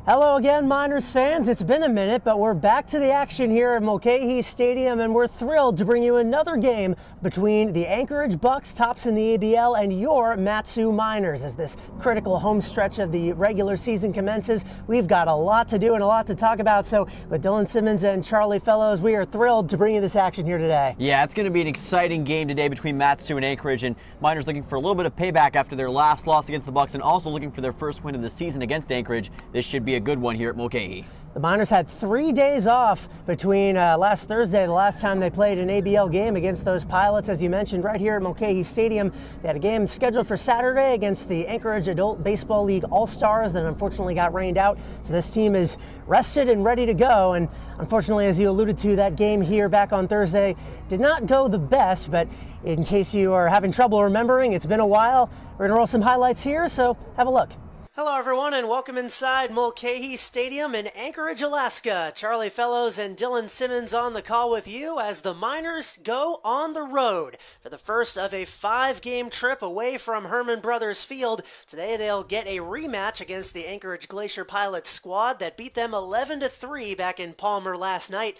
Hello again, Miners fans. It's been a minute, but we're back to the action here at Mulcahy Stadium, and we're thrilled to bring you another game between the Anchorage Bucs, tops in the ABL, and your Mat-Su Miners. As this critical home stretch of the regular season commences, we've got a lot to do and a lot to talk about. So with Dylan Simmons and Charlie Fellows, we are thrilled to bring you this action here today. Yeah, it's going to be an exciting game today between Mat-Su and Anchorage, and Miners looking for a little bit of payback after their last loss against the Bucs, and also looking for their first win of the season against Anchorage. This should be a good one here at Mulcahy. The Miners had 3 days off between last Thursday, the last time they played an ABL game against those Pilots, as you mentioned, right here at Mulcahy Stadium. They had a game scheduled for Saturday against the Anchorage Adult Baseball League All-Stars that unfortunately got rained out. So this team is rested and ready to go. And unfortunately, as you alluded to, that game here back on Thursday did not go the best. But in case you are having trouble remembering, it's been a while. We're going to roll some highlights here, so have a look. Hello everyone and welcome inside Mulcahy Stadium in Anchorage, Alaska. Charlie Fellows and Dylan Simmons on the call with you as the Miners go on the road for the first of a 5-game trip away from Herman Brothers Field. Today they'll get a rematch against the Anchorage Glacier Pilots squad that beat them 11-3 back in Palmer last night.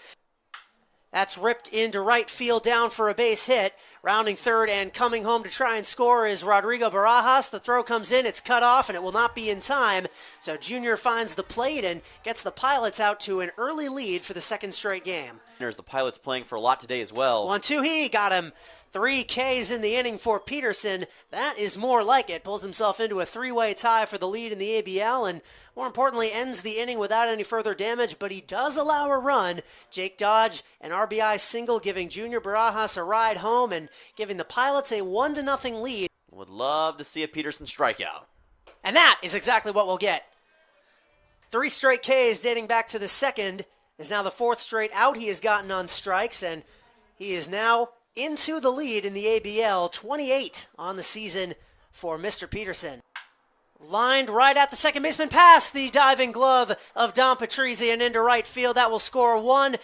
That's ripped into right field down for a base hit. Rounding third and coming home to try and score is Rodrigo Barajas. The throw comes in, it's cut off, and it will not be in time. So Junior finds the plate and gets the Pilots out to an early lead for the second straight game. There's the Pilots playing for a lot today as well. 1-2, he got him. 3 Ks in the inning for Peterson. That is more like it. Pulls himself into a 3-way tie for the lead in the ABL, and more importantly, ends the inning without any further damage, but he does allow a run. Jake Dodge, an RBI single, giving Junior Barajas a ride home and giving the Pilots a 1-0 lead. Would love to see a Peterson strikeout. And that is exactly what we'll get. 3 straight Ks dating back to the second. Is now the 4th straight out he has gotten on strikes, and he is now into the lead in the ABL, 28 on the season for Mr. Peterson. Lined right at the second baseman, past the diving glove of Don Patrizzi and into right field. That will score 1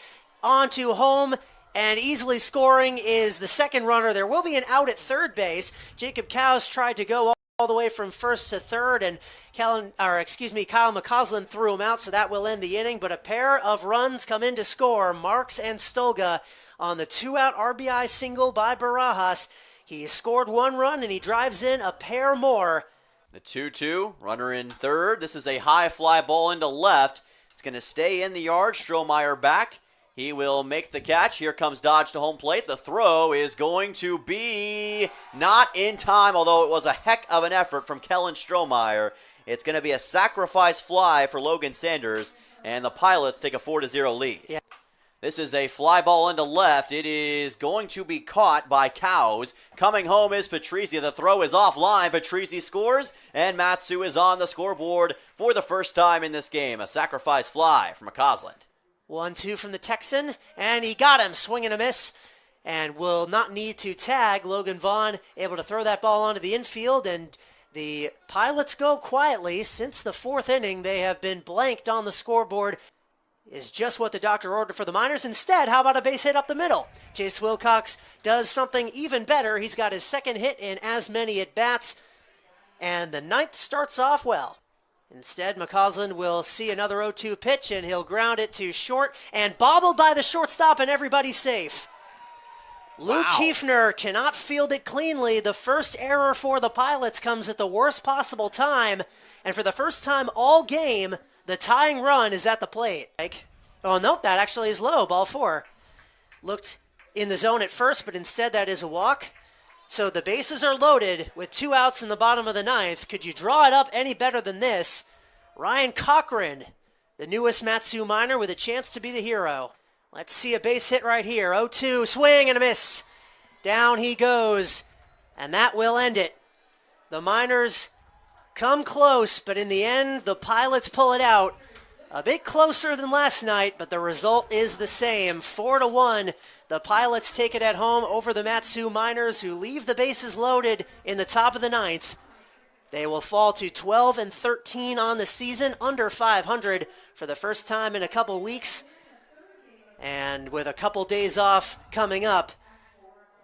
onto home, and easily scoring is the second runner. There will be an out at third base. Jacob Cows tried to go all the way from first to third, and Kyle McCausland threw him out, so that will end the inning. But a pair of runs come in to score. Marks and Stolga on the 2-out RBI single by Barajas. He scored 1 run, and he drives in a pair more. The 2-2, runner in third. This is a high fly ball into left. It's going to stay in the yard. Strohmeyer back. He will make the catch. Here comes Dodge to home plate. The throw is going to be not in time, although it was a heck of an effort from Kellen Strohmeyer. It's going to be a sacrifice fly for Logan Sanders, and the Pilots take a 4-0 lead. Yeah. This is a fly ball into left. It is going to be caught by Cows. Coming home is Patrizzi. The throw is offline. Patrizzi scores, and Mat-Su is on the scoreboard for the first time in this game. A sacrifice fly from McCausland. 1-2 from the Texan, and he got him. Swing and a miss, and will not need to tag. Logan Vaughn able to throw that ball onto the infield, and the Pilots go quietly. Since the 4th inning, they have been blanked on the scoreboard. Is just what the doctor ordered for the Miners. Instead, how about a base hit up the middle? Chase Wilcox does something even better. He's got his 2nd hit in as many at-bats, and the 9th starts off well. Instead, McCausland will see another 0-2 pitch, and he'll ground it to short, and bobbled by the shortstop, and everybody's safe. Luke Kiefner cannot field it cleanly. The first error for the Pilots comes at the worst possible time, and for the first time all game, the tying run is at the plate. Oh, no, that actually is low, ball 4. Looked in the zone at first, but instead that is a walk. So the bases are loaded with 2 outs in the bottom of the 9th. Could you draw it up any better than this? Ryan Cochran, the newest Mat-Su Miner, with a chance to be the hero. Let's see a base hit right here. 0-2, swing and a miss. Down he goes, and that will end it. The Miners come close, but in the end, the Pilots pull it out. A bit closer than last night, but the result is the same. 4-1. The Pilots take it at home over the Mat-Su Miners, who leave the bases loaded in the top of the 9th. They will fall to 12-13 on the season, under 500 for the first time in a couple weeks. And with a couple days off coming up,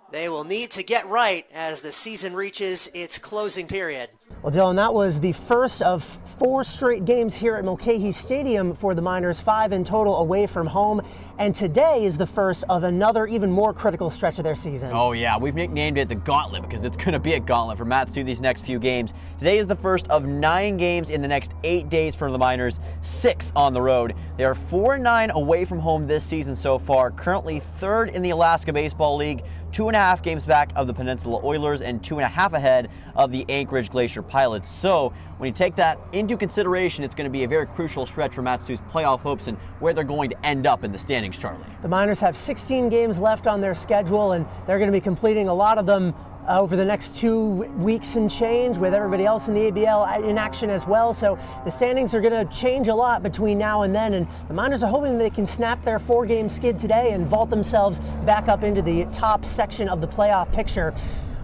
they will need to get right as the season reaches its closing period. Well, Dylan, that was the first of 4 straight games here at Mulcahy Stadium for the Miners, 5 in total away from home. And today is the first of another even more critical stretch of their season. Oh yeah, we've nicknamed it the Gauntlet because it's going to be a gauntlet for Matsu these next few games. Today is the first of 9 games in the next 8 days for the Miners, 6 on the road. They are 4-9 away from home this season so far, currently 3rd in the Alaska Baseball League, 2.5 games back of the Peninsula Oilers and 2.5 ahead of the Anchorage Glacier Pilots. So when you take that into consideration, it's going to be a very crucial stretch for Matsu's playoff hopes and where they're going to end up in the standings, Charlie. The Miners have 16 games left on their schedule, and they're going to be completing a lot of them over the next 2 weeks and change, with everybody else in the ABL in action as well. So the standings are going to change a lot between now and then, and the Miners are hoping they can snap their 4-game skid today and vault themselves back up into the top section of the playoff picture.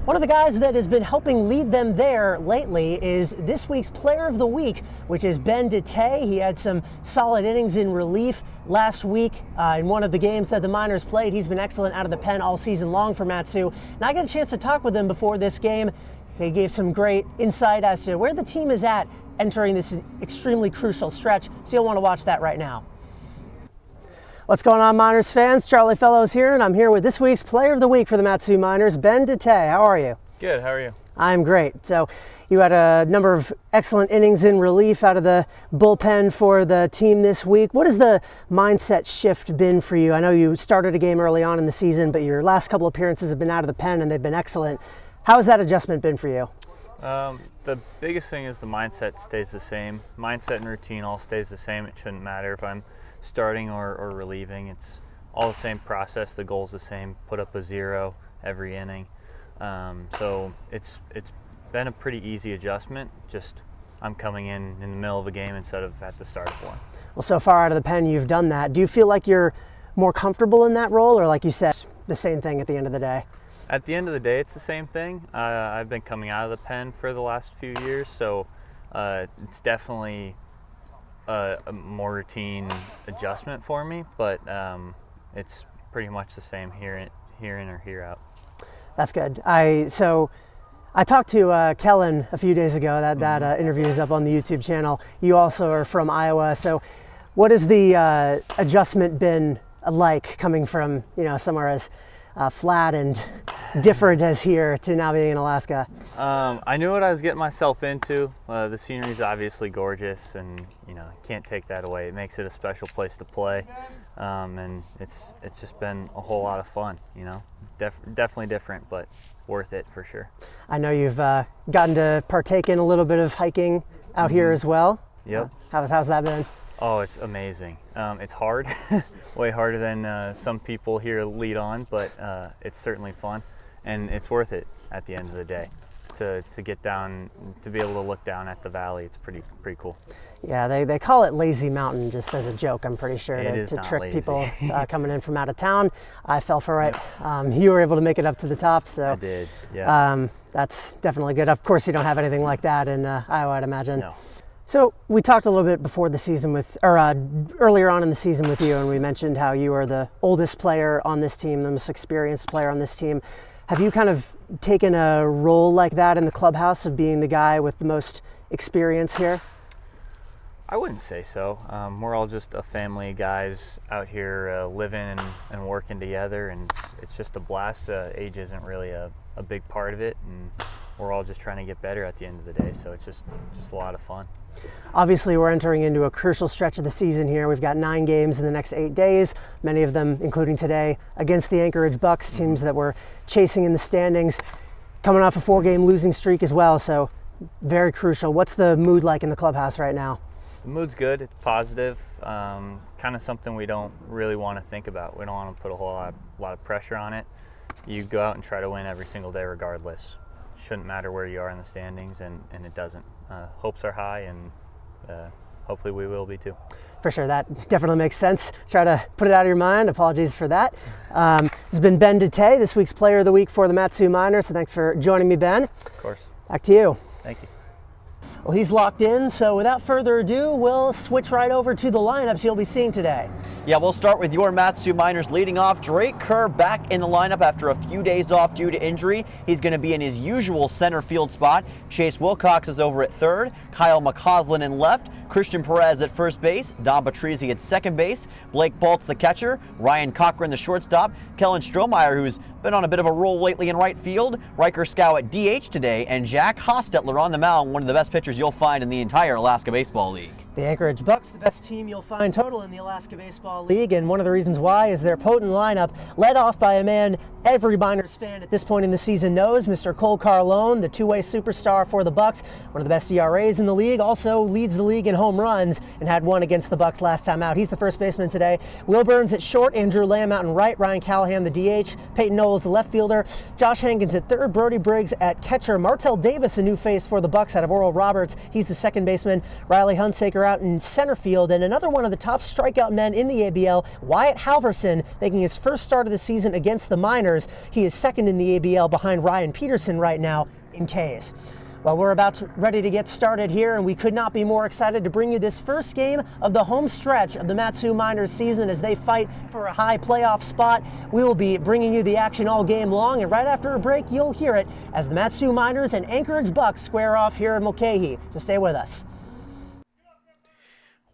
One of the guys that has been helping lead them there lately is this week's Player of the Week, which is Ben DeTay. He had some solid innings in relief last week in one of the games that the Miners played. He's been excellent out of the pen all season long for Matsu. And I got a chance to talk with him before this game. He gave some great insight as to where the team is at entering this extremely crucial stretch. So you'll want to watch that right now. What's going on, Miners fans? Charlie Fellows here, and I'm here with this week's Player of the Week for the Matsu Miners, Ben DeTay. How are you? Good, how are you? I'm great. So you had a number of excellent innings in relief out of the bullpen for the team this week. What has the mindset shift been for you? I know you started a game early on in the season, but your last couple appearances have been out of the pen and they've been excellent. How has that adjustment been for you? The biggest thing is the mindset stays the same. Mindset and routine all stays the same. It shouldn't matter if I'm starting or relieving. It's all the same process. The goal's the same. Put up a 0 every inning. So it's been a pretty easy adjustment. Just I'm coming in the middle of a game instead of at the start of one. Well, so far out of the pen, you've done that. Do you feel like you're more comfortable in that role, or like you said, the same thing at the end of the day? At the end of the day, it's the same thing. I've been coming out of the pen for the last few years, so it's definitely a more routine adjustment for me, but it's pretty much the same here in or here out. That's good. I talked to Kellen a few days ago. That interview is up on the YouTube channel. You also are from Iowa, so what has the adjustment been like, coming from somewhere as flat and different as here to now being in Alaska? I knew what I was getting myself into. The scenery is obviously gorgeous, and can't take that away. It makes it a special place to play, and it's just been a whole lot of fun. Definitely different, but worth it for sure. I know you've gotten to partake in a little bit of hiking out here as well. Yep. How's that been? Oh, it's amazing. It's hard, way harder than some people here lead on, but it's certainly fun, and it's worth it at the end of the day. To get down, to be able to look down at the valley, it's pretty cool. Yeah, they call it Lazy Mountain just as a joke, I'm pretty sure, to trick lazy. people coming in from out of town. I fell for it. You were able to make it up to the top, so I did. Yeah. That's definitely good. Of course, you don't have anything like that in Iowa, I'd imagine. No. So we talked a little bit before the season earlier on in the season with you, and we mentioned how you are the oldest player on this team, the most experienced player on this team. Have you kind of taken a role like that in the clubhouse, of being the guy with the most experience here? I wouldn't say so. We're all just a family of guys out here living and working together, and it's just a blast. Age isn't really a big part of it, and we're all just trying to get better at the end of the day, so it's just a lot of fun. Obviously, we're entering into a crucial stretch of the season here. We've got 9 games in the next 8 days, many of them, including today, against the Anchorage Bucs, teams that we're chasing in the standings, coming off a 4-game losing streak as well, so very crucial. What's the mood like in the clubhouse right now? The mood's good. It's positive. Kind of something we don't really want to think about. We don't want to put a whole lot of pressure on it. You go out and try to win every single day regardless. Shouldn't matter where you are in the standings, and it doesn't. Hopes are high, and hopefully we will be too. For sure, that definitely makes sense. Try to put it out of your mind. Apologies for that. This has been Ben DeTay, this week's Player of the Week for the Matsu Miners, so thanks for joining me, Ben. Of course. Back to you. Thank you. Well, he's locked in, so without further ado, we'll switch right over to the lineups you'll be seeing today. Yeah, we'll start with your Matsu Miners leading off. Drake Kerr back in the lineup after a few days off due to injury. He's going to be in his usual center field spot. Chase Wilcox is over at third. Kyle McCausland in left. Christian Perez at first base. Don Patrizzi at second base. Blake Baltz the catcher. Ryan Cochran the shortstop. Kellen Strohmeyer, who's been on a bit of a roll lately in right field. Riker Scow at DH today. And Jack Hostetler on the mound, one of the best pitchers you'll find in the entire Alaska Baseball League. The Anchorage Bucs, the best team you'll find total in the Alaska Baseball League, and one of the reasons why is their potent lineup, led off by a man every Miners fan at this point in the season knows, Mr. Cole Carlone, the two-way superstar for the Bucs, one of the best ERAs in the league, also leads the league in home runs and had one against the Bucs last time out. He's the first baseman today. Will Burns at short, Andrew Lamb out in right, Ryan Callahan the DH, Peyton Knowles the left fielder, Josh Hankins at third, Brody Briggs at catcher, Martell Davis a new face for the Bucs out of Oral Roberts, he's the second baseman, Riley Hunsaker out in center field, and another one of the top strikeout men in the ABL, Wyatt Halverson, making his first start of the season against the Miners. He is second in the ABL behind Ryan Peterson right now in Ks. Well, we're ready to get started here, and we could not be more excited to bring you this first game of the home stretch of the Matsu Miners season as they fight for a high playoff spot. We will be bringing you the action all game long, and right after a break, you'll hear it as the Matsu Miners and Anchorage Bucs square off here in Mulcahy. So stay with us.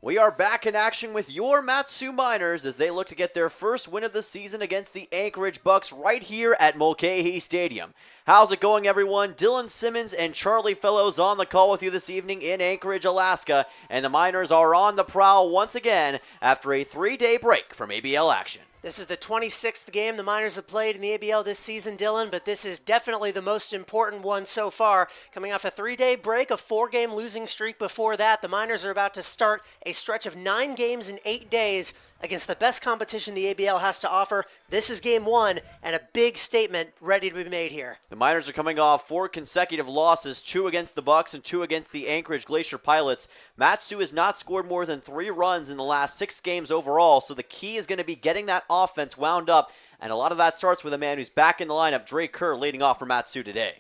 We are back in action with your Matsu Miners as they look to get their first win of the season against the Anchorage Bucs right here at Mulcahy Stadium. How's it going, everyone? Dylan Simmons and Charlie Fellows on the call with you this evening in Anchorage, Alaska, and the Miners are on the prowl once again after a 3-day break from ABL action. This is the 26th game the Miners have played in the ABL this season, Dylan, but this is definitely the most important one so far. Coming off a 3-day break, a 4-game losing streak before that, the Miners are about to start a stretch of 9 games in 8 days against the best competition the ABL has to offer. This is game 1, and a big statement ready to be made here. The Miners are coming off 4 consecutive losses, 2 against the Bucs and 2 against the Anchorage Glacier Pilots. Matsu has not scored more than 3 runs in the last 6 games overall, so the key is going to be getting that offense wound up, and a lot of that starts with a man who's back in the lineup, Drake Kerr, leading off for Matsu today.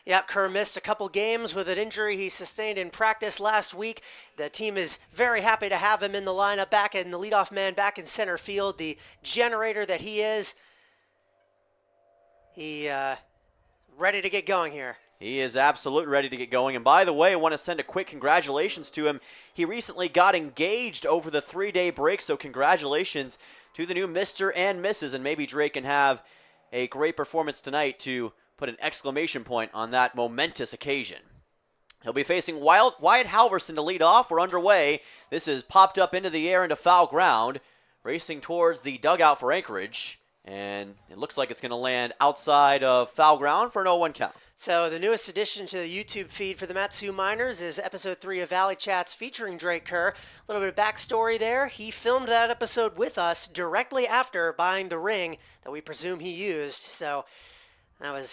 Yep, Kerr missed a couple games with an injury he sustained in practice last week. The team is very happy to have him in the lineup, back in the leadoff man, back in center field, the generator that he is. He ready to get going here. He is absolutely ready to get going. And by the way, I want to send a quick congratulations to him. He recently got engaged over the 3-day break, so congratulations to the new Mr. and Mrs. And maybe Drake can have a great performance tonight to put an exclamation point on that momentous occasion. He'll be facing Wyatt Halverson to lead off. We're underway. This is popped up into the air into foul ground, racing towards the dugout for Anchorage. And it looks like it's going to land outside of foul ground for an 0-1 count. So the newest addition to the YouTube feed for the Matsu Miners is episode 3 of Valley Chats featuring Drake Kerr. A little bit of backstory there. He filmed that episode with us directly after buying the ring that we presume he used. So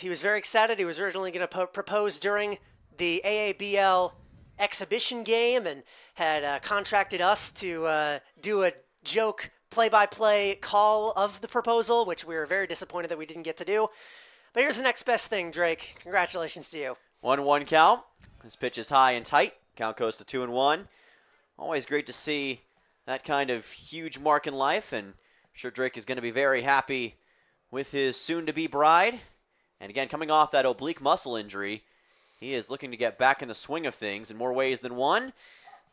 he was very excited. He was originally going to propose during the AABL exhibition game and had contracted us to do a joke play-by-play call of the proposal, which we were very disappointed that we didn't get to do. But here's the next best thing, Drake. Congratulations to you. 1-1 count. This pitch is high and tight. Count goes to 2-1. Always great to see that kind of huge mark in life, and I'm sure Drake is going to be very happy with his soon-to-be bride. And again, coming off that oblique muscle injury, he is looking to get back in the swing of things in more ways than one.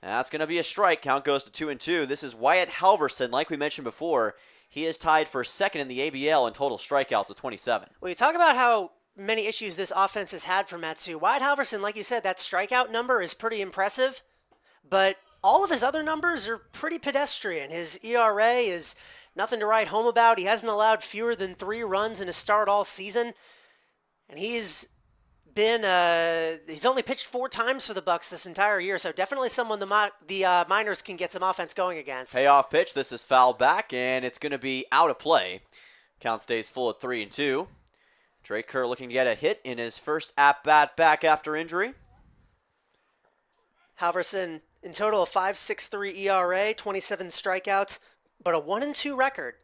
That's going to be a strike. Count goes to 2-2. This is Wyatt Halverson. Like we mentioned before, he is tied for second in the ABL in total strikeouts with 27. Well, you talk about how many issues this offense has had for Matsu. Wyatt Halverson, like you said, that strikeout number is pretty impressive, but all of his other numbers are pretty pedestrian. His ERA is nothing to write home about. He hasn't allowed fewer than 3 runs in a start all season. And he's only pitched 4 times for the Bucs this entire year, so definitely someone the Miners can get some offense going against. Payoff pitch. This is fouled back, and it's going to be out of play. Count stays full at 3-2. Drake Kerr looking to get a hit in his first at-bat back after injury. Halverson, in total, a 5.63 ERA, 27 strikeouts, but a 1-2 record.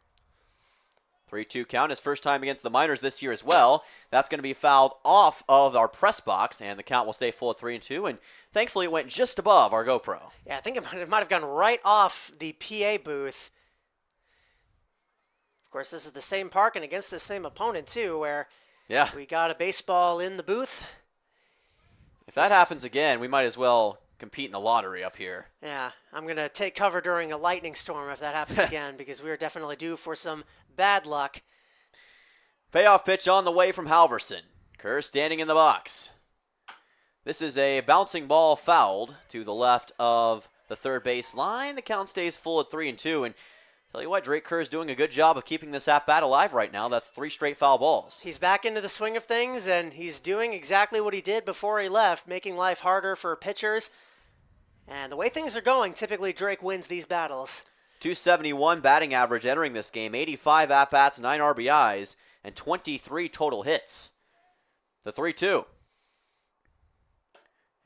3-2 count. His first time against the Miners this year as well. That's going to be fouled off of our press box, and the count will stay full at 3-2. And thankfully, it went just above our GoPro. Yeah, I think it might have gone right off the PA booth. Of course, this is the same park and against the same opponent, too, where we got a baseball in the booth. If that happens again, we might as well compete in the lottery up here. Yeah, I'm going to take cover during a lightning storm if that happens again, because we are definitely due for some bad luck. Payoff pitch on the way from Halverson. Kerr standing in the box. This is a bouncing ball fouled to the left of the third base line. The count stays full at 3-2, and tell you what, Drake Kerr is doing a good job of keeping this at-bat alive right now. That's 3 straight foul balls. He's back into the swing of things, and he's doing exactly what he did before he left, making life harder for pitchers. And the way things are going, typically Drake wins these battles. 271 batting average entering this game, 85 at-bats, 9 RBIs, and 23 total hits. The 3-2.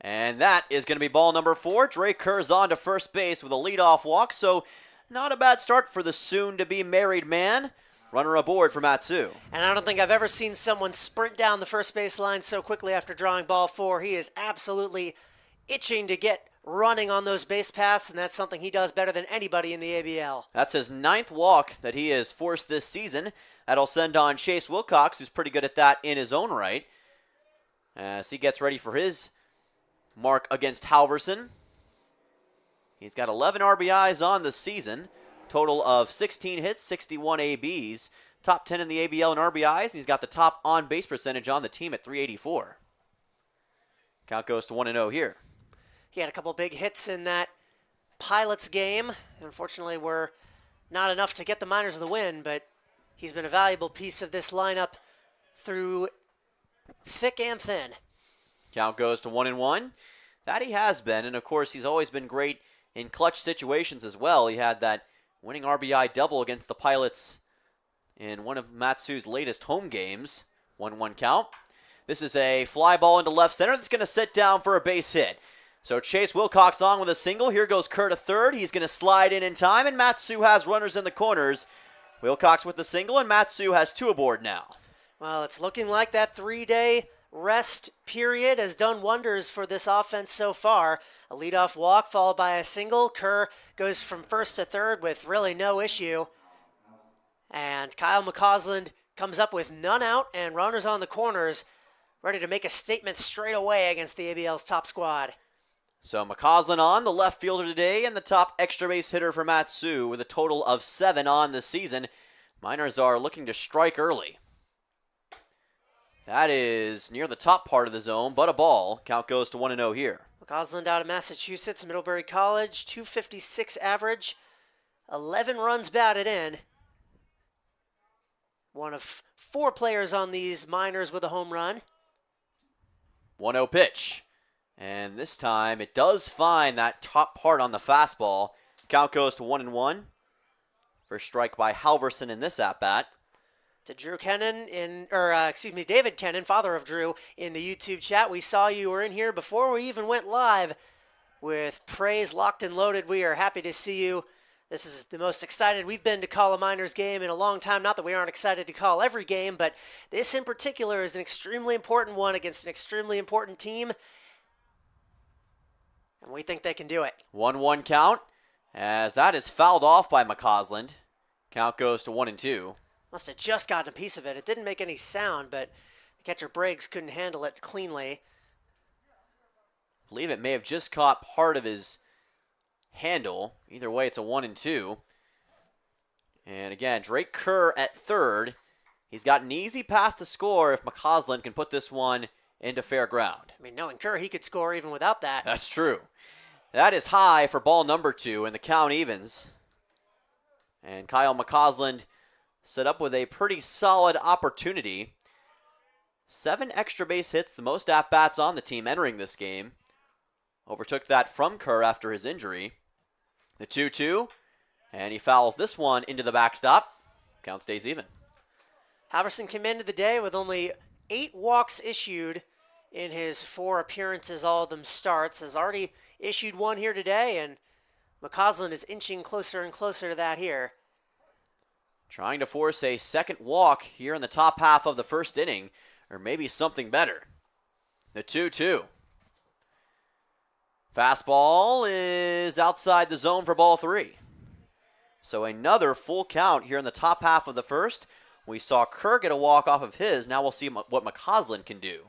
And that is going to be ball number 4. Drake Kerr's on to first base with a leadoff walk, so not a bad start for the soon-to-be married man. Runner aboard for Matsu. And I don't think I've ever seen someone sprint down the first base line so quickly after drawing ball 4. He is absolutely itching to get running on those base paths, and that's something he does better than anybody in the ABL. That's his 9th walk that he has forced this season. That'll send on Chase Wilcox, who's pretty good at that in his own right, as he gets ready for his mark against Halverson. He's got 11 RBIs on the season, total of 16 hits, 61 ABs, top 10 in the ABL in RBIs, and he's got the top on-base percentage on the team at .384. Count goes to 1-0 here. He had a couple big hits in that Pilots game. Unfortunately, were not enough to get the Miners the win, but he's been a valuable piece of this lineup through thick and thin. Count goes to 1-1. That he has been, and of course, he's always been great in clutch situations as well. He had that winning RBI double against the Pilots in one of Matsu's latest home games. 1-1 count. This is a fly ball into left center that's going to sit down for a base hit. So Chase Wilcox on with a single. Here goes Kerr to third. He's going to slide in time, and Matsu has runners in the corners. Wilcox with the single, and Matsu has 2 aboard now. Well, it's looking like that 3-day rest period has done wonders for this offense so far. A leadoff walk followed by a single. Kerr goes from first to third with really no issue. And Kyle McCausland comes up with none out and runners on the corners, ready to make a statement straight away against the ABL's top squad. So McCausland on, the left fielder today, and the top extra base hitter for Matsu with a total of 7 on this season. Miners are looking to strike early. That is near the top part of the zone, but a ball. Count goes to 1-0 here. McCausland out of Massachusetts, Middlebury College, 256 average, 11 runs batted in. One of 4 players on these Miners with a home run. 1-0 pitch. And this time it does find that top part on the fastball. Count goes to 1-1. First strike by Halverson in this at-bat. To Drew Kennan David Kennan, father of Drew, in the YouTube chat. We saw you were in here before we even went live with praise locked and loaded. We are happy to see you. This is the most excited we've been to call a Miners game in a long time. Not that we aren't excited to call every game, but this in particular is an extremely important one against an extremely important team. And we think they can do it. 1-1 count, as that is fouled off by McCausland. Count goes to 1-2. Must have just gotten a piece of it. It didn't make any sound, but the catcher Briggs couldn't handle it cleanly. I believe it may have just caught part of his handle. Either way, it's a 1-2. And again, Drake Kerr at third. He's got an easy path to score if McCausland can put this one into fair ground. I mean, knowing Kerr, he could score even without that. That's true. That is high for ball number 2, and the count evens. And Kyle McCausland set up with a pretty solid opportunity. 7 extra base hits, the most at-bats on the team entering this game. Overtook that from Kerr after his injury. The 2-2, and he fouls this one into the backstop. Count stays even. Halverson came into the day with only 8 walks issued in his 4 appearances, all of them starts. Has already issued 1 here today, and McCausland is inching closer and closer to that here. trying to force a second walk here in the top half of the first inning, or maybe something better. The 2-2. Fastball is outside the zone for ball 3. So another full count here in the top half of the first. We saw Kerr get a walk off of his. Now we'll see what McCausland can do.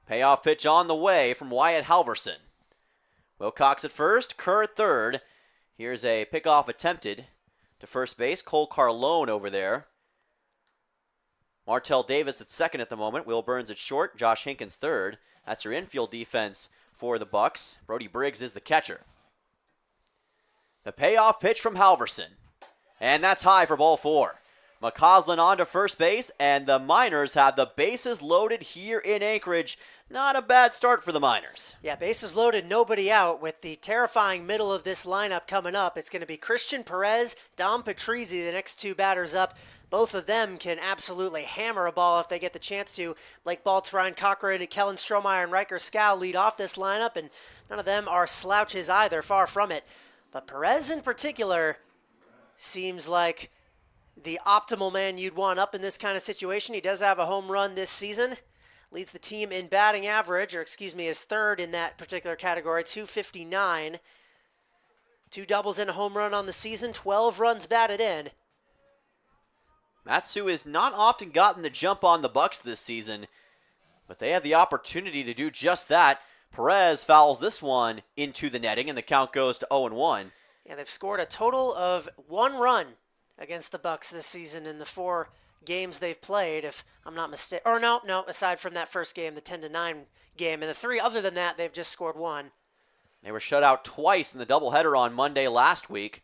Payoff pitch on the way from Wyatt Halverson. Wilcox at first, Kerr at third. Here's a pickoff attempted to first base. Cole Carlone over there. Martell Davis at second at the moment. Will Burns at short. Josh Hinkins third. That's your infield defense for the Bucs. Brody Briggs is the catcher. The payoff pitch from Halverson. And that's high for ball 4. McCausland on to first base, and the Miners have the bases loaded here in Anchorage. Not a bad start for the Miners. Yeah, bases loaded, nobody out. With the terrifying middle of this lineup coming up, it's going to be Christian Perez, Dom Patrizzi, the next two batters up. Both of them can absolutely hammer a ball if they get the chance to. Blake Baltz, Ryan Cochran, Kellen Strohmeyer, and Riker Scow lead off this lineup, and none of them are slouches either, far from it. But Perez in particular seems like the optimal man you'd want up in this kind of situation. He does have a home run this season. Leads the team in batting average, is third in that particular category, 259. 2 doubles and a home run on the season, 12 runs batted in. Matsu has not often gotten the jump on the Bucs this season, but they have the opportunity to do just that. Perez fouls this one into the netting, and the count goes to 0-1. Yeah, they've scored a total of 1 run against the Bucs this season in the 4 games they've played, if I'm not mistaken. Or no, aside from that first game, the 10-9 game. And the 3 other than that, they've just scored 1. They were shut out twice in the doubleheader on Monday last week.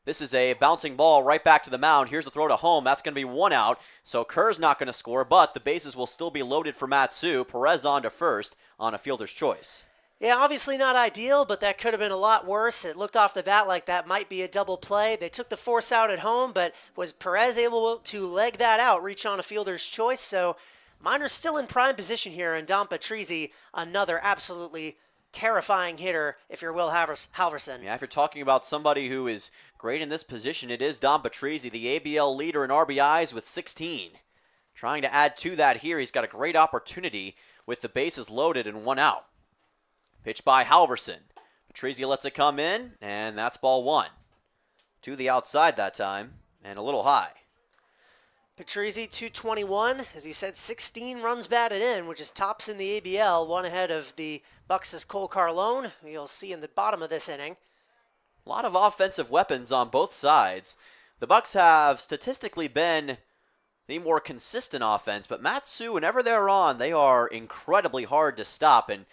This is a bouncing ball right back to the mound. Here's the throw to home. That's going to be 1 out. So Kerr's not going to score, but the bases will still be loaded for Matsu. Perez on to first on a fielder's choice. Yeah, obviously not ideal, but that could have been a lot worse. It looked off the bat like that might be a double play. They took the force out at home, but was Perez able to leg that out, reach on a fielder's choice? So Miners still in prime position here, and Dom Patrizzi, another absolutely terrifying hitter if you're Will Halverson. Yeah, if you're talking about somebody who is great in this position, it is Dom Patrizzi, the ABL leader in RBIs with 16. Trying to add to that here, he's got a great opportunity with the bases loaded and 1 out. Pitch by Halverson. Patrizzi lets it come in, and that's ball 1. To the outside that time, and a little high. Patrizzi, 221. As you said, 16 runs batted in, which is tops in the ABL, 1 ahead of the Bucs' Cole Carlone, who you'll see in the bottom of this inning. A lot of offensive weapons on both sides. The Bucs have statistically been the more consistent offense, but Matsu, whenever they're on, they are incredibly hard to stop, and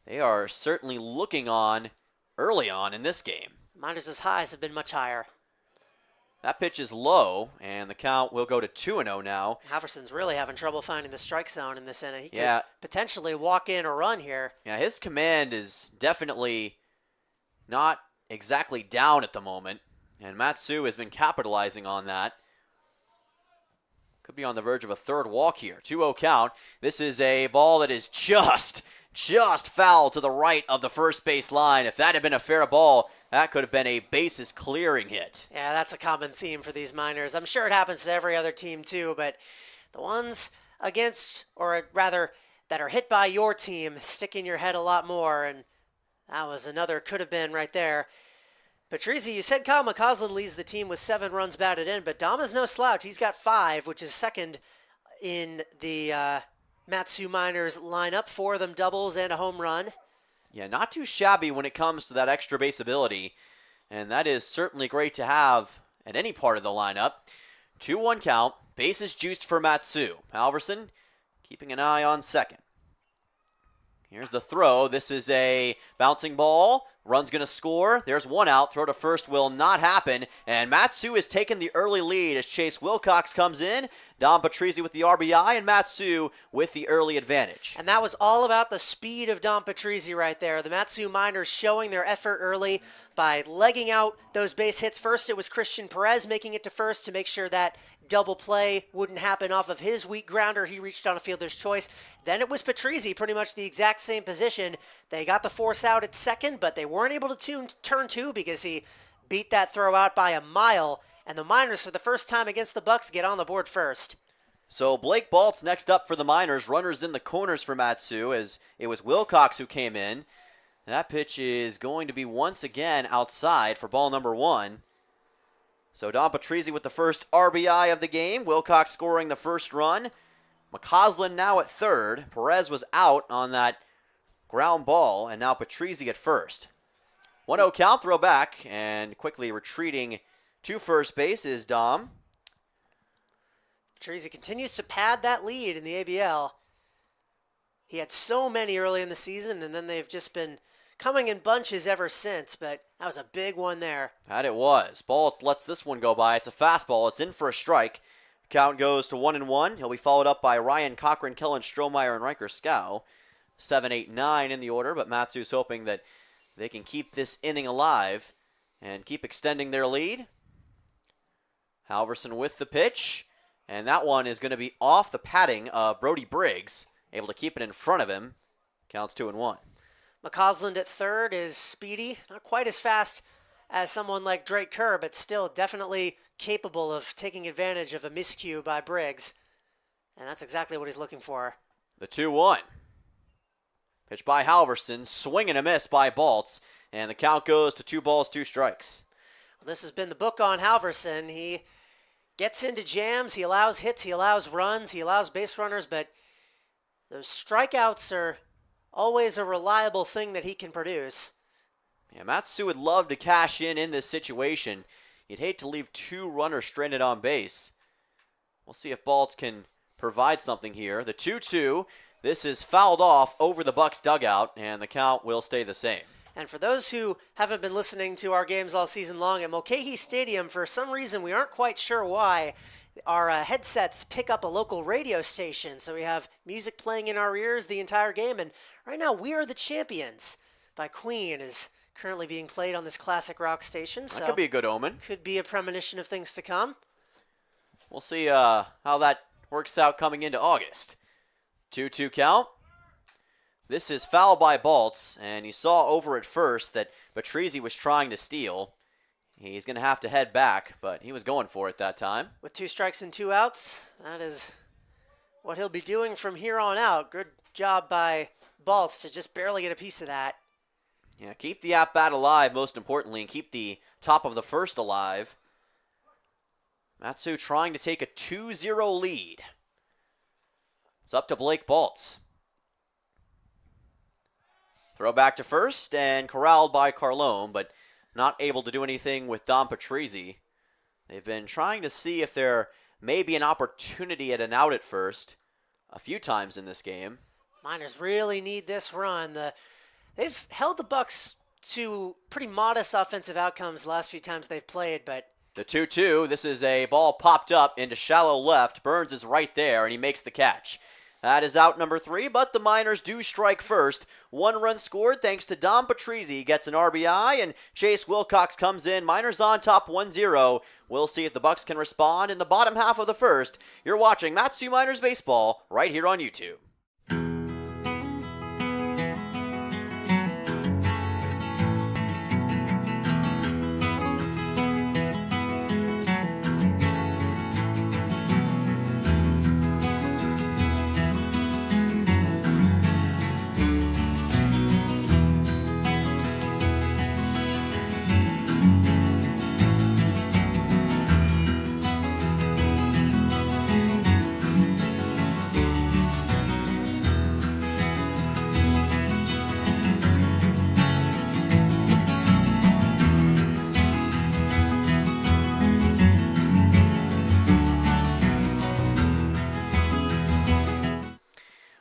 they are certainly looking on early on in this game. Miners' highs have been much higher. That pitch is low, and the count will go to 2-0 now. Halverson's really having trouble finding the strike zone in this inning. He Yeah. could potentially walk in a run here. Yeah, his command is definitely not exactly down at the moment, and Matsu has been capitalizing on that. Could be on the verge of a third walk here. 2-0 count. This is a ball that is just foul to the right of the first base line. If that had been a fair ball, that could have been a bases clearing hit. Yeah, that's a common theme for these Miners. I'm sure it happens to every other team too, but the ones against, or rather, that are hit by your team stick in your head a lot more, and that was another could have been right there. Patrizzi, you said Kyle McCausland leads the team with 7 runs batted in, but Dom is no slouch. He's got 5, which is second in the Matsu Miners lineup. 4 of them doubles and a home run. Yeah, not too shabby when it comes to that extra base ability, and that is certainly great to have at any part of the lineup. 2-1 count, bases juiced for Matsu. Halverson keeping an eye on second. Here's the throw. This is a bouncing ball. Run's going to score. There's 1 out. Throw to first will not happen. And Matsu has taken the early lead as Chase Wilcox comes in. Dom Patrizzi with the RBI and Matsu with the early advantage. And that was all about the speed of Dom Patrizzi right there. The Matsu Miners showing their effort early by legging out those base hits. First, it was Christian Perez making it to first to make sure that double play wouldn't happen off of his weak grounder. He reached on a fielder's choice. Then it was Patrizzi, pretty much the exact same position. They got the force out at second, but they weren't able to turn 2 because he beat that throw out by a mile. and the Miners, for the first time against the Bucs, get on the board first. So Blake Baltz next up for the Miners. Runners in the corners for Matsu, as it was Wilcox who came in. And that pitch is going to be once again outside for ball number 1. So Don Patrizzi with the first RBI of the game. Wilcox scoring the first run. McCausland now at third. Perez was out on that ground ball, and now Patrizzi at first. 1-0 count, throw back, and quickly retreating to first base is Dom. Patrizzi continues to pad that lead in the ABL. He had so many early in the season, and then they've just been coming in bunches ever since, but that was a big one there. That it was. Baltz lets this one go by. It's a fastball. It's in for a strike. Count goes to 1-1. He'll be followed up by Ryan Cochran, Kellen Strohmeyer, and Riker Scow. 7, 8, 9 in the order, but Matsu's hoping that they can keep this inning alive and keep extending their lead. Halverson with the pitch, and that one is going to be off the padding of Brody Briggs, able to keep it in front of him. Counts 2-1. McCausland at third is speedy, not quite as fast as someone like Drake Kerr, but still definitely capable of taking advantage of a miscue by Briggs. And that's exactly what he's looking for. The 2-1. Pitch by Halverson, swing and a miss by Baltz, and the count goes to 2 balls, 2 strikes. Well, this has been the book on Halverson. He gets into jams, he allows hits, he allows runs, he allows base runners, but those strikeouts are always a reliable thing that he can produce. Yeah, Matsu would love to cash in this situation. You'd hate to leave 2 runners stranded on base. We'll see if Baltz can provide something here. The 2-2. This is fouled off over the Bucs dugout, and the count will stay the same. And for those who haven't been listening to our games all season long, at Mulcahy Stadium, for some reason, we aren't quite sure why, our headsets pick up a local radio station, so we have music playing in our ears the entire game, and right now, We Are the Champions by Queen is currently being played on this classic rock station. That could be a good omen. Could be a premonition of things to come. We'll see how that works out coming into August. 2-2 count. This is foul by Baltz, and you saw over at first that Patrizzi was trying to steal. He's going to have to head back, but he was going for it that time. With 2 strikes and 2 outs, that is what he'll be doing from here on out. Good job by Baltz to just barely get a piece of that. Yeah, keep the at-bat alive, most importantly, and keep the top of the first alive. Matsu trying to take a 2-0 lead. It's up to Blake Baltz. Throw back to first and corralled by Carlone, but not able to do anything with Don Patrizzi. They've been trying to see if there may be an opportunity at an out at first a few times in this game. Miners really need this run. They've held the Bucs to pretty modest offensive outcomes the last few times they've played, but the 2-2, this is a ball popped up into shallow left. Burns is right there, and he makes the catch. That is out number 3, but the Miners do strike first. 1 run scored thanks to Don Patrizzi. Gets an RBI, and Chase Wilcox comes in. Miners on top 1-0. We'll see if the Bucs can respond in the bottom half of the first. You're watching Matsu Miners Baseball right here on YouTube.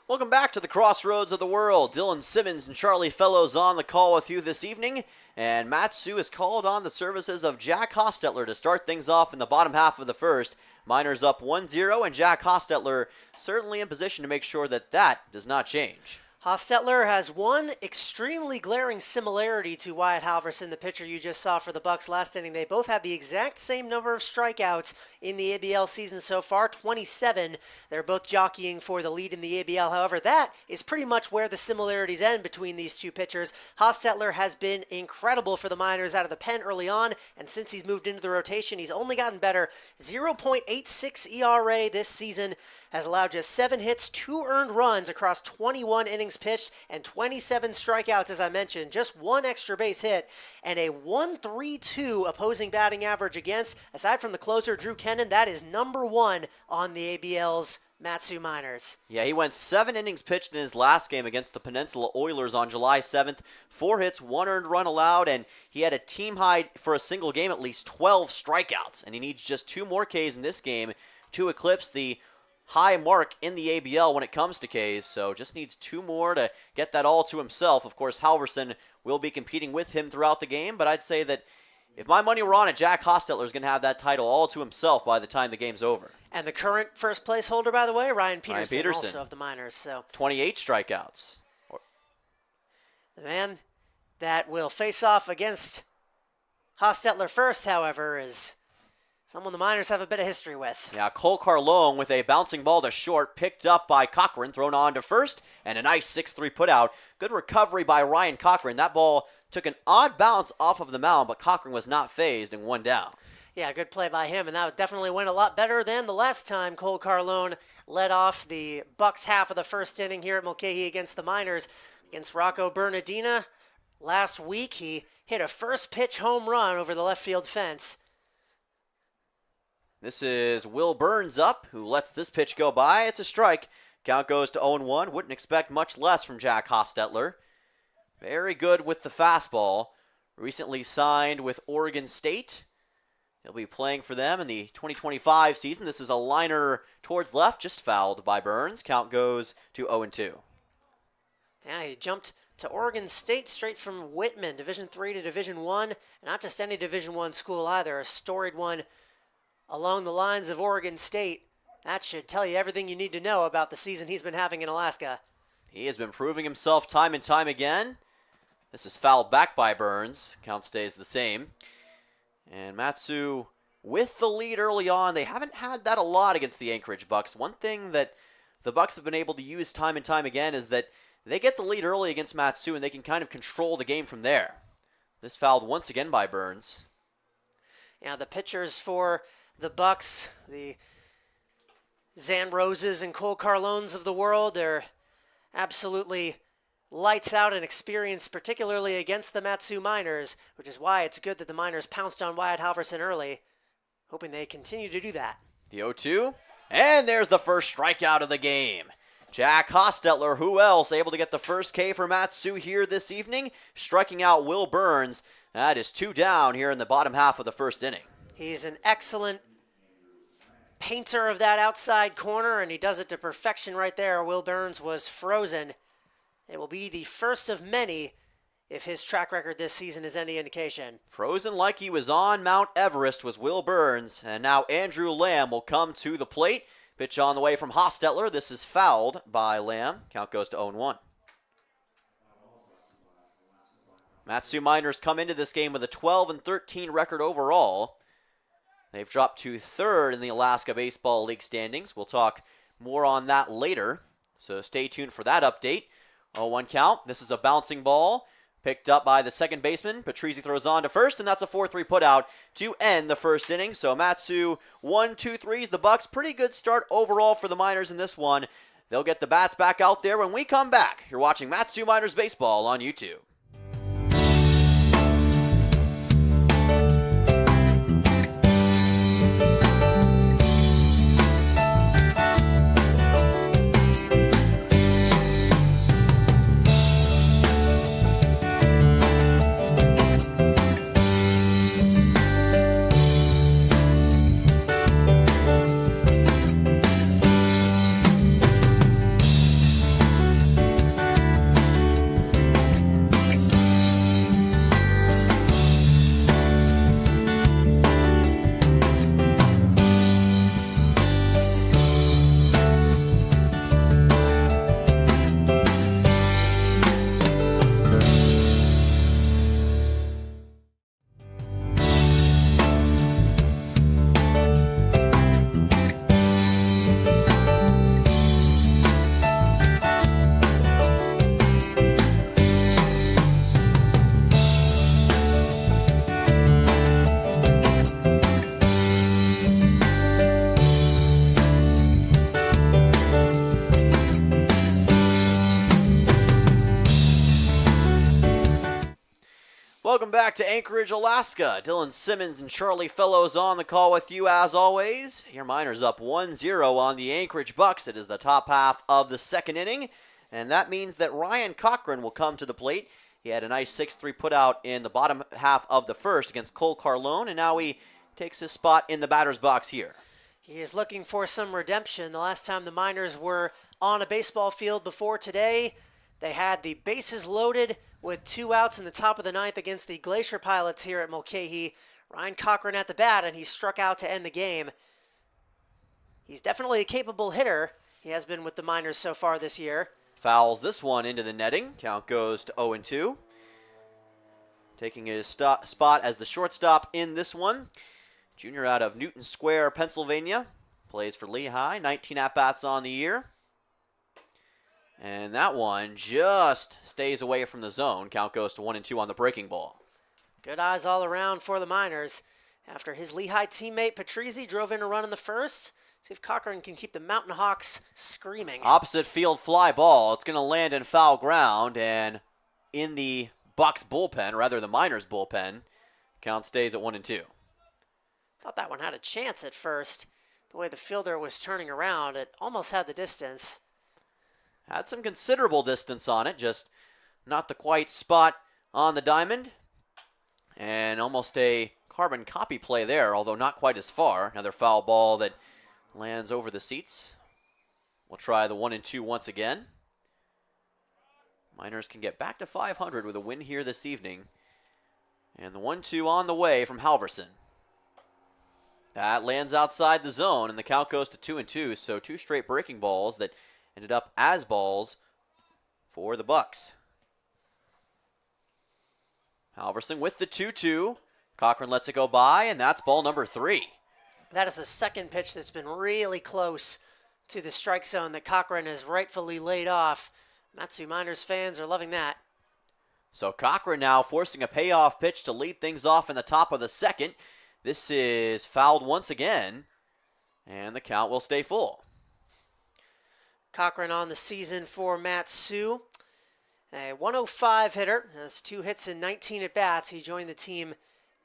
Welcome back to the Crossroads of the World. Dylan Simmons and Charlie Fellows on the call with you this evening. And Matsu has called on the services of Jack Hostetler to start things off in the bottom half of the first. Miners up 1-0, and Jack Hostetler certainly in position to make sure that that does not change. Hostetler has one extremely glaring similarity to Wyatt Halverson, the pitcher you just saw for the Bucs last inning. They both have the exact same number of strikeouts in the ABL season so far, 27. They're both jockeying for the lead in the ABL. However, that is pretty much where the similarities end between these two pitchers. Hostetler has been incredible for the Miners out of the pen early on, and since he's moved into the rotation, he's only gotten better. 0.86 ERA this season, has allowed just 7 hits, 2 earned runs across 21 innings pitched, and 27 strikeouts, as I mentioned. Just 1 extra base hit, and a 1.32 opposing batting average against. Aside from the closer, Drew Kennan, that is number 1 on the ABL's Matsu Miners. Yeah, he went 7 innings pitched in his last game against the Peninsula Oilers on July 7th. 4 hits, 1 earned run allowed, and he had a team high for a single game, at least 12 strikeouts. And he needs just 2 more Ks in this game to eclipse the high mark in the ABL when it comes to Ks, so just needs 2 more to get that all to himself. Of course, Halverson will be competing with him throughout the game, but I'd say that if my money were on it, Jack Hostetler is going to have that title all to himself by the time the game's over. And the current first place holder, by the way, Ryan Peterson. Peterson. Also of the Miners. So 28 strikeouts. the man that will face off against Hostetler first, however, is someone the Miners have a bit of history with. Yeah, Cole Carlone with a bouncing ball to short, picked up by Cochran, thrown on to first, and a nice 6-3 putout. Good recovery by Ryan Cochran. That ball took an odd bounce off of the mound, but Cochran was not phased and 1 down. Yeah, good play by him, and that definitely went a lot better than the last time Cole Carlone led off the Bucs half of the first inning here at Mulcahy against the Miners. Against Rocco Bernardina last week, he hit a first pitch home run over the left field fence. This is Will Burns up, who lets this pitch go by. It's a strike. Count goes to 0-1. Wouldn't expect much less from Jack Hostetler. Very good with the fastball. Recently signed with Oregon State. He'll be playing for them in the 2025 season. This is a liner towards left, just fouled by Burns. Count goes to 0-2. Yeah, he jumped to Oregon State straight from Whitman, Division III to Division I. And not just any Division I school either, a storied one along the lines of Oregon State. That should tell you everything you need to know about the season he's been having in Alaska. He has been proving himself time and time again. This is fouled back by Burns. Count stays the same. And Matsu with the lead early on. They haven't had that a lot against the Anchorage Bucs. One thing that the Bucs have been able to use time and time again is that they get the lead early against Matsu and they can kind of control the game from there. This fouled once again by Burns. Yeah, the pitchers for the Bucs, the Zan Roses and Cole Carlones of the world, are absolutely lights out and experienced, particularly against the Matsu Miners, which is why it's good that the Miners pounced on Wyatt Halverson early, hoping they continue to do that. The 0-2, and there's the first strikeout of the game. Jack Hostetler, who else, able to get the first K for Matsu here this evening, striking out Will Burns. That is 2 down here in the bottom half of the first inning. He's an excellent painter of that outside corner, and he does it to perfection right there. Will Burns was frozen. It will be the first of many if his track record this season is any indication. Frozen like he was on Mount Everest was Will Burns, and now Andrew Lamb will come to the plate. Pitch on the way from Hostetler. This is fouled by Lamb. Count goes to 0-1. Matsu Miners come into this game with a 12-13 record overall. They've dropped to 3rd in the Alaska Baseball League standings. We'll talk more on that later, so stay tuned for that update. 0-1 count. This is a bouncing ball picked up by the second baseman. Patrizzi throws on to first, and that's a 4-3 putout to end the first inning. So Matsu 1-2-3s the Bucs. Pretty good start overall for the Miners in this one. They'll get the bats back out there when we come back. You're watching Matsu Miners Baseball on YouTube. Welcome back to Anchorage, Alaska. Dylan Simmons and Charlie Fellows on the call with you as always. Your Miners up 1-0 on the Anchorage Bucs. It is the top half of the second inning, and that means that Ryan Cochran will come to the plate. He had a nice 6-3 putout in the bottom half of the first against Cole Carlone, and now he takes his spot in the batter's box here. He is looking for some redemption. The last time the Miners were on a baseball field before today, they had the bases loaded with 2 outs in the top of the ninth against the Glacier Pilots here at Mulcahy. Ryan Cochran at the bat, and he struck out to end the game. He's definitely a capable hitter. He has been with the Miners so far this year. Fouls this one into the netting. Count goes to 0-2. Taking his spot as the shortstop in this one. Junior out of Newton Square, Pennsylvania. Plays for Lehigh. 19 at-bats on the year. And that one just stays away from the zone. Count goes to 1-2 on the breaking ball. Good eyes all around for the Miners. After his Lehigh teammate Patrizzi drove in a run in the first, see if Cochran can keep the Mountain Hawks screaming. Opposite field fly ball. It's going to land in foul ground, and in the Bucs bullpen, rather the Miners bullpen, count stays at 1-2. Thought that one had a chance at first. The way the fielder was turning around, it almost had the distance. Had some considerable distance on it, just not the quite spot on the diamond. And almost a carbon copy play there, although not quite as far. Another foul ball that lands over the seats. We'll try the 1-2 once again. Miners can get back to 500 with a win here this evening. And the 1-2 on the way from Halverson. That lands outside the zone, and the count goes to 2-2, so 2 straight breaking balls that ended up as balls for the Bucs. Halverson with the 2-2. Cochran lets it go by, and that's ball number 3. That is the second pitch that's been really close to the strike zone that Cochran has rightfully laid off. Matsu Miners fans are loving that. So Cochran now forcing a payoff pitch to lead things off in the top of the second. This is fouled once again, and the count will stay full. Cochran on the season for Matsu. A 105 hitter, has 2 hits and 19 at-bats. He joined the team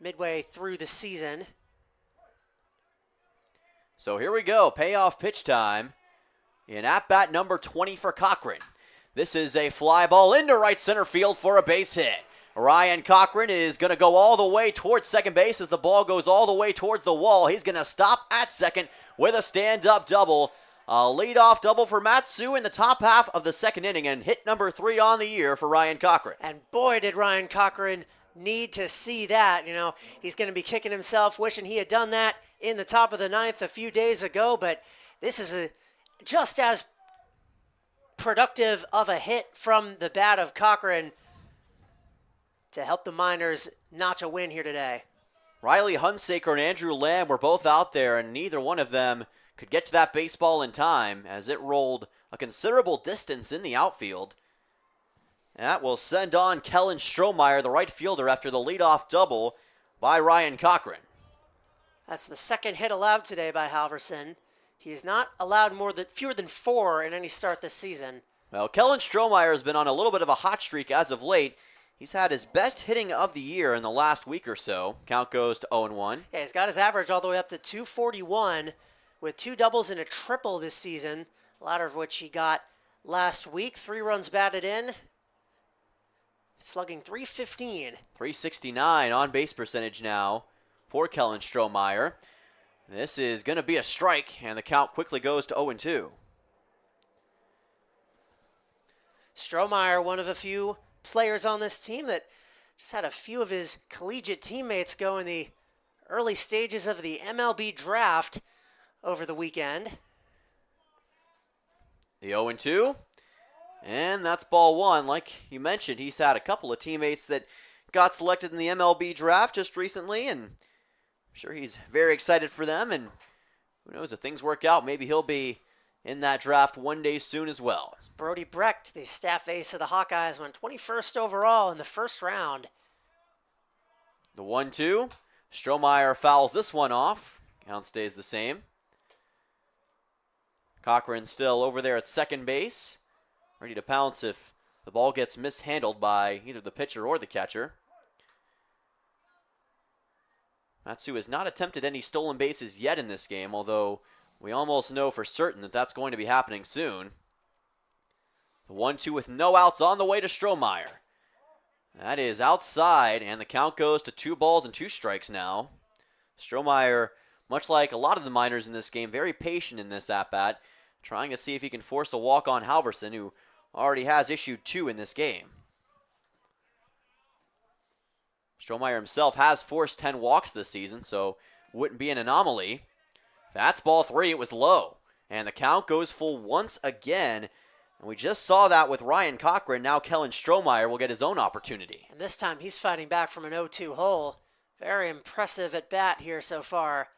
midway through the season. So here we go, payoff pitch time in at-bat number 20 for Cochran. This is a fly ball into right center field for a base hit. Ryan Cochran is going to go all the way towards second base as the ball goes all the way towards the wall. He's going to stop at second with a stand-up double. A leadoff double for Matsu in the top half of the second inning, and hit number 3 on the year for Ryan Cochran. And boy, did Ryan Cochran need to see that. You know, he's going to be kicking himself, wishing he had done that in the top of the ninth a few days ago, but this is just as productive of a hit from the bat of Cochran to help the Miners notch a win here today. Riley Hunsaker and Andrew Lamb were both out there, and neither one of them could get to that baseball in time as it rolled a considerable distance in the outfield. That will send on Kellen Strohmeyer, the right fielder, after the leadoff double by Ryan Cochran. That's the second hit allowed today by Halverson. He has not allowed fewer than 4 in any start this season. Well, Kellen Strohmeyer has been on a little bit of a hot streak as of late. He's had his best hitting of the year in the last week or so. Count goes to 0-1. Yeah, he's got his average all the way up to 241 with 2 doubles and a triple this season, the latter of which he got last week. 3 runs batted in, slugging .315. .369 on base percentage now for Kellen Strohmeyer. This is going to be a strike, and the count quickly goes to 0-2. Strohmeyer, one of a few players on this team that just had a few of his collegiate teammates go in the early stages of the MLB draft over the weekend. The 0-2, and that's ball 1. Like you mentioned, he's had a couple of teammates that got selected in the MLB draft just recently, and I'm sure he's very excited for them, and who knows, if things work out, maybe he'll be in that draft one day soon as well. Brody Brecht, the staff ace of the Hawkeyes, went 21st overall in the first round. The 1-2, Strohmeyer fouls this one off. Count stays the same. Cochran still over there at second base, ready to pounce if the ball gets mishandled by either the pitcher or the catcher. Matsu has not attempted any stolen bases yet in this game, although we almost know for certain that that's going to be happening soon. The 1-2 with no outs on the way to Strohmeyer. That is outside, and the count goes to 2 balls and 2 strikes now. Strohmeyer, much like a lot of the minors in this game, very patient in this at-bat, trying to see if he can force a walk on Halverson, who already has issued 2 in this game. Strohmeyer himself has forced 10 walks this season, so wouldn't be an anomaly. That's ball 3. It was low, and the count goes full once again. And we just saw that with Ryan Cochran. Now Kellen Strohmeyer will get his own opportunity. And this time he's fighting back from an 0-2 hole. Very impressive at bat here so far.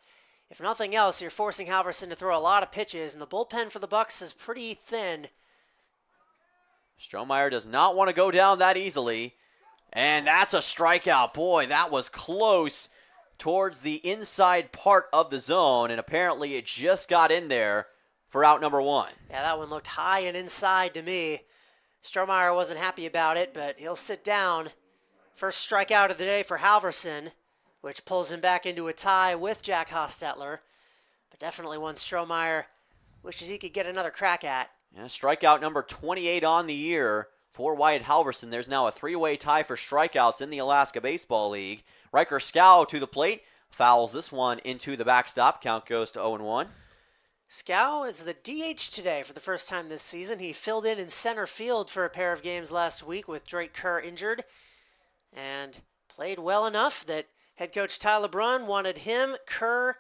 If nothing else, you're forcing Halverson to throw a lot of pitches, and the bullpen for the Bucs is pretty thin. Strohmeyer does not want to go down that easily. And that's a strikeout. Boy, that was close towards the inside part of the zone, and apparently it just got in there for out number 1. Yeah, that one looked high and inside to me. Strohmeyer wasn't happy about it, but he'll sit down. First strikeout of the day for Halverson, which pulls him back into a tie with Jack Hostetler. But definitely one Strohmeyer wishes he could get another crack at. Yeah, strikeout number 28 on the year for Wyatt Halverson. There's now a 3-way tie for strikeouts in the Alaska Baseball League. Riker Scow to the plate, fouls this one into the backstop. Count goes to 0-1. Scow is the DH today for the first time this season. He filled in center field for a pair of games last week with Drake Kerr injured and played well enough that head coach Ty LeBrun wanted him, McCausland,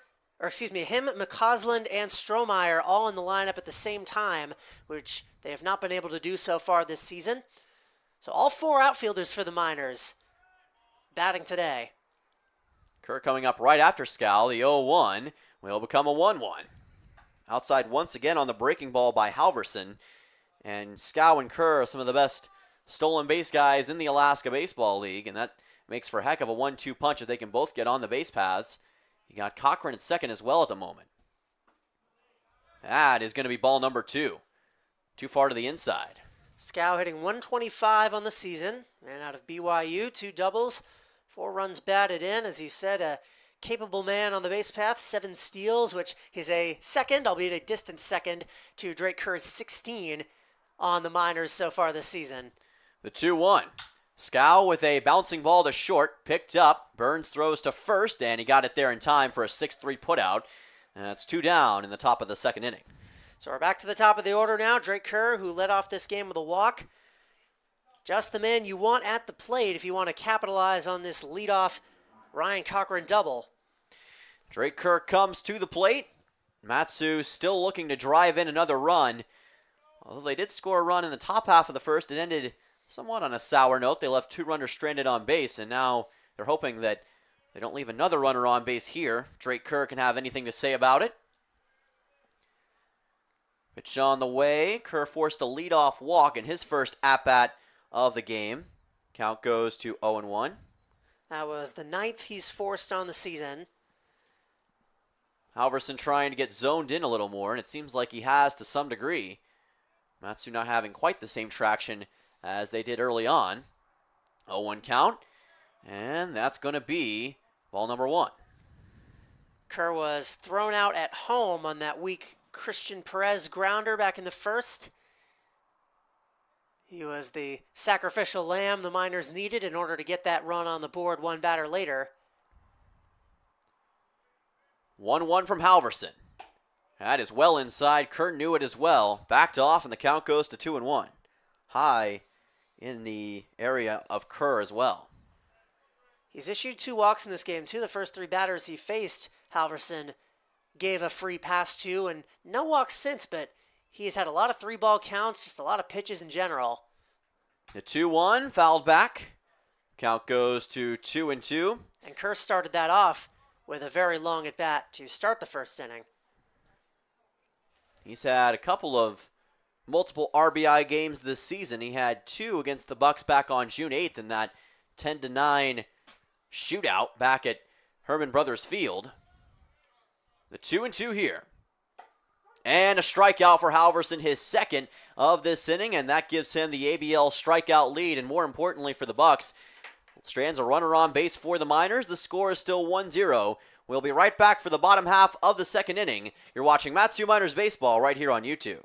and Strohmeyer all in the lineup at the same time, which they have not been able to do so far this season. So all 4 outfielders for the Miners batting today. Kerr coming up right after Scow. The 0-1 will become a 1-1. Outside once again on the breaking ball by Halverson. And Scow and Kerr are some of the best stolen base guys in the Alaska Baseball League, and that makes for a heck of a 1-2 punch if they can both get on the base paths. You got Cochran at second as well at the moment. That is going to be ball number 2. Too far to the inside. Scow hitting 125 on the season. Ran out of BYU, 2 doubles, 4 runs batted in. As he said, a capable man on the base path, 7 steals, which is a second, albeit a distant second, to Drake Kerr's 16 on the Miners so far this season. The 2-1. Scow with a bouncing ball to short, picked up. Burns throws to first, and he got it there in time for a 6-3 putout. And that's 2 down in the top of the second inning. So we're back to the top of the order now. Drake Kerr, who led off this game with a walk. Just the man you want at the plate if you want to capitalize on this leadoff Ryan Cochran double. Drake Kerr comes to the plate. Matsu still looking to drive in another run. Although they did score a run in the top half of the first, it ended somewhat on a sour note. They left 2 runners stranded on base, and now they're hoping that they don't leave another runner on base here. Drake Kerr can have anything to say about it. Pitch on the way. Kerr forced a leadoff walk in his first at-bat of the game. Count goes to 0-1. That was the 9th he's forced on the season. Halverson trying to get zoned in a little more, and it seems like he has to some degree. Matsu not having quite the same traction as they did early on. 0-1 count, and that's going to be ball number 1. Kerr was thrown out at home on that weak Christian Perez grounder back in the first. He was the sacrificial lamb the Miners needed in order to get that run on the board 1 batter later. 1-1 from Halverson. That is well inside. Kerr knew it as well. Backed off, and the count goes to 2-1. High in the area of Kerr as well. He's issued 2 walks in this game, too. The first 3 batters he faced, Halverson gave a free pass to, and no walks since, but he has had a lot of 3-ball counts, just a lot of pitches in general. The 2-1 fouled back. Count goes to 2-2. And Kerr started that off with a very long at-bat to start the first inning. He's had a couple of multiple RBI games this season. He had 2 against the Bucs back on June 8th in that 10-9 shootout back at Herman Brothers Field. The 2-2 here. And a strikeout for Halverson, his second of this inning, and that gives him the ABL strikeout lead, and more importantly for the Bucs, strands a runner on base for the Miners. The score is still 1-0. We'll be right back for the bottom half of the second inning. You're watching Matsu Miners Baseball right here on YouTube.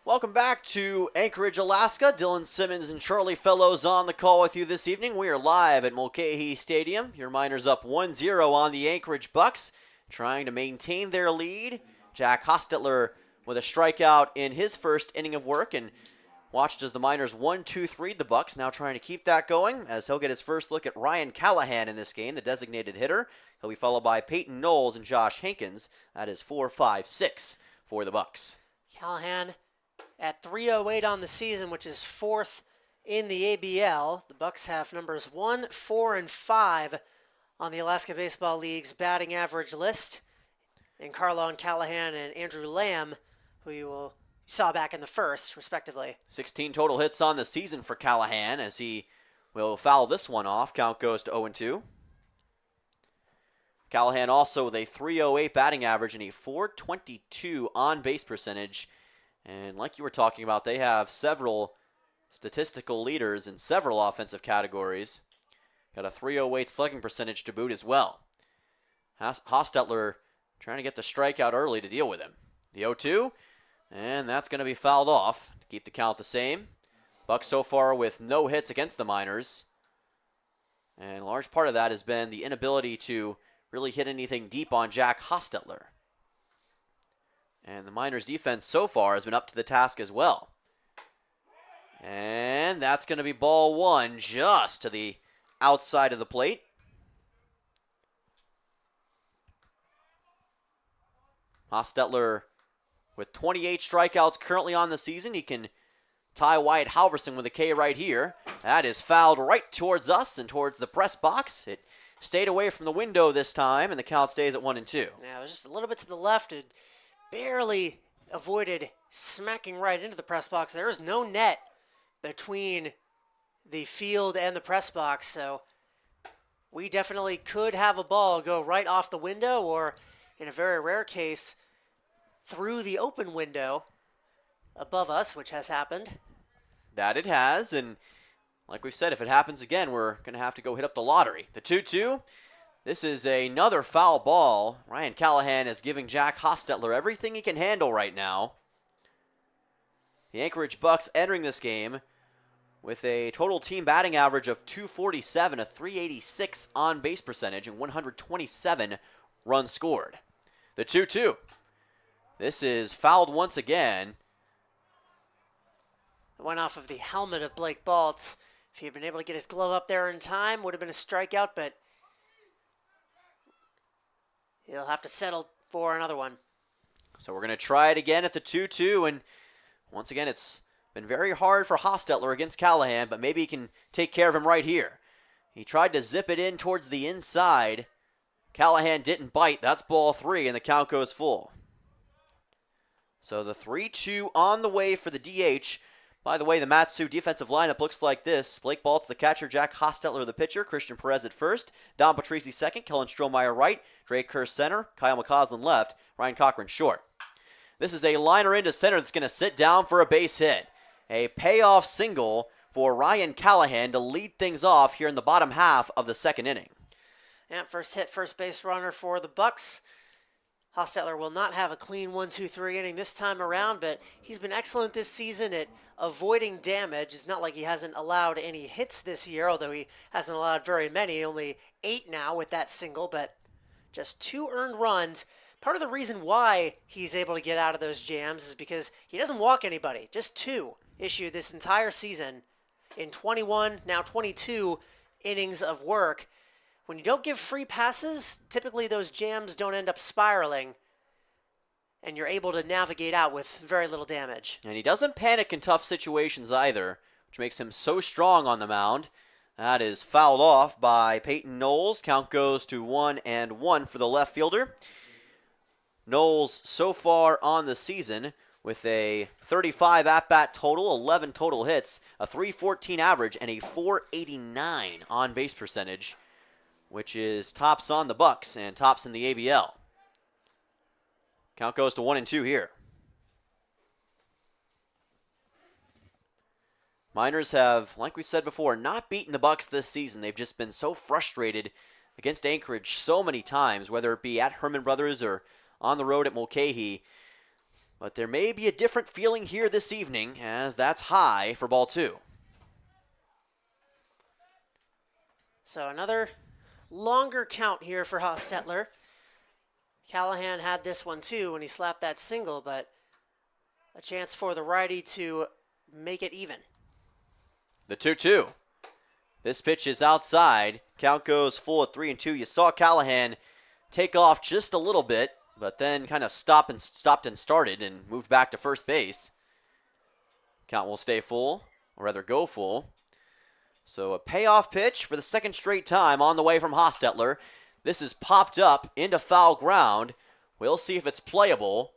Welcome back to Anchorage, Alaska. Dylan Simmons and Charlie Fellows on the call with you this evening. We are live at Mulcahy Stadium. Your Miners up 1-0 on the Anchorage Bucs, trying to maintain their lead. Jack Hostetler with a strikeout in his first inning of work, and watched as the Miners 1-2-3 the Bucs, now trying to keep that going as he'll get his first look at Ryan Callahan in this game, the designated hitter. He'll be followed by Peyton Knowles and Josh Hankins. That is 4-5-6 for the Bucs. Callahan at 308 on the season, which is fourth in the ABL. The Bucs have numbers 1, 4, and 5 on the Alaska Baseball League's batting average list. And Carlon Callahan and Andrew Lamb, who you saw back in the first, respectively. 16 total hits on the season for Callahan as he will foul this one off. Count goes to 0-2. Callahan also with a 308 batting average and a 422 on-base percentage. And like you were talking about, they have several statistical leaders in several offensive categories. Got a 308 slugging percentage to boot as well. Hostetler trying to get the strikeout early to deal with him. The 0-2, and that's going to be fouled off to keep the count the same. Bucs so far with no hits against the Miners. And a large part of that has been the inability to really hit anything deep on Jack Hostetler. And the Miners' defense so far has been up to the task as well. And that's going to be ball one, just to the outside of the plate. Hostetler with 28 strikeouts currently on the season. He can tie Wyatt Halverson with a K right here. That is fouled right towards us and towards the press box. It stayed away from the window this time, and the count stays at 1-2. Yeah, it was just a little bit to the left. It barely avoided smacking right into the press box. There is no net between the field and the press box, so we definitely could have a ball go right off the window, or in a very rare case, through the open window above us, which has happened. That it has, and like we said, if it happens again, we're going to have to go hit up the lottery. The 2-2. This is another foul ball. Ryan Callahan is giving Jack Hostetler everything he can handle right now. The Anchorage Bucs entering this game with a total team batting average of 247, a 386 on-base percentage, and 127 runs scored. The 2-2. This is fouled once again. It went off of the helmet of Blake Baltz. If he had been able to get his glove up there in time, would have been a strikeout, but he'll have to settle for another one. So we're going to try it again at the 2-2, and once again, it's been very hard for Hostetler against Callahan, but maybe he can take care of him right here. He tried to zip it in towards the inside. Callahan didn't bite. That's ball 3, and the count goes full. So the 3-2 on the way for the DH. By the way, the Matsu defensive lineup looks like this. Blake Baltz, the catcher, Jack Hostetler, the pitcher, Christian Perez at first, Don Patrici second, Kellen Strohmeyer right, Drake Kerr center, Kyle McCausland left, Ryan Cochran short. This is a liner into center that's going to sit down for a base hit. A payoff single for Ryan Callahan to lead things off here in the bottom half of the second inning. And first hit, first base runner for the Bucs. Hostetler will not have a clean 1-2-3 inning this time around, but he's been excellent this season at avoiding damage. It's not like he hasn't allowed any hits this year, although he hasn't allowed very many, only 8 now with that single, but just 2 earned runs. Part of the reason why he's able to get out of those jams is because he doesn't walk anybody. Just 2 issued this entire season in 21, now 22 innings of work. When you don't give free passes, typically those jams don't end up spiraling, and you're able to navigate out with very little damage. And he doesn't panic in tough situations either, which makes him so strong on the mound. That is fouled off by Peyton Knowles. Count goes to 1-1 for the left fielder. Knowles so far on the season with a 35 at-bat total, 11 total hits, a .314 average, and a .489 on-base percentage, which is tops on the Bucs and tops in the ABL. Count goes to 1-2 here. Miners have, like we said before, not beaten the Bucs this season. They've just been so frustrated against Anchorage so many times, whether it be at Herman Brothers or on the road at Mulcahy. But there may be a different feeling here this evening, as that's high for ball 2. So another longer count here for Hostetler. Callahan had this one too when he slapped that single, but a chance for the righty to make it even. The 2-2. This pitch is outside. Count goes full at 3-2. You saw Callahan take off just a little bit, but then kind of stopped and started and moved back to first base. Count will stay full, or rather go full. So a payoff pitch for the second straight time on the way from Hostetler. This is popped up into foul ground. We'll see if it's playable.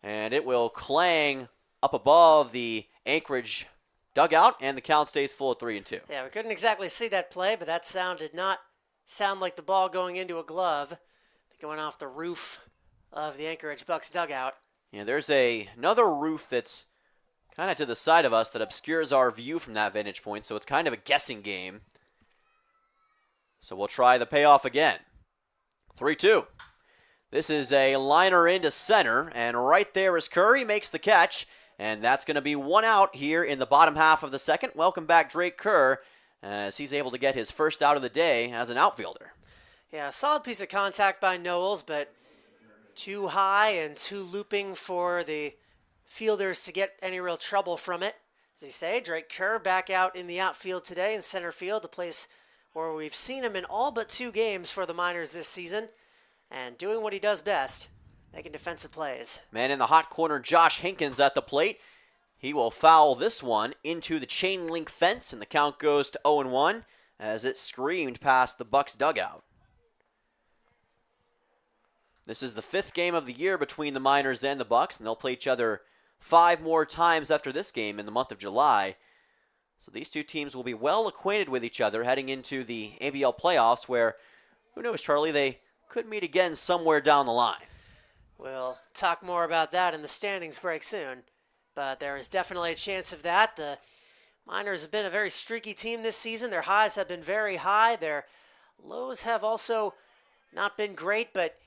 And it will clang up above the Anchorage dugout, and the count stays full at 3-2. Yeah, we couldn't exactly see that play, but that sound did not sound like the ball going into a glove. Going off the roof of the Anchorage Bucs dugout. Yeah, there's another roof that's kind of to the side of us that obscures our view from that vantage point, so it's kind of a guessing game. So we'll try the payoff again. 3-2. This is a liner into center, and right there is Curry, makes the catch, and that's going to be 1 out here in the bottom half of the second. Welcome back, Drake Kerr, as he's able to get his first out of the day as an outfielder. Yeah, a solid piece of contact by Knowles, but too high and too looping for the fielders to get any real trouble from it. As you say, Drake Kerr back out in the outfield today in center field, the place where we've seen him in all but 2 games for the Miners this season, and doing what he does best, making defensive plays. Man in the hot corner, Josh Hankins at the plate. He will foul this one into the chain link fence, and the count goes to 0-1 as it screamed past the Bucs dugout. This is the 5th game of the year between the Miners and the Bucs, and they'll play each other 5 more times after this game in the month of July. So these 2 teams will be well acquainted with each other heading into the ABL playoffs, where, who knows, Charlie, they could meet again somewhere down the line. We'll talk more about that in the standings break soon, but there is definitely a chance of that. The Miners have been a very streaky team this season. Their highs have been very high. Their lows have also not been great, but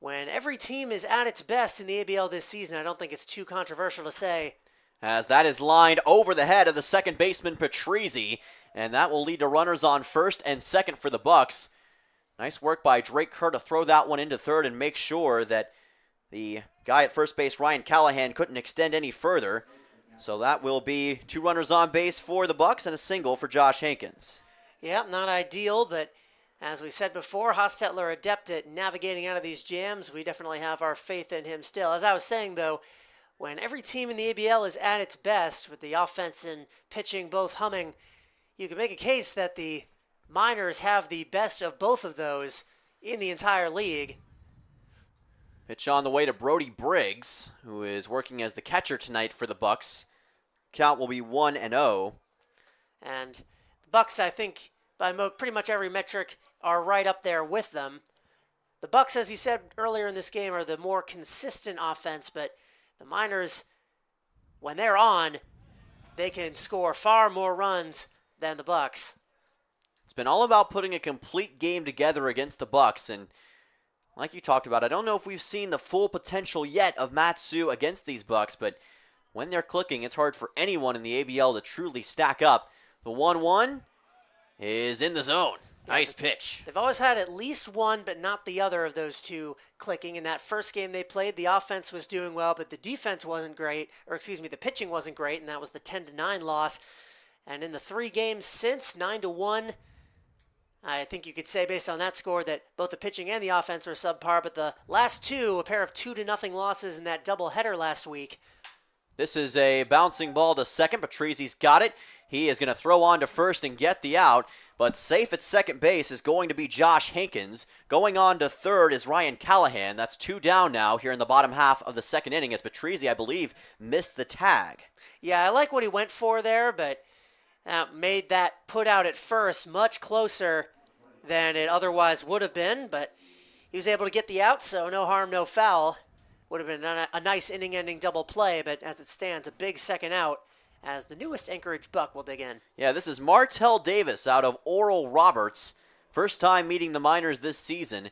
when every team is at its best in the ABL this season, I don't think it's too controversial to say. As that is lined over the head of the second baseman, Patrizzi, and that will lead to runners on first and second for the Bucs. Nice work by Drake Kerr to throw that one into third and make sure that the guy at first base, Ryan Callahan, couldn't extend any further. So that will be 2 runners on base for the Bucs and a single for Josh Hankins. Yeah, not ideal, but as we said before, Hostetler adept at navigating out of these jams. We definitely have our faith in him still. As I was saying, though, when every team in the ABL is at its best, with the offense and pitching both humming, you can make a case that the Miners have the best of both of those in the entire league. Pitch on the way to Brody Briggs, who is working as the catcher tonight for the Bucs. Count will be 1-0. And the Bucs, I think, by pretty much every metric, are right up there with them. the Bucs, as you said earlier in this game, are the more consistent offense, but the Miners, when they're on, they can score far more runs than the Bucs. It's been all about putting a complete game together against the Bucs, and like you talked about, I don't know if we've seen the full potential yet of Matsu against these Bucs, but when they're clicking, it's hard for anyone in the ABL to truly stack up. The 1-1 is in the zone. Nice pitch. They've always had at least one, but not the other of those two clicking. In that first game they played, the offense was doing well, but the defense wasn't great, the pitching wasn't great, and that was the 10-9 loss. And in the 3 games since, 9-1, I think you could say based on that score that both the pitching and the offense are subpar, but the last 2, a pair of 2-0 losses in that doubleheader last week. This is a bouncing ball to second. Patrizi's got it. He is going to throw on to first and get the out, but safe at second base is going to be Josh Hankins. Going on to third is Ryan Callahan. That's 2 down now here in the bottom half of the second inning as Patrizi, I believe, missed the tag. Yeah, I like what he went for there, but made that put out at first much closer than it otherwise would have been, but he was able to get the out, so no harm, no foul. Would have been a nice inning-ending double play, but as it stands, a big second out as the newest Anchorage Buck will dig in. Yeah, this is Martell Davis out of Oral Roberts. First time meeting the Miners this season.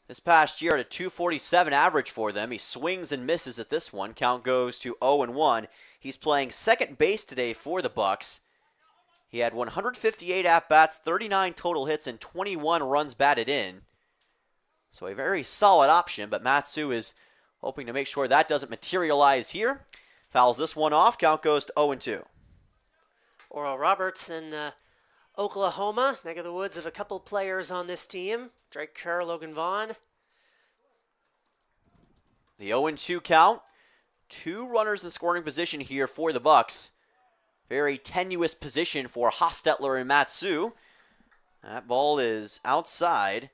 This past year at a 247 average for them. He swings and misses at this one. Count goes to 0-1. He's playing second base today for the Bucs. He had 158 at-bats, 39 total hits, and 21 runs batted in. So a very solid option, but Matsu is hoping to make sure that doesn't materialize here. Fouls this one off. Count goes to 0-2. Oral Roberts in Oklahoma, neck of the woods of a couple players on this team. Drake Kerr, Logan Vaughn. The 0-2 count. 2 runners in scoring position here for the Bucs. Very tenuous position for Hostetler and Matsu. That ball is outside,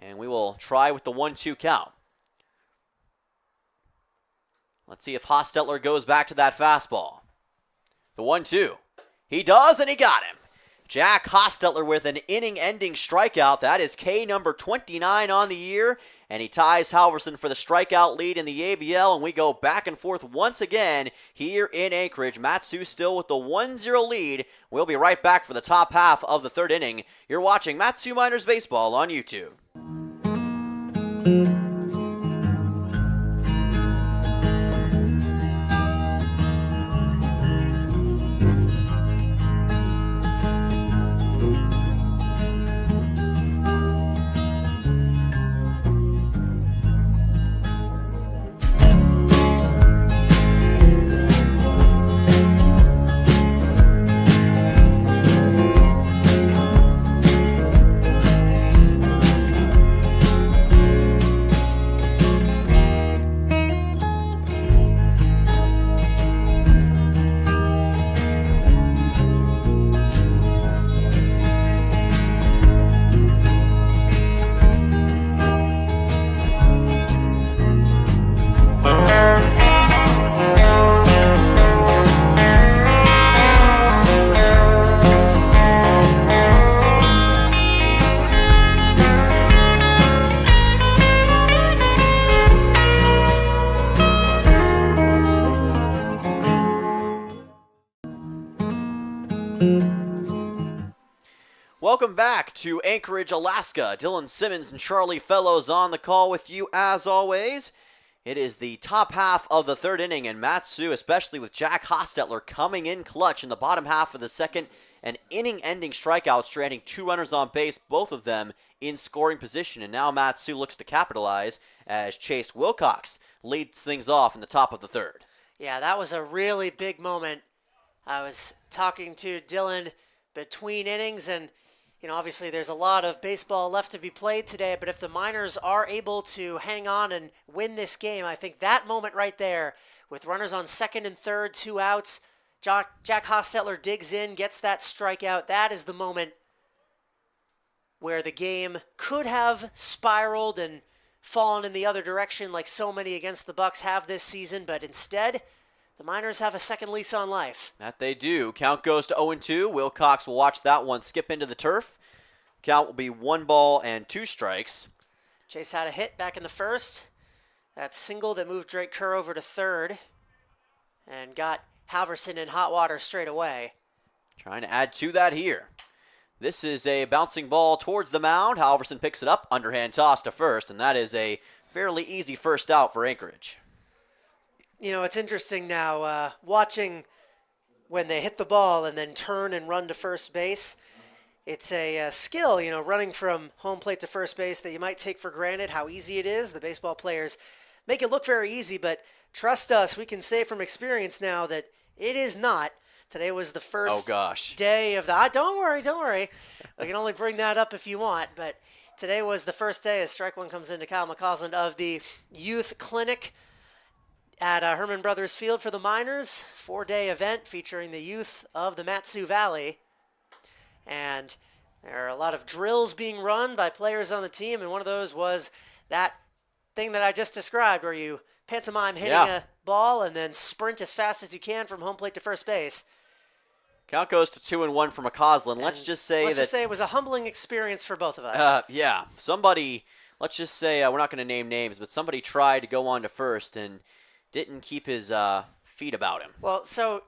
and we will try with the 1-2 count. Let's see if Hostetler goes back to that fastball. The 1-2. He does, and he got him. Jack Hostetler with an inning-ending strikeout. That is K number 29 on the year, and he ties Halverson for the strikeout lead in the ABL, and we go back and forth once again here in Anchorage. Matsu still with the 1-0 lead. We'll be right back for the top half of the third inning. You're watching Matsu Miners Baseball on YouTube. Welcome back to Anchorage, Alaska. Dylan Simmons and Charlie Fellows on the call with you as always. It is the top half of the third inning, and Matsu, especially with Jack Hostetler coming in clutch in the bottom half of the second, an inning-ending strikeout, stranding 2 runners on base, both of them in scoring position. And now Matsu looks to capitalize as Chase Wilcox leads things off in the top of the third. Yeah, that was a really big moment. I was talking to Dylan between innings, and obviously there's a lot of baseball left to be played today, but if the Miners are able to hang on and win this game, I think that moment right there, with runners on second and third, 2 outs, Jack Hostetler digs in, gets that strikeout, that is the moment where the game could have spiraled and fallen in the other direction like so many against the Bucs have this season, but instead, the Miners have a second lease on life. That they do. Count goes to 0-2. Wilcox will watch that one skip into the turf. Count will be 1 ball and 2 strikes. Chase had a hit back in the first. That single that moved Drake Kerr over to third and got Halverson in hot water straight away. Trying to add to that here. This is a bouncing ball towards the mound. Halverson picks it up, underhand toss to first, and that is a fairly easy first out for Anchorage. You know, it's interesting now watching when they hit the ball and then turn and run to first base. It's a skill, you know, running from home plate to first base that you might take for granted how easy it is. The baseball players make it look very easy, but trust us, we can say from experience now that it is not. Today was the first day of the... Don't worry. We can only bring that up if you want, but today was the first day, as strike one comes into Kyle McCausland, of the youth clinic at Herman Brothers Field for the minors. 4-day event featuring the youth of the Mat-Su Valley. And there are a lot of drills being run by players on the team, and one of those was that thing that I just described where you pantomime hitting a ball and then sprint as fast as you can from home plate to first base. Count goes to 2-1 for McCausland. Let's just say it was a humbling experience for both of us. Somebody, let's just say, we're not going to name names, but somebody tried to go on to first and didn't keep his feet about him. Well, so...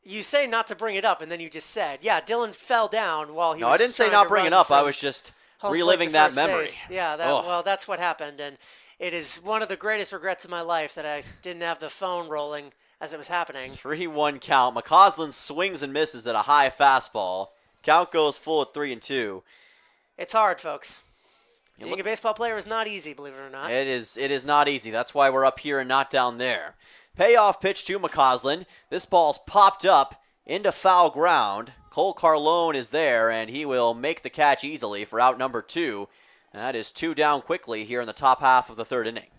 You say not to bring it up, and then you just said, yeah, Dylan fell down while he was No, I didn't say not bring it up. I was just reliving that memory. Yeah, well, that's what happened, and it is one of the greatest regrets of my life that I didn't have the phone rolling as it was happening. 3-1 count. McCausland swings and misses at a high fastball. Count goes full at 3-2. It's hard, folks. Being a baseball player is not easy, believe it or not. It is not easy. That's why we're up here and not down there. Payoff pitch to McCausland. This ball's popped up into foul ground. Cole Carlone is there, and he will make the catch easily for out number 2. That is 2 down quickly here in the top half of the third inning.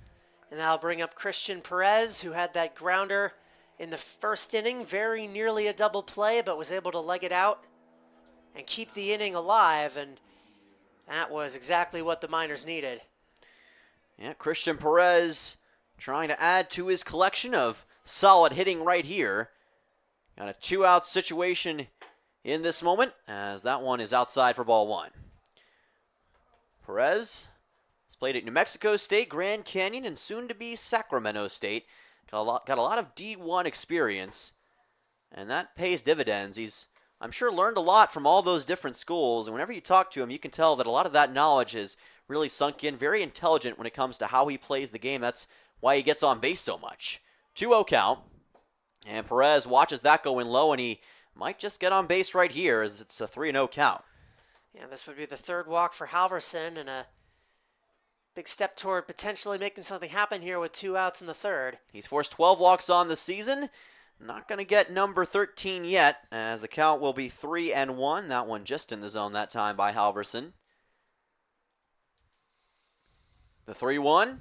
And that'll bring up Christian Perez, who had that grounder in the first inning. Very nearly a double play, but was able to leg it out and keep the inning alive, and that was exactly what the Miners needed. Yeah, Christian Perez trying to add to his collection of solid hitting right here. Got a 2-out situation in this moment, as that one is outside for ball 1. Perez has played at New Mexico State, Grand Canyon, and soon to be Sacramento State. Got a lot of D1 experience, and that pays dividends. He's, I'm sure, learned a lot from all those different schools, and whenever you talk to him, you can tell that a lot of that knowledge has really sunk in. Very intelligent when it comes to how he plays the game. That's why he gets on base so much. 2-0 count, and Perez watches that go in low, and he might just get on base right here as it's a 3-0 count. Yeah, this would be the third walk for Halverson, and a big step toward potentially making something happen here with 2 outs in the third. He's forced 12 walks on the season. Not going to get number 13 yet, as the count will be 3-1. That one just in the zone that time by Halverson. The 3-1.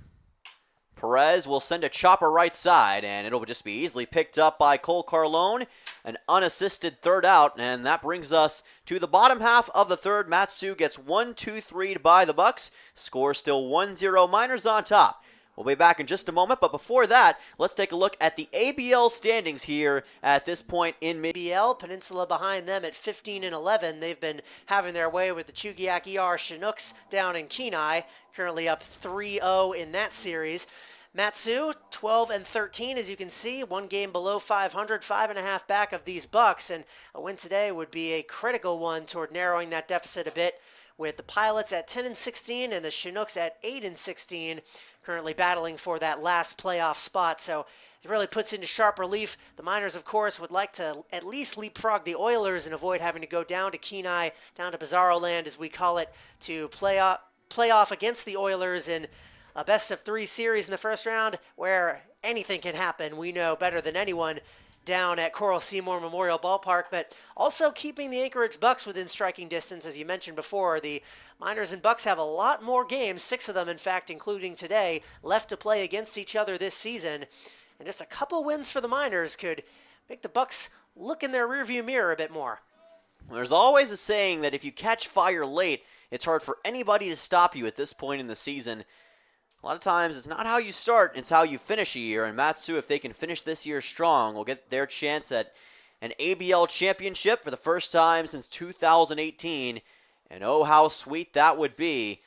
Perez will send a chopper right side, and it'll just be easily picked up by Cole Carlone. An unassisted third out, and that brings us to the bottom half of the third. Mat-Su gets 1-2-3 by the Bucs. Score still 1-0. Miners on top. We'll be back in just a moment, but before that, let's take a look at the ABL standings here at this point in ABL. Peninsula behind them at 15-11. They've been having their way with the Chugiak ER Chinooks down in Kenai, currently up 3-0 in that series. Mat-Su, 12-13, as you can see, 1 game below 500, 5.5 back of these Bucs, and a win today would be a critical one toward narrowing that deficit a bit, with the Pilots at 10-16 and the Chinooks at 8-16, currently battling for that last playoff spot. So it really puts into sharp relief. The Miners, of course, would like to at least leapfrog the Oilers and avoid having to go down to Kenai, down to Bizarro Land, as we call it, to play off against the Oilers in a best-of-3 series in the first round, where anything can happen. We know better than anyone down at Coral Seymour Memorial Ballpark, but also keeping the Anchorage Bucs within striking distance. As you mentioned before, the Miners and Bucs have a lot more games, 6 of them, in fact, including today, left to play against each other this season. And just a couple wins for the Miners could make the Bucs look in their rearview mirror a bit more. Well, there's always a saying that if you catch fire late, it's hard for anybody to stop you at this point in the season. A lot of times, it's not how you start, it's how you finish a year. And Mat-Su, if they can finish this year strong, will get their chance at an ABL championship for the first time since 2018. And oh, how sweet that would be.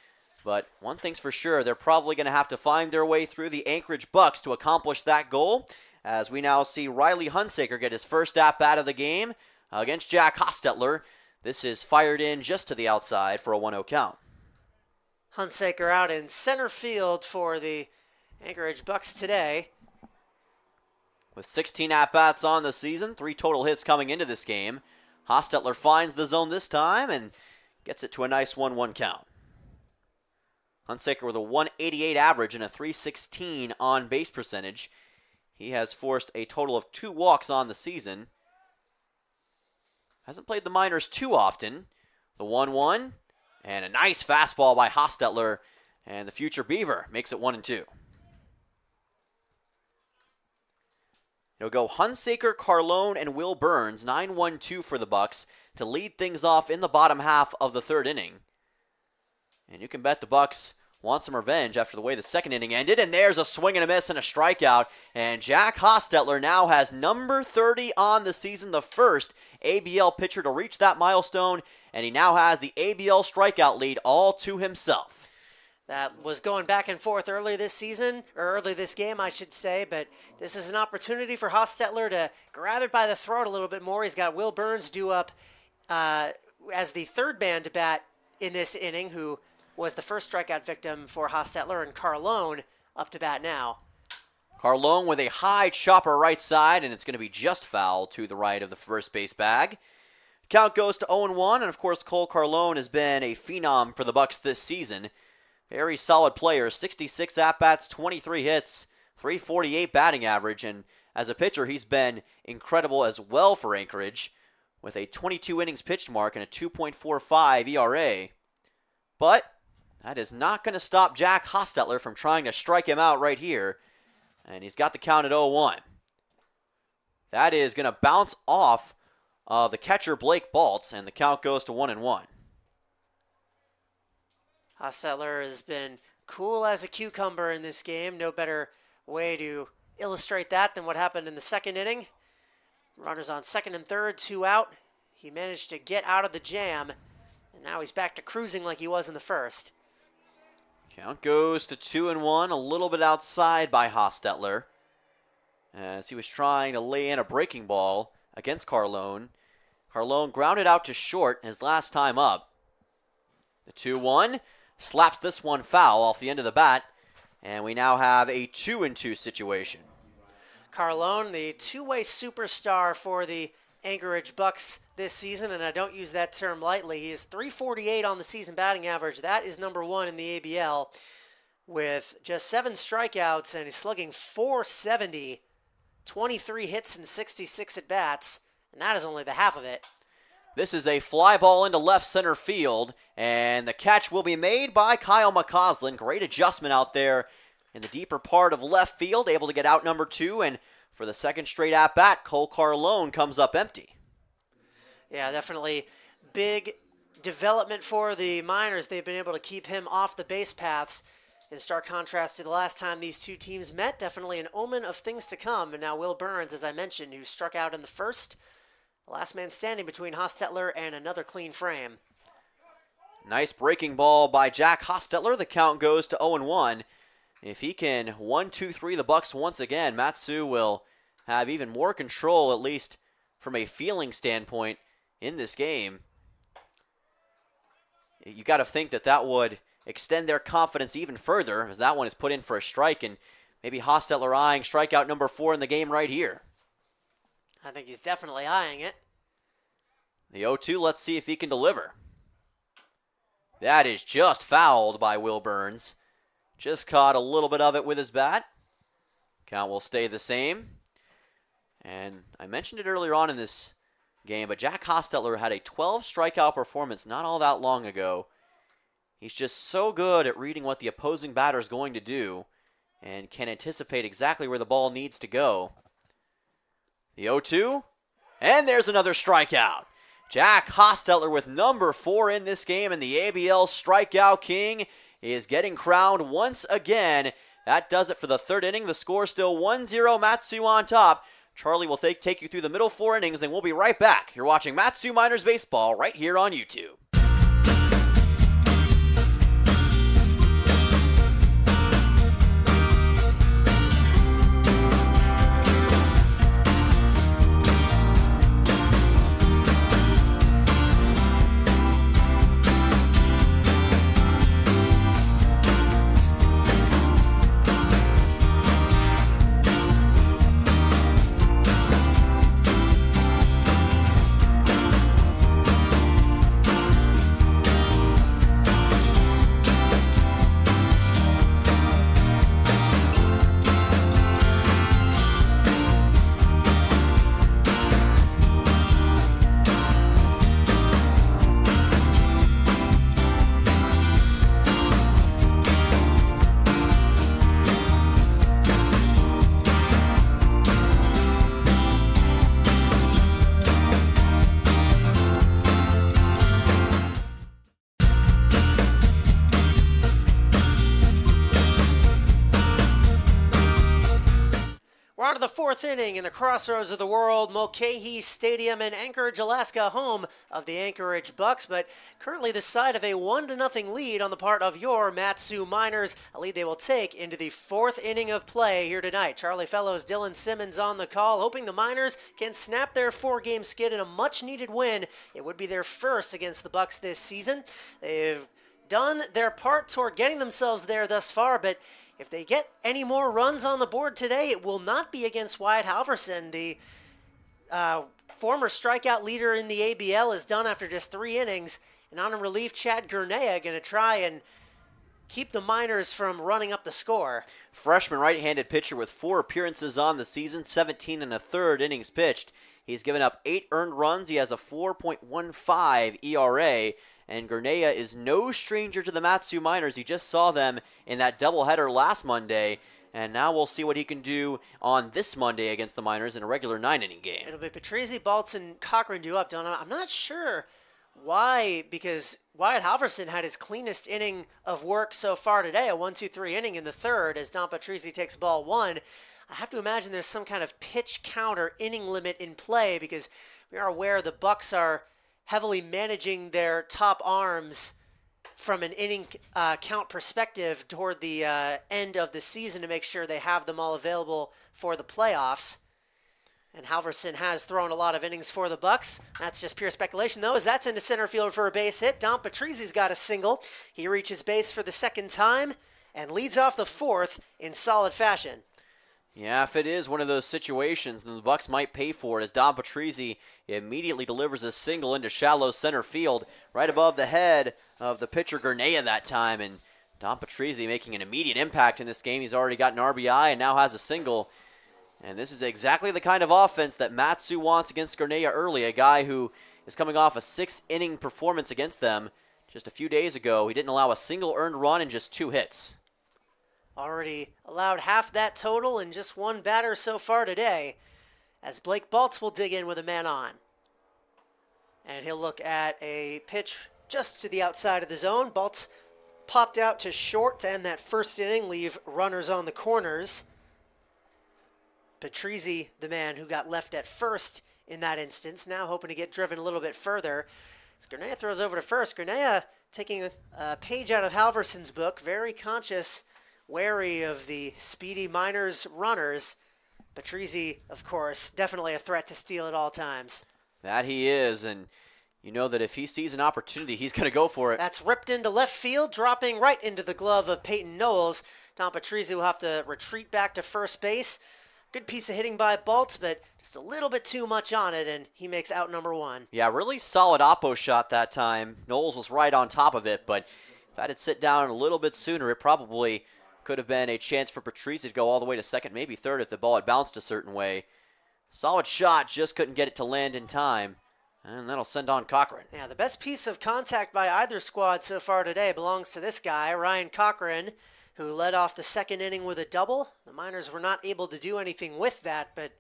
But one thing's for sure, they're probably going to have to find their way through the Anchorage Bucs to accomplish that goal, as we now see Riley Hunsaker get his first at-bat of the game against Jack Hostetler. This is fired in just to the outside for a 1-0 count. Hunsaker out in center field for the Anchorage Bucs today. With 16 at-bats on the season, 3 total hits coming into this game, Hostetler finds the zone this time and gets it to a nice 1-1 count. Hunsaker with a 188 average and a 316 on-base percentage. He has forced a total of 2 walks on the season. Hasn't played the minors too often. The 1-1, and a nice fastball by Hostetler, and the future Beaver makes it 1-2. It'll go Hunsaker, Carlone, and Will Burns, 9-1-2 for the Bucs, to lead things off in the bottom half of the third inning. And you can bet the Bucs want some revenge after the way the second inning ended. And there's a swing and a miss and a strikeout. And Jack Hostetler now has number 30 on the season, the first ABL pitcher to reach that milestone. And he now has the ABL strikeout lead all to himself. That was going back and forth early this season, or early this game, I should say, but this is an opportunity for Hostetler to grab it by the throat a little bit more. He's got Will Burns due up as the third man to bat in this inning, who was the first strikeout victim for Hostetler, and Carlone up to bat now. Carlone with a high chopper right side, and it's going to be just foul to the right of the first base bag. Count goes to 0-1, and of course Cole Carlone has been a phenom for the Bucs this season. Very solid player, 66 at-bats, 23 hits, 348 batting average, and as a pitcher, he's been incredible as well for Anchorage, with a 22 innings pitched mark and a 2.45 ERA. But that is not going to stop Jack Hostetler from trying to strike him out right here, and he's got the count at 0-1. That is going to bounce off the catcher Blake Baltz, and the count goes to 1-1. Hostetler has been cool as a cucumber in this game. No better way to illustrate that than what happened in the second inning. Runners on second and third, 2 out. He managed to get out of the jam, and now he's back to cruising like he was in the first. Count goes to 2-1, a little bit outside by Hostetler, as he was trying to lay in a breaking ball against Carlone. Carlone grounded out to short his last time up. The 2-1. Slaps this one foul off the end of the bat, and we now have a 2-2 situation. Carlone, the two-way superstar for the Anchorage Bucs this season, and I don't use that term lightly. He is .348 on the season batting average. That is number 1 in the ABL with just 7 strikeouts, and he's slugging .470, 23 hits and 66 at-bats, and that is only the half of it. This is a fly ball into left center field, and the catch will be made by Kyle McCausland. Great adjustment out there in the deeper part of left field, able to get out number 2, and for the second straight at-bat, Cole Carlone comes up empty. Yeah, definitely big development for the Miners. They've been able to keep him off the base paths. In stark contrast to the last time these two teams met, definitely an omen of things to come. And now Will Burns, as I mentioned, who struck out in the first. Last man standing between Hostetler and another clean frame. Nice breaking ball by Jack Hostetler. The count goes to 0-1. If he can 1-2-3 the Bucs once again, Matsu will have even more control, at least from a feeling standpoint, in this game. You got to think that that would extend their confidence even further, as that one is put in for a strike, and maybe Hostetler eyeing strikeout number 4 in the game right here. I think he's definitely eyeing it. The 0-2, let's see if he can deliver. That is just fouled by Will Burns. Just caught a little bit of it with his bat. Count will stay the same. And I mentioned it earlier on in this game, but Jack Hostetler had a 12 strikeout performance not all that long ago. He's just so good at reading what the opposing batter is going to do and can anticipate exactly where the ball needs to go. The 0-2, and there's another strikeout. Jack Hostetler with number 4 in this game, and the ABL strikeout king is getting crowned once again. That does it for the third inning. The score still 1-0, Matsu on top. Charlie will take you through the middle 4 innings, and we'll be right back. You're watching Matsu Miners Baseball right here on YouTube. fourth inning in the crossroads of the world, Mulcahy Stadium in Anchorage, Alaska, home of the Anchorage Bucs, but currently the side of a 1-0 lead on the part of your Mat-Su Miners, a lead they will take into the fourth inning of play here tonight. Charlie Fellows, Dylan Simmons on the call, hoping the Miners can snap their 4-game skid in a much-needed win. It would be their first against the Bucs this season. They've done their part toward getting themselves there thus far, but if they get any more runs on the board today, it will not be against Wyatt Halverson. The former strikeout leader in the ABL is done after just 3 innings, and on a relief, Chad Gurnea going to try and keep the Miners from running up the score. Freshman right-handed pitcher with 4 appearances on the season, 17 1/3 innings pitched. He's given up 8 earned runs. He has a 4.15 ERA. And Gurnea is no stranger to the Mat-Su Miners. He just saw them in that doubleheader last Monday, and now we'll see what he can do on this Monday against the Miners in a regular 9-inning game. It'll be Patrizzi, Baltz, and Cochran due up. I'm not sure why, because Wyatt Halverson had his cleanest inning of work so far today, a 1-2-3 inning in the third as Don Patrizzi takes ball 1. I have to imagine there's some kind of pitch count or inning limit in play because we are aware the Bucs are heavily managing their top arms from an inning count perspective toward the end of the season to make sure they have them all available for the playoffs. And Halverson has thrown a lot of innings for the Bucs. That's just pure speculation, though, as that's into center field for a base hit. Don Patrizzi's got a single. He reaches base for the second time and leads off the fourth in solid fashion. Yeah, if it is one of those situations, then the Bucs might pay for it as Don Patrizzi immediately delivers a single into shallow center field right above the head of the pitcher Gurnea that time. And Don Patrizzi making an immediate impact in this game. He's already got an RBI and now has a single. And this is exactly the kind of offense that Mat-Su wants against Gurnea early, a guy who is coming off a 6-inning performance against them just a few days ago. He didn't allow a single earned run and just 2 hits. Already allowed half that total in just 1 batter so far today, as Blake Baltz will dig in with a man on. And he'll look at a pitch just to the outside of the zone. Baltz popped out to short to end that first inning, leave runners on the corners. Patrizzi, the man who got left at first in that instance, now hoping to get driven a little bit further. As Gurnea throws over to first, Gurnea taking a page out of Halverson's book, very conscious, wary of the speedy Miners runners. Patrizzi, of course, definitely a threat to steal at all times. That he is, and you know that if he sees an opportunity, he's going to go for it. That's ripped into left field, dropping right into the glove of Peyton Knowles. Don Patrizzi will have to retreat back to first base. Good piece of hitting by Baltz, but just a little bit too much on it, and he makes out number 1. Yeah, really solid oppo shot that time. Knowles was right on top of it, but if that had sit down a little bit sooner, it probably could have been a chance for Patrizzi to go all the way to second, maybe third if the ball had bounced a certain way. Solid shot, just couldn't get it to land in time. And that'll send on Cochran. Yeah, the best piece of contact by either squad so far today belongs to this guy, Ryan Cochran, who led off the second inning with a double. The Miners were not able to do anything with that, but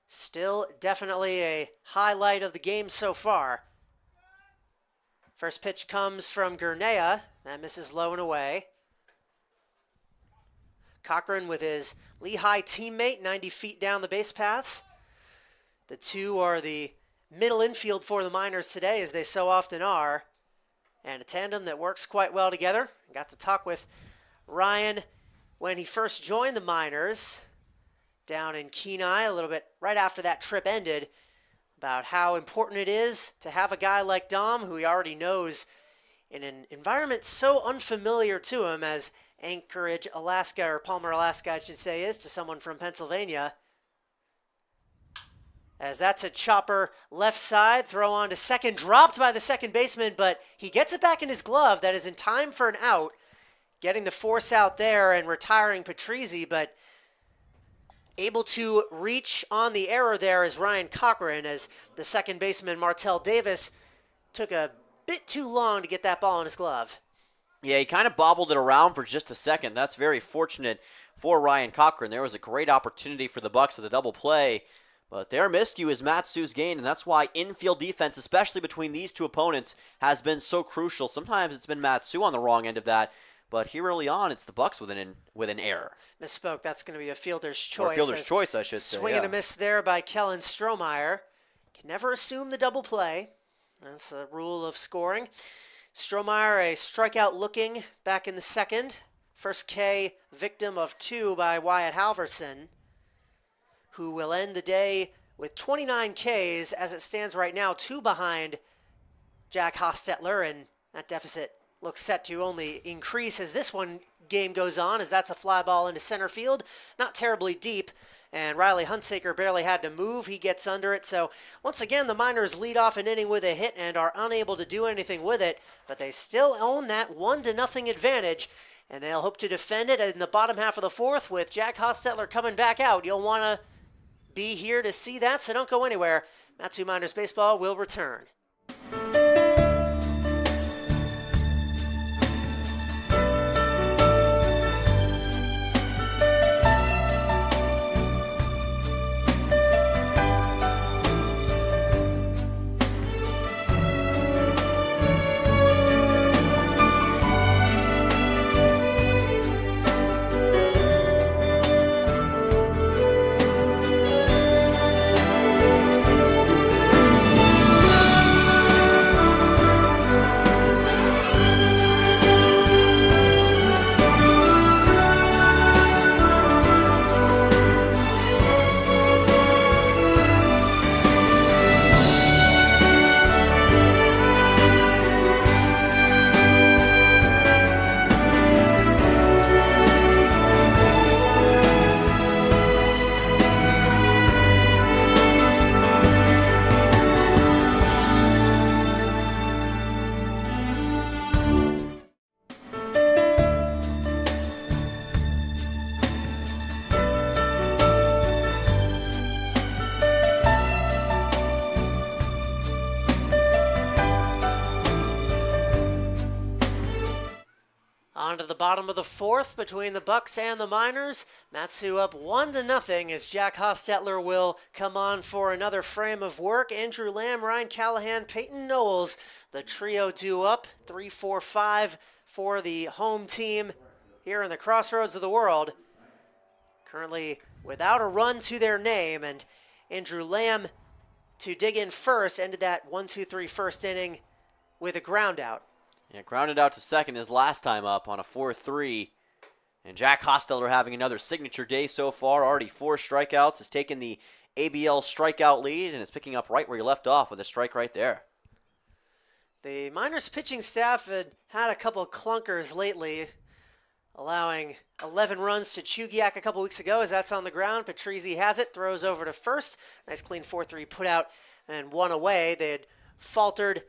still definitely a highlight of the game so far. First pitch comes from Gurnea. That misses low and away. Cochran with his Lehigh teammate 90 feet down the base paths. The two are the middle infield for the Miners today, as they so often are. And a tandem that works quite well together. Got to talk with Ryan when he first joined the Miners down in Kenai a little bit right after that trip ended about how important it is to have a guy like Dom, who he already knows in an environment so unfamiliar to him as Anchorage, Alaska, or Palmer, Alaska, I should say, is to someone from Pennsylvania. As that's a chopper left side, throw on to second, dropped by the second baseman, but he gets it back in his glove. That is in time for an out, getting the force out there and retiring Patrizzi, but able to reach on the error there is Ryan Cochran, as the second baseman Martell Davis took a bit too long to get that ball in his glove. Yeah, he kind of bobbled it around for just a second. That's very fortunate for Ryan Cochran. There was a great opportunity for the Bucs at the double play, but their miscue is Mat-Su's gain, and that's why infield defense, especially between these two opponents, has been so crucial. Sometimes it's been Mat-Su on the wrong end of that, But here early on, it's the Bucs with an error. Misspoke. That's going to be a fielder's Or choice. fielder's choice, I should say. Swing and a miss there by Kellen Strohmeyer. Can never assume the double play. That's the rule of scoring. Strohmeyer, a strikeout looking back in the second. First K, victim of 2 by Wyatt Halverson, who will end the day with 29 Ks as it stands right now, 2 behind Jack Hostetler, and that deficit looks set to only increase as this game goes on, as that's a fly ball into center field. Not terribly deep, and Riley Hunsaker barely had to move. He gets under it. So once again, the Miners lead off an inning with a hit and are unable to do anything with it, but they still own that 1-0 advantage, and they'll hope to defend it in the bottom half of the fourth with Jack Hostetler coming back out. You'll want to be here to see that, so don't go anywhere. Matsu Miners Baseball will return. On to the bottom of the fourth between the Bucs and the Miners. Matsu up 1-0 as Jack Hostetler will come on for another frame of work. Andrew Lamb, Ryan Callahan, Peyton Knowles, the trio due up 3-4-5 for the home team here in the crossroads of the world. Currently without a run to their name, and Andrew Lamb to dig in first ended that 1-2-3 first inning with a ground out. Yeah, grounded out to second his last time up on a 4-3. And Jack Hostetler having another signature day so far. Already 4 strikeouts. Has taken the ABL strikeout lead and is picking up right where he left off with a strike right there. The Miners pitching staff had a couple of clunkers lately, allowing 11 runs to Chugiak a couple weeks ago as that's on the ground. Patrizzi has it, throws over to first. Nice clean 4-3 put out and 1 away. They had faltered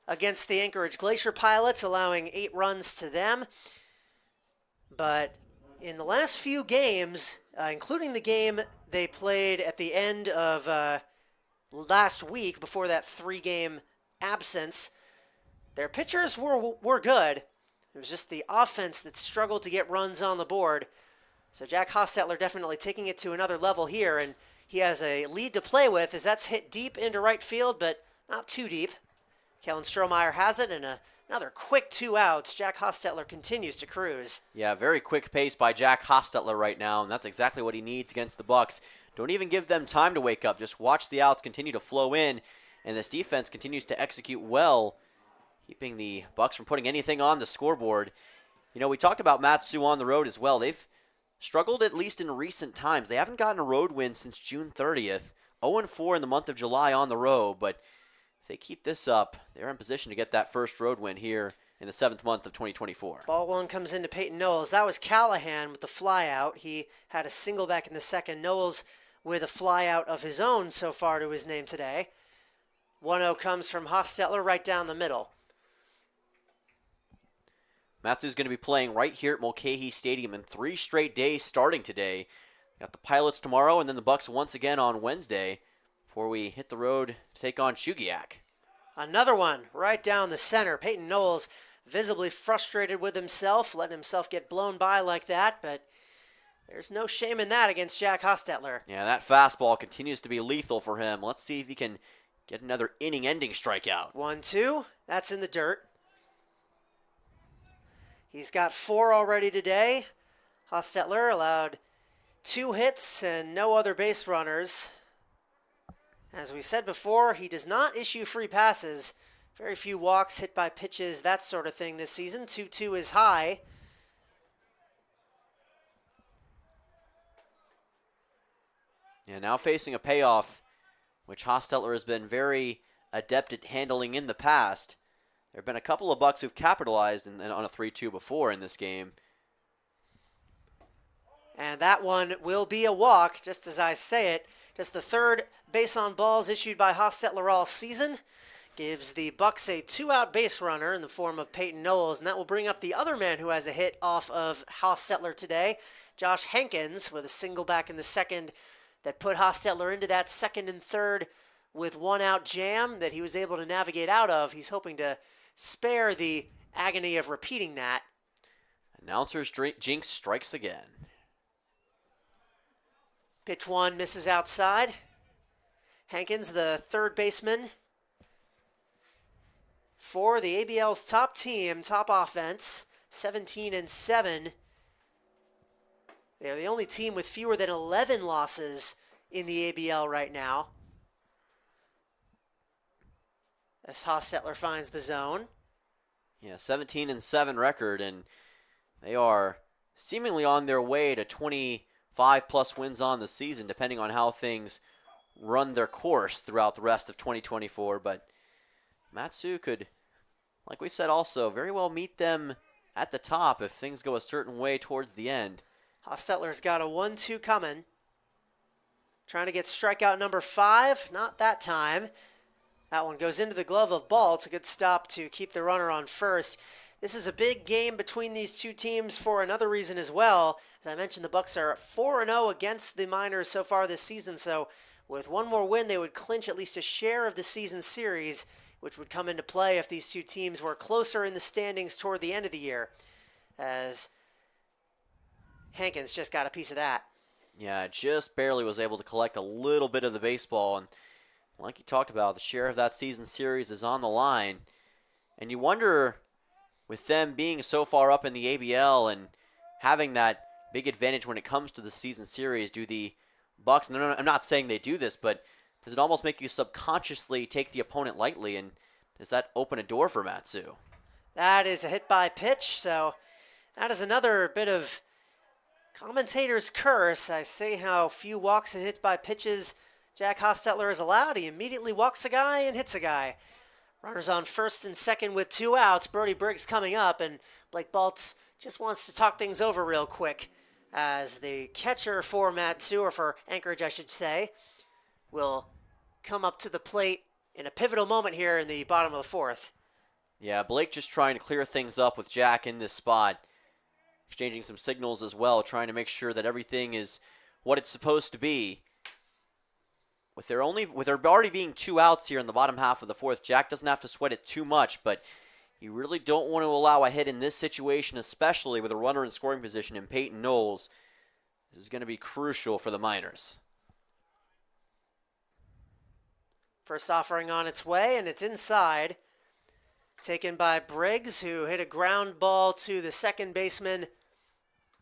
against the Anchorage Glacier Pilots, allowing 8 runs to them. But in the last few games, including the game they played at the end of last week before that 3-game absence, their pitchers were good. It was just the offense that struggled to get runs on the board. So Jack Hostetler definitely taking it to another level here, and he has a lead to play with as that's hit deep into right field, but not too deep. Kellen Strohmeyer has it, and another quick 2 outs. Jack Hostetler continues to cruise. Yeah, very quick pace by Jack Hostetler right now, and that's exactly what he needs against the Bucs. Don't even give them time to wake up. Just watch the outs continue to flow in, and this defense continues to execute well, keeping the Bucs from putting anything on the scoreboard. You know, we talked about Matsu on the road as well. They've struggled at least in recent times. They haven't gotten a road win since June 30th. 0-4 in the month of July on the road, but if they keep this up, they're in position to get that first road win here in the 7th month of 2024. Ball 1 comes into Peyton Knowles. That was Callahan with the fly out. He had a single back in the second. Knowles with a fly out of his own so far to his name today. 1-0 comes from Hostetler right down the middle. Matsu's going to be playing right here at Mulcahy Stadium in 3 straight days starting today. Got the Pilots tomorrow and then the Bucs once again on Wednesday before we hit the road to take on Chugiak. Another one right down the center. Peyton Knowles visibly frustrated with himself, letting himself get blown by like that, but there's no shame in that against Jack Hostetler. Yeah, that fastball continues to be lethal for him. Let's see if he can get another inning-ending strikeout. 1-2. That's in the dirt. He's got 4 already today. Hostetler allowed 2 hits and no other base runners. As we said before, he does not issue free passes. Very few walks, hit by pitches, that sort of thing this season. 2-2 is high. Yeah, now facing a payoff, which Hostetler has been very adept at handling in the past. There have been a couple of Bucs who've capitalized on a 3-2 before in this game. And that one will be a walk, just as I say it. Just the 3rd base on balls issued by Hostetler all season. Gives the Bucs a 2-out base runner in the form of Peyton Knowles, and that will bring up the other man who has a hit off of Hostetler today, Josh Hankins, with a single back in the 2nd that put Hostetler into that 2nd and 3rd with 1-out jam that he was able to navigate out of. He's hoping to spare the agony of repeating that. Announcer's jinx strikes again. Pitch 1 misses outside. Hankins, the 3rd baseman for the ABL's top team, top offense, 17-7. They're the only team with fewer than 11 losses in the ABL right now. As Hostetler finds the zone. Yeah, 17-7 record, and they are seemingly on their way to 25-plus wins on the season, depending on how things run their course throughout the rest of 2024. But Matsu could, like we said also, very well meet them at the top if things go a certain way towards the end. Hostetler's got a 1-2 coming. Trying to get strikeout number 5. Not that time. That one goes into the glove of Ball. It's a good stop to keep the runner on first. This is a big game between these two teams for another reason as well. As I mentioned, the Bucs are 4-0 against the Miners so far this season, so with one more win, they would clinch at least a share of the season series, which would come into play if these two teams were closer in the standings toward the end of the year, as Hankins just got a piece of that. Yeah, just barely was able to collect a little bit of the baseball, and like you talked about, the share of that season series is on the line, and you wonder, with them being so far up in the ABL and having that big advantage when it comes to the season series, do the Bucs, no, I'm not saying they do this, but does it almost make you subconsciously take the opponent lightly, and does that open a door for Matsu? That is a hit by pitch, so that is another bit of commentator's curse. I say how few walks and hits by pitches Jack Hostetler is allowed. He immediately walks a guy and hits a guy. Runners on first and second with 2 outs. Brody Briggs coming up, and Blake Baltz just wants to talk things over real quick as the catcher for Matsu, or for Anchorage, I should say, will come up to the plate in a pivotal moment here in the bottom of the 4th. Yeah, Blake just trying to clear things up with Jack in this spot. Exchanging some signals as well, trying to make sure that everything is what it's supposed to be. With there already being 2 outs here in the bottom half of the 4th, Jack doesn't have to sweat it too much, but you really don't want to allow a hit in this situation, especially with a runner in scoring position in Peyton Knowles. This is going to be crucial for the Miners. First offering on its way, and it's inside. Taken by Briggs, who hit a ground ball to the second baseman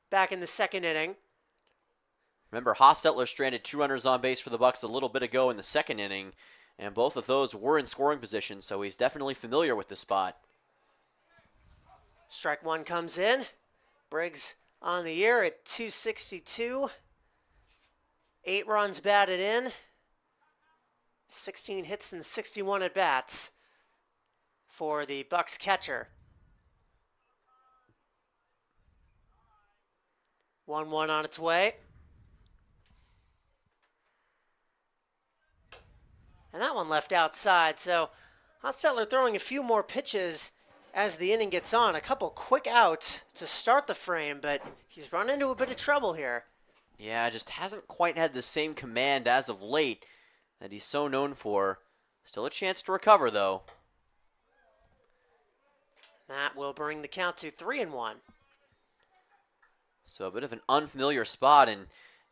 back in the 2nd inning. Remember, Hostetler stranded 2 runners on base for the Bucs a little bit ago in the 2nd inning, and both of those were in scoring position, so he's definitely familiar with the spot. Strike 1 comes in. Briggs on the year at .262. 8 runs batted in. 16 hits and 61 at-bats for the Bucs catcher. 1-1 on its way. And that one left outside, so Hostetler throwing a few more pitches as the inning gets on. A couple quick outs to start the frame, but he's run into a bit of trouble here. Yeah, just hasn't quite had the same command as of late that he's so known for. Still a chance to recover, though. That will bring the count to 3-1. So a bit of an unfamiliar spot, and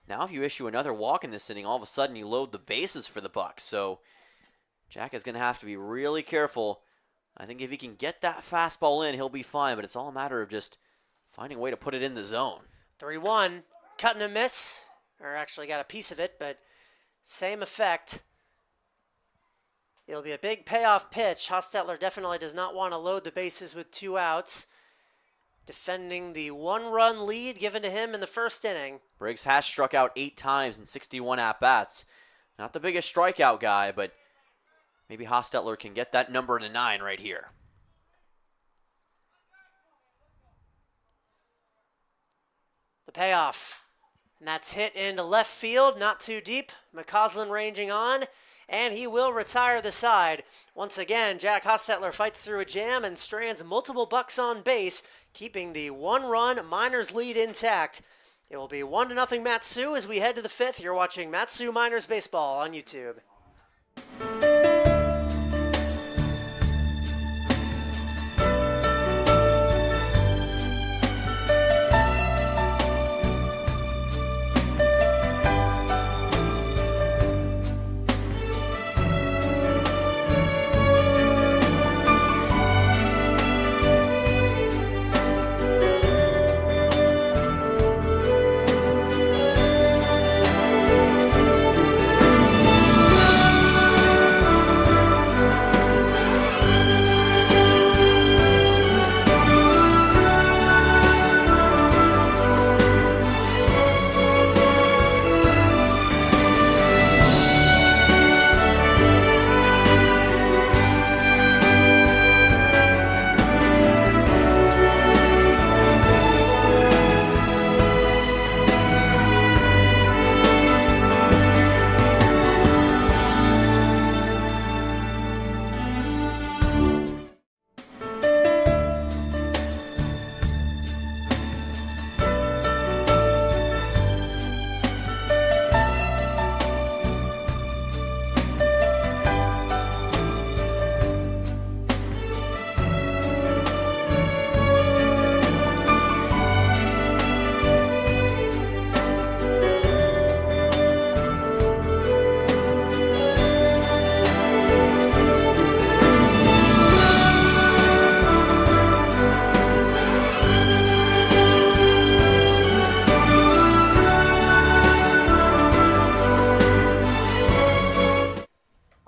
now if you issue another walk in this inning, all of a sudden you load the bases for the Bucs. So Jack is going to have to be really careful. I think if he can get that fastball in, he'll be fine, but it's all a matter of just finding a way to put it in the zone. 3-1, cut and a miss, or actually got a piece of it, but same effect. It'll be a big payoff pitch. Hostetler definitely does not want to load the bases with 2 outs. Defending the 1-run lead given to him in the first inning. Briggs has struck out 8 times in 61 at-bats. Not the biggest strikeout guy, but maybe Hostetler can get that number to 9 right here. The payoff. And that's hit into left field, not too deep. McCausland ranging on, and he will retire the side. Once again, Jack Hostetler fights through a jam and strands multiple Bucs on base, keeping the 1-run Miners lead intact. It will be 1-0 Mat-Su as we head to the 5th. You're watching Mat-Su Miners Baseball on YouTube.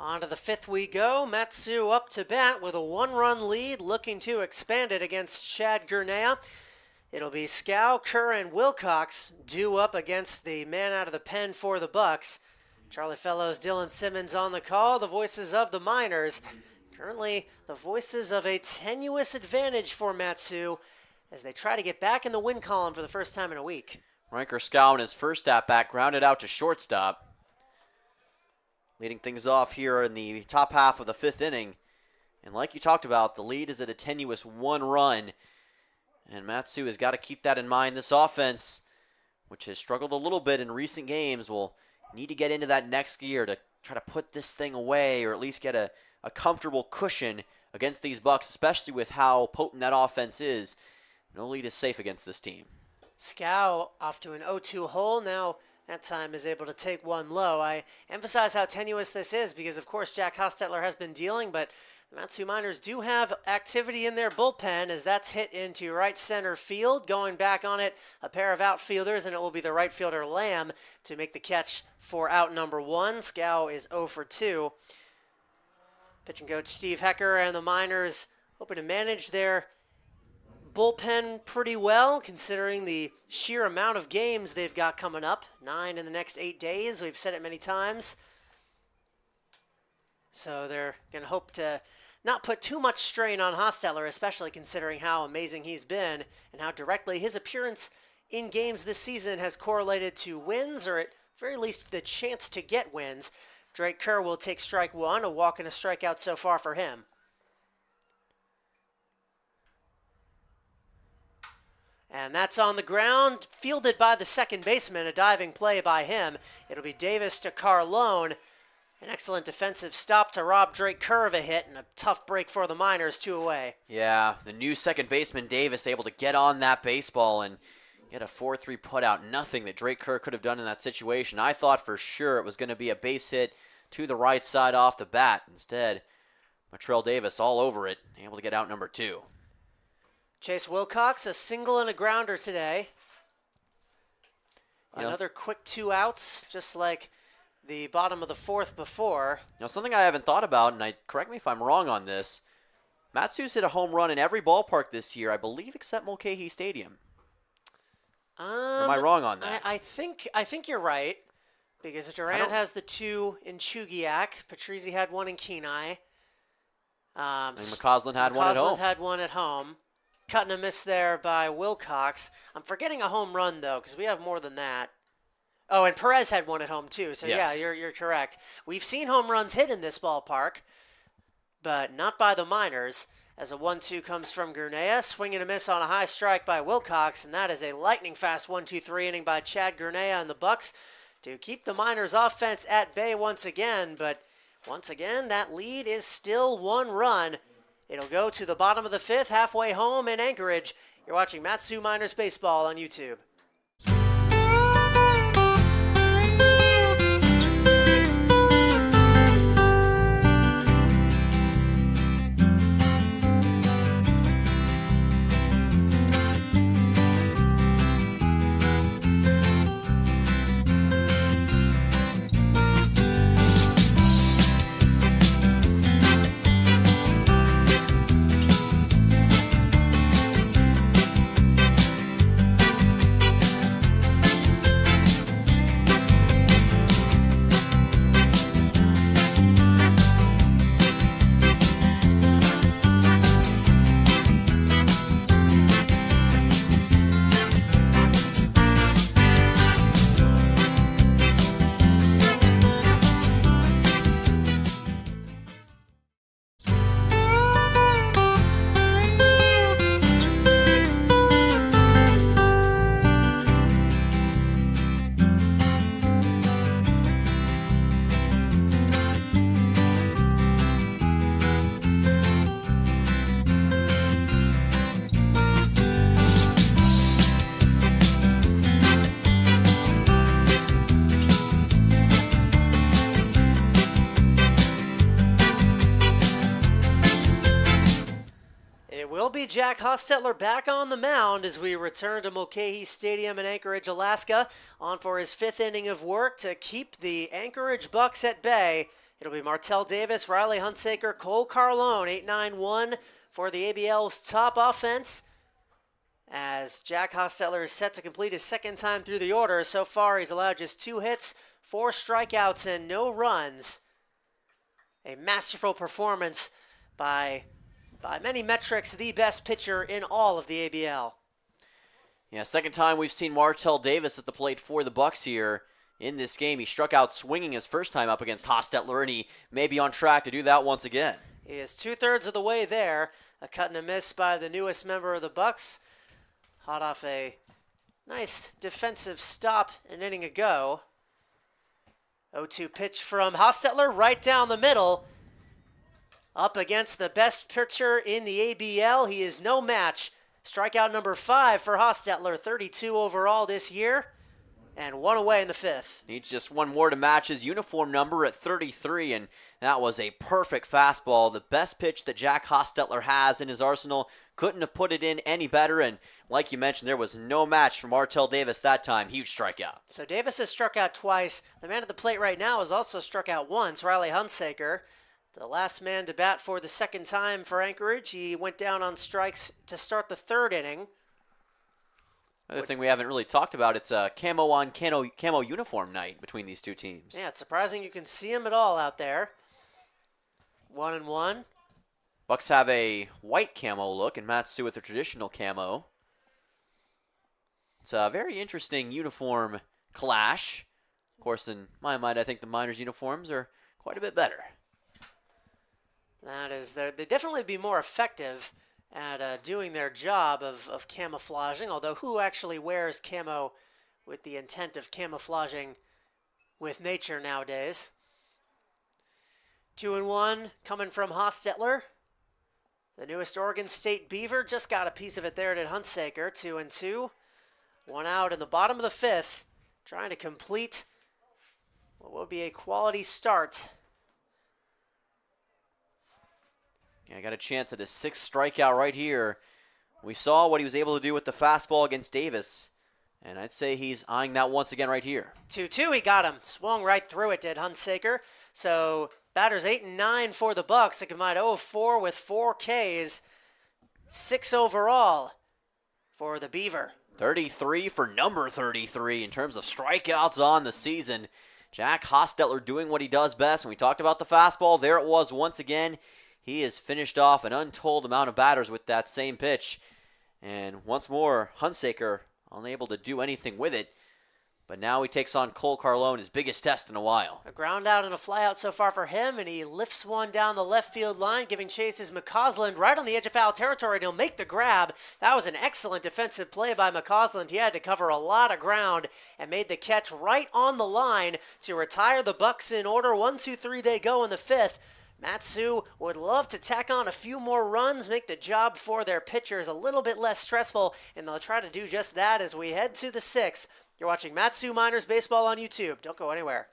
On to the 5th we go. Mat-Su up to bat with a 1-run lead, looking to expand it against Chad Gurnea. It'll be Scow, Kerr, and Wilcox due up against the man out of the pen for the Bucs. Charlie Fellows, Dylan Simmons on the call, the voices of the Miners. Currently, the voices of a tenuous advantage for Mat-Su as they try to get back in the win column for the first time in a week. Riker Scow in his first at-bat grounded out to shortstop. Leading things off here in the top half of the 5th inning. And like you talked about, the lead is at a tenuous 1 run. And Mat-Su has got to keep that in mind. This offense, which has struggled a little bit in recent games, will need to get into that next gear to try to put this thing away or at least get a comfortable cushion against these Bucs, especially with how potent that offense is. No lead is safe against this team. Scow off to an 0-2 hole. Now that time is able to take one low. I emphasize how tenuous this is because, of course, Jack Hostetler has been dealing, but the Mat-Su Miners do have activity in their bullpen as that's hit into right center field. Going back on it, a pair of outfielders, and it will be the right fielder Lamb to make the catch for out number 1. Scow is 0 for 2. Pitching coach Steve Hecker and the Miners hoping to manage their bullpen pretty well, considering the sheer amount of games they've got coming up. 9 in the next 8 days. We've said it many times. So they're going to hope to not put too much strain on Hostetler, especially considering how amazing he's been and how directly his appearance in games this season has correlated to wins, or at very least the chance to get wins. Drake Kerr will take strike 1, a walk and a strikeout so far for him. And that's on the ground, fielded by the second baseman, a diving play by him. It'll be Davis to Carlone. An excellent defensive stop to rob Drake Kerr of a hit, and a tough break for the Miners, 2 away. Yeah, the new second baseman Davis able to get on that baseball and get a 4-3 putout. Nothing that Drake Kerr could have done in that situation. I thought for sure it was going to be a base hit to the right side off the bat. Instead, Motrell Davis all over it, able to get out number 2. Chase Wilcox, a single and a grounder today. Another quick 2 outs, just like the bottom of the 4th before. Now, something I haven't thought about, and correct me if I'm wrong on this, Matsu's hit a home run in every ballpark this year, I believe, except Mulcahy Stadium. Or am I wrong on that? I think you're right, because Durant has the 2 in Chugiak. Patrizzi had 1 in Kenai. And McCausland had one at home. McCausland had 1 at home. Cut and a miss there by Wilcox. I'm forgetting a home run, though, because we have more than that. Oh, and Perez had 1 at home, too. So, yes. Yeah, you're correct. We've seen home runs hit in this ballpark, but not by the minors. As a 1-2 comes from Gurnea, swing and a miss on a high strike by Wilcox, and that is a lightning-fast 1-2-3 inning by Chad Gurnea and the Bucs to keep the Miners' offense at bay once again. But once again, that lead is still 1 run. It'll go to the bottom of the 5th, halfway home in Anchorage. You're watching Matsu Miners Baseball on YouTube. Jack Hostetler back on the mound as we return to Mulcahy Stadium in Anchorage, Alaska, on for his 5th inning of work to keep the Anchorage Bucs at bay. It'll be Martell Davis, Riley Hunsaker, Cole Carlone, 8-9-1 for the ABL's top offense. As Jack Hostetler is set to complete his 2nd time through the order. So far, he's allowed just 2 hits, 4 strikeouts, and no runs. A masterful performance by many metrics, the best pitcher in all of the ABL. Yeah, 2nd time we've seen Martell Davis at the plate for the Bucs here in this game. He struck out swinging his first time up against Hostetler, and he may be on track to do that once again. He is 2/3 of the way there. A cut and a miss by the newest member of the Bucs. Hot off a nice defensive stop an inning ago. 0-2 pitch from Hostetler right down the middle. Up against the best pitcher in the ABL. He is no match. Strikeout number 5 for Hostetler, 32 overall this year, and 1 away in the 5th. Needs just 1 more to match his uniform number at 33, and that was a perfect fastball. The best pitch that Jack Hostetler has in his arsenal. Couldn't have put it in any better, and like you mentioned, there was no match for Martell Davis that time. Huge strikeout. So Davis has struck out twice. The man at the plate right now has also struck out once, Riley Hunsaker. The last man to bat for the 2nd time for Anchorage. He went down on strikes to start the 3rd inning. Another thing we haven't really talked about, it's a camo uniform night between these two teams. Yeah, it's surprising you can see him at all out there. 1-1. Bucs have a white camo look, and Matsu with a traditional camo. It's a very interesting uniform clash. Of course, in my mind, I think the Miners' uniforms are quite a bit better. That is, they'd definitely be more effective at doing their job of camouflaging, although who actually wears camo with the intent of camouflaging with nature nowadays? 2-1 coming from Hostetler. The newest Oregon State Beaver just got a piece of it there at Hunsaker. 2-2. 1 out in the bottom of the 5th, trying to complete what will be a quality start. Yeah, got a chance at his 6th strikeout right here We saw what he was able to do with the fastball against Davis, and I'd say he's eyeing that once again right here. 2-2, he got him. Swung right through it, did Hunsaker. So batters 8 and 9 for the Bucs. They combined 0-4 with 4 Ks. 6 overall for the Beaver. 33 for number 33 in terms of strikeouts on the season. Jack Hostetler doing what he does best. And we talked about the fastball. There it was once again. He has finished off an untold amount of batters with that same pitch. And once more, Hunsaker unable to do anything with it. But now he takes on Cole Carlone, his biggest test in a while. A ground out and a fly out so far for him, and he lifts one down the left field line, giving chase is McCausland right on the edge of foul territory, and he'll make the grab. That was an excellent defensive play by McCausland. He had to cover a lot of ground and made the catch right on the line to retire the Bucs in order. 1-2-3 they go in the 5th. Matsu would love to tack on a few more runs, make the job for their pitchers a little bit less stressful, and they'll try to do just that as we head to the 6th. You're watching Matsu Miners Baseball on YouTube. Don't go anywhere.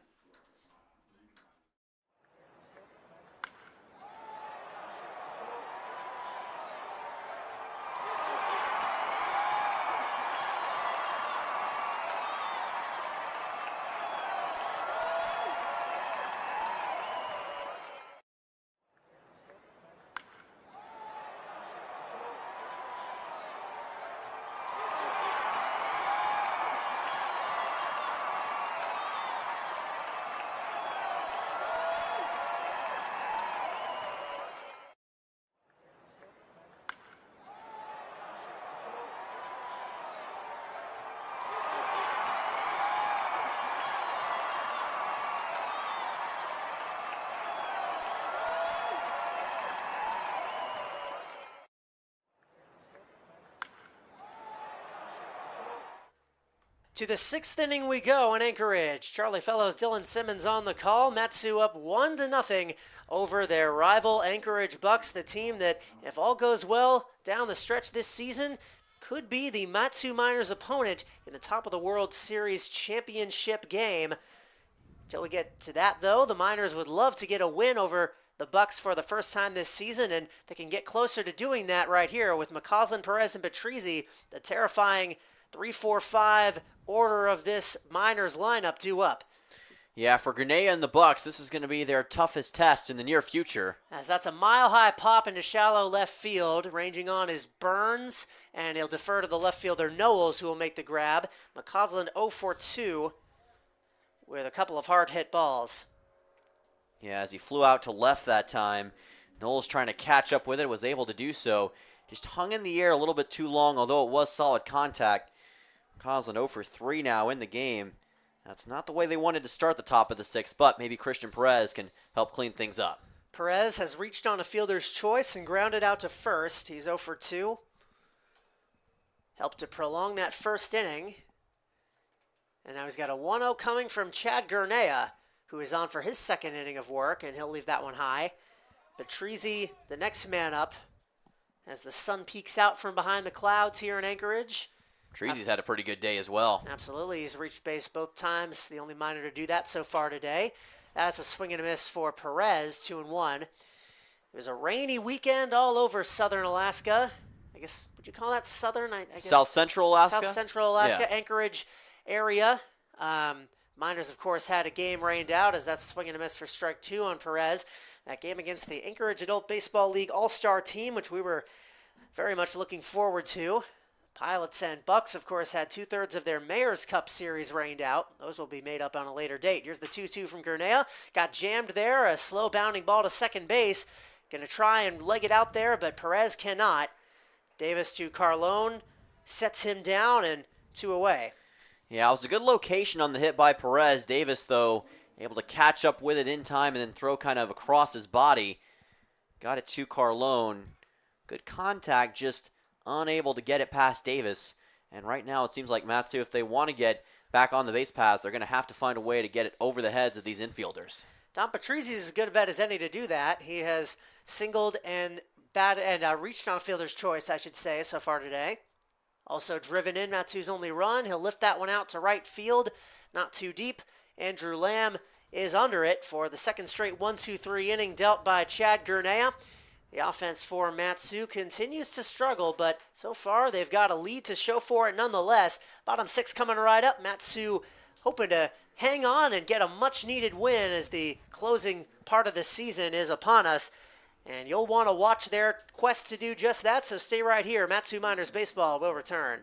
To the 6th inning we go in Anchorage. Charlie Fellows, Dylan Simmons on the call. Matsu up 1-0 over their rival Anchorage Bucs, the team that, if all goes well down the stretch this season, could be the Matsu Miners' opponent in the top of the World Series championship game. Until we get to that, though, the Miners would love to get a win over the Bucs for the first time this season, and they can get closer to doing that right here with McCausland, Perez, and Patrizzi, the terrifying 3-4-5 order of this Miners lineup due up. Yeah, for Grenada and the Bucs, this is going to be their toughest test in the near future. As that's a mile-high pop into shallow left field. Ranging on is Burns, and he'll defer to the left fielder Knowles, who will make the grab. McCausland 0-for-2 with a couple of hard-hit balls. Yeah, as he flew out to left that time, Knowles trying to catch up with it, was able to do so. Just hung in the air a little bit too long, although it was solid contact. McCausland 0-for-3 now in the game. That's not the way they wanted to start the top of the 6th, but maybe Christian Perez can help clean things up. Perez has reached on a fielder's choice and grounded out to first. He's 0-for-2. Helped to prolong that first inning. And now he's got a 1-0 coming from Chad Gurnea, who is on for his second inning of work, and he'll leave that one high. Patrizzi, the next man up, as the sun peeks out from behind the clouds here in Anchorage. Treasy's had a pretty good day as well. Absolutely. He's reached base both times. The only Miner to do that so far today. That's a swing and a miss for Perez, 2-1. It was a rainy weekend all over southern Alaska. I guess, would you call that southern? I guess South Central Alaska? South Central Alaska, Yeah. Anchorage area. Miners, of course, had a game rained out as that's a swing and a miss for strike 2 on Perez. That game against the Anchorage Adult Baseball League All-Star team, which we were very much looking forward to. Pilots and Bucs, of course, had 2/3 of their Mayor's Cup series rained out. Those will be made up on a later date. Here's the 2-2 from Gurnea. Got jammed there, a slow bounding ball to second base. Going to try and leg it out there, but Perez cannot. Davis to Carlone, sets him down, and 2 away. Yeah, it was a good location on the hit by Perez. Davis, though, able to catch up with it in time and then throw kind of across his body. Got it to Carlone. Good contact, just unable to get it past Davis. And right now it seems like Matsu, if they want to get back on the base paths, they're going to have to find a way to get it over the heads of these infielders. Don Patrizzi is as good a bet as any to do that. He has singled and reached on a fielder's choice, I should say, so far today. Also driven in Matsu's only run. He'll lift that one out to right field, not too deep. Andrew Lamb is under it for the second straight 1-2-3 inning dealt by Chad Gurnea. The offense for Matsu continues to struggle, but so far they've got a lead to show for it nonetheless. Bottom 6 coming right up. Matsu hoping to hang on and get a much-needed win as the closing part of the season is upon us. And you'll want to watch their quest to do just that, so stay right here. Matsu Miners Baseball will return.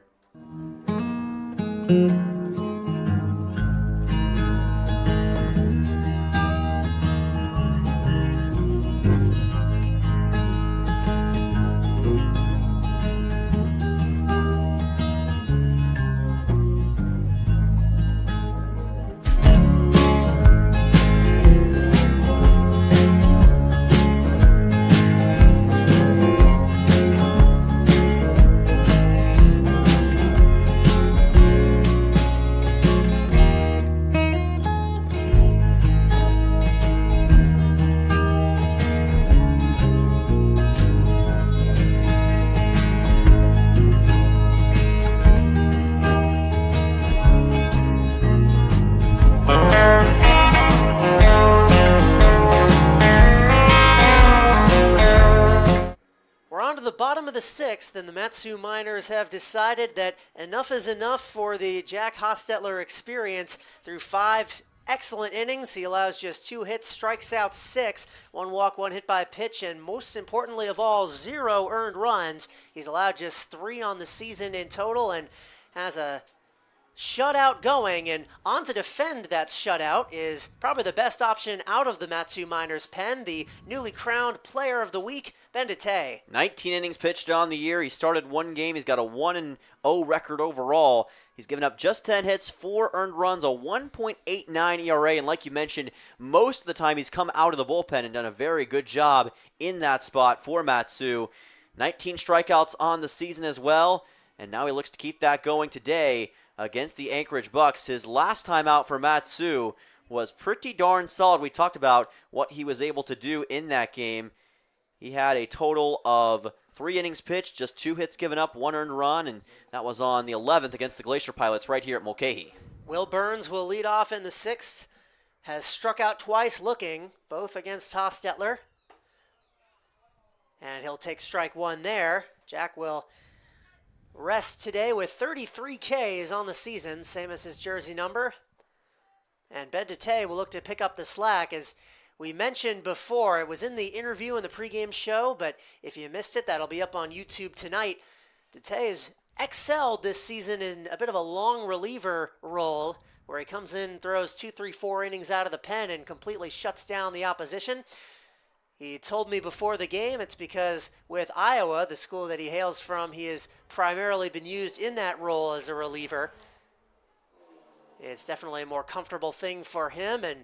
Bottom of the 6th, and the Matsu Miners have decided that enough is enough for the Jack Hostetler experience. Through 5 excellent innings, he allows just 2 hits, strikes out 6, 1 walk, 1 hit by pitch, and most importantly of all, 0 earned runs. He's allowed just 3 on the season in total and has a shutout going, and on to defend that shutout is probably the best option out of the Matsu Miners pen, the newly crowned Player of the Week, Ben Dete. 19 innings pitched on the year. He started 1 game. He's got a 1-0 record overall. He's given up just 10 hits, 4 earned runs, a 1.89 ERA, and like you mentioned, most of the time he's come out of the bullpen and done a very good job in that spot for Matsu. 19 strikeouts on the season as well, and now he looks to keep that going today against the Anchorage Bucs. His last time out for Matsu was pretty darn solid. We talked about what he was able to do in that game. He had a total of 3 innings pitched, just 2 hits given up, 1 earned run, and that was on the 11th against the Glacier Pilots right here at Mulcahy. Will Burns will lead off in the 6th, has struck out twice looking, both against Hostetler. And he'll take strike 1 there. Jack will rest today with 33 Ks on the season, same as his jersey number. And Ben Dete will look to pick up the slack. As we mentioned before, it was in the interview in the pregame show, but if you missed it, that'll be up on YouTube tonight. Dete has excelled this season in a bit of a long reliever role, where he comes in, throws 2, 3, 4 innings out of the pen and completely shuts down the opposition. He told me before the game it's because with Iowa, the school that he hails from, he has primarily been used in that role as a reliever. It's definitely a more comfortable thing for him, and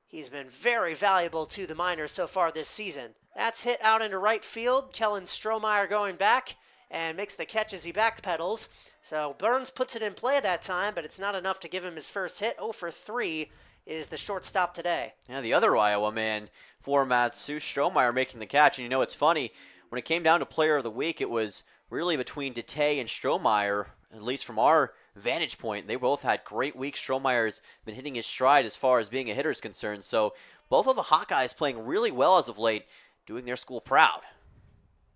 he's been very valuable to the Miners so far this season. That's hit out into right field. Kellen Strohmeyer going back and makes the catch as he backpedals. So Burns puts it in play that time, but it's not enough to give him his first hit. 0 for 3 is the shortstop today. Yeah, the other Iowa man for Matsu, Strohmeyer making the catch. And you know, it's funny, when it came down to Player of the Week, it was really between Dete and Strohmeyer, at least from our vantage point. They both had great weeks. Strohmeyer's been hitting his stride as far as being a hitter is concerned. So both of the Hawkeyes playing really well as of late, doing their school proud.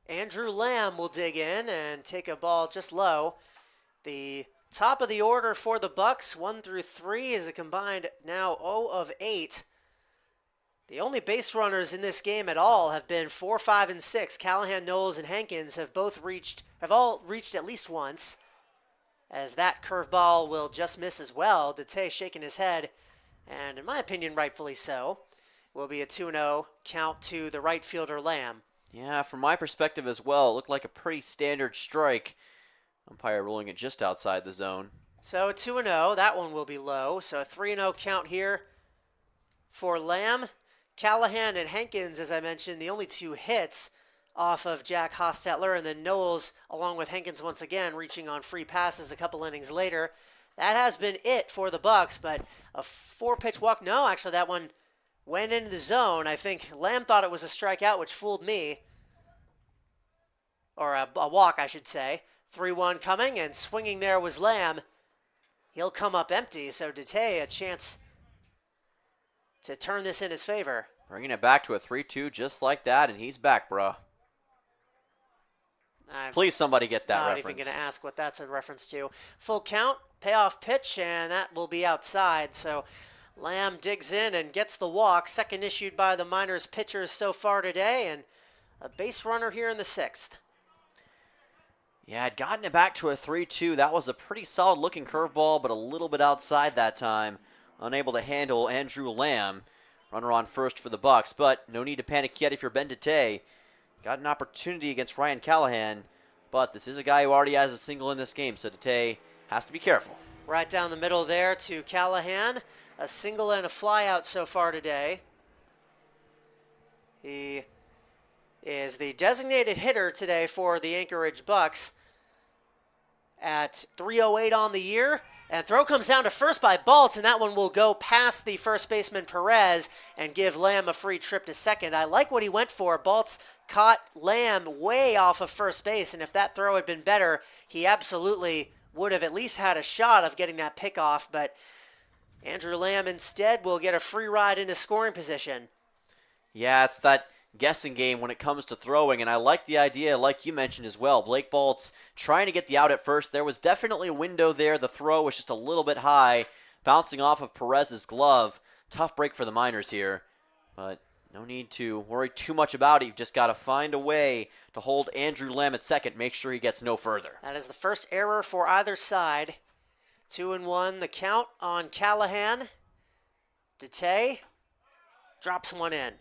Andrew Lamb will dig in and take a ball just low. The top of the order for the Bucs, 1 through 3, is a combined now 0 of 8. The only base runners in this game at all have been 4, 5, and 6. Callahan, Knowles, and Hankins have all reached at least once, as that curveball will just miss as well. Dete shaking his head, and in my opinion, rightfully so. Will be a 2-0 count to the right fielder Lamb. Yeah, from my perspective as well, it looked like a pretty standard strike. Umpire ruling it just outside the zone. So 2-0, that one will be low. So a 3-0 count here for Lamb. Callahan and Hankins, as I mentioned, the only 2 hits off of Jack Hostetler, and then Knowles, along with Hankins once again, reaching on free passes a couple innings later. That has been it for the Bucs, but a 4-pitch walk. No, actually, that one went into the zone. I think Lamb thought it was a strikeout, which fooled me. Or a walk, I should say. 3-1 coming, and swinging there was Lamb. He'll come up empty, so Dete a chance to turn this in his favor. Bringing it back to a 3-2 just like that, and he's back, bruh. I'm Please, somebody get that not reference. even going to ask what that's a reference to. Full count, payoff pitch, and that will be outside. So Lamb digs in and gets the walk. Second issued by the Miners pitchers so far today, and a base runner here in the 6th. Yeah, I'd gotten it back to a 3-2. That was a pretty solid-looking curveball, but a little bit outside that time. Unable to handle Andrew Lamb. Runner on first for the Bucs, but no need to panic yet if you're Ben Dete. Got an opportunity against Ryan Callahan, but this is a guy who already has a single in this game, so Dete has to be careful. Right down the middle there to Callahan. A single and a flyout so far today. He is the designated hitter today for the Anchorage Bucs at 308 on the year. And throw comes down to first by Baltz, and that one will go past the first baseman Perez and give Lamb a free trip to second. I like what he went for. Baltz caught Lamb way off of first base, and if that throw had been better, he absolutely would have at least had a shot of getting that pick off. But Andrew Lamb instead will get a free ride into scoring position. Yeah, it's that guessing game when it comes to throwing, and I like the idea, like you mentioned as well. Blake Baltz trying to get the out at first. There was definitely a window there. The throw was just a little bit high, bouncing off of Perez's glove. Tough break for the Miners here, but no need to worry too much about it. You've just got to find a way to hold Andrew Lamb at second, make sure he gets no further. That is the first error for either side. 2-1 the count on Callahan. Dete drops one in.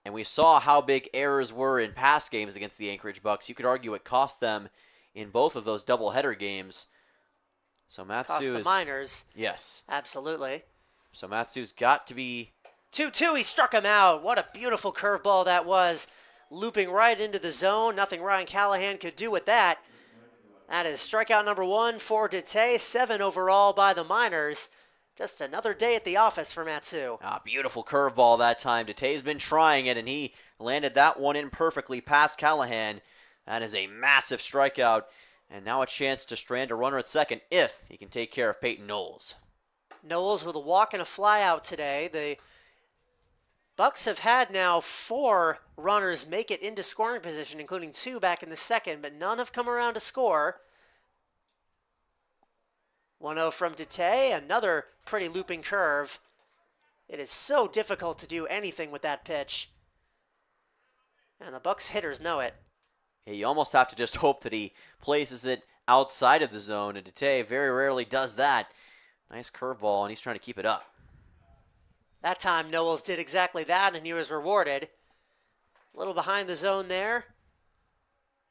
And we saw how big errors were in past games against the Anchorage Bucs. You could argue it cost them in both of those doubleheader games. So Matsu Cost the Miners. Yes. Absolutely. So Matsu's got to be... 2-2, he struck him out. What a beautiful curveball that was. Looping right into the zone. Nothing Ryan Callahan could do with that. That is strikeout number 1 for Dete. 7 overall by the Miners. Just another day at the office for Matsu. Beautiful curveball that time. Date's been trying it, and he landed that one in perfectly past Callahan. That is a massive strikeout, and now a chance to strand a runner at second if he can take care of Peyton Knowles. Knowles with a walk and a flyout today. The Bucs have had now 4 runners make it into scoring position, including 2 back in the second, but none have come around to score. 1-0 from Dete, another pretty looping curve. It is so difficult to do anything with that pitch. And the Bucs hitters know it. Yeah, you almost have to just hope that he places it outside of the zone, and Dete very rarely does that. Nice curveball, and he's trying to keep it up. That time Knowles did exactly that, and he was rewarded. A little behind the zone there,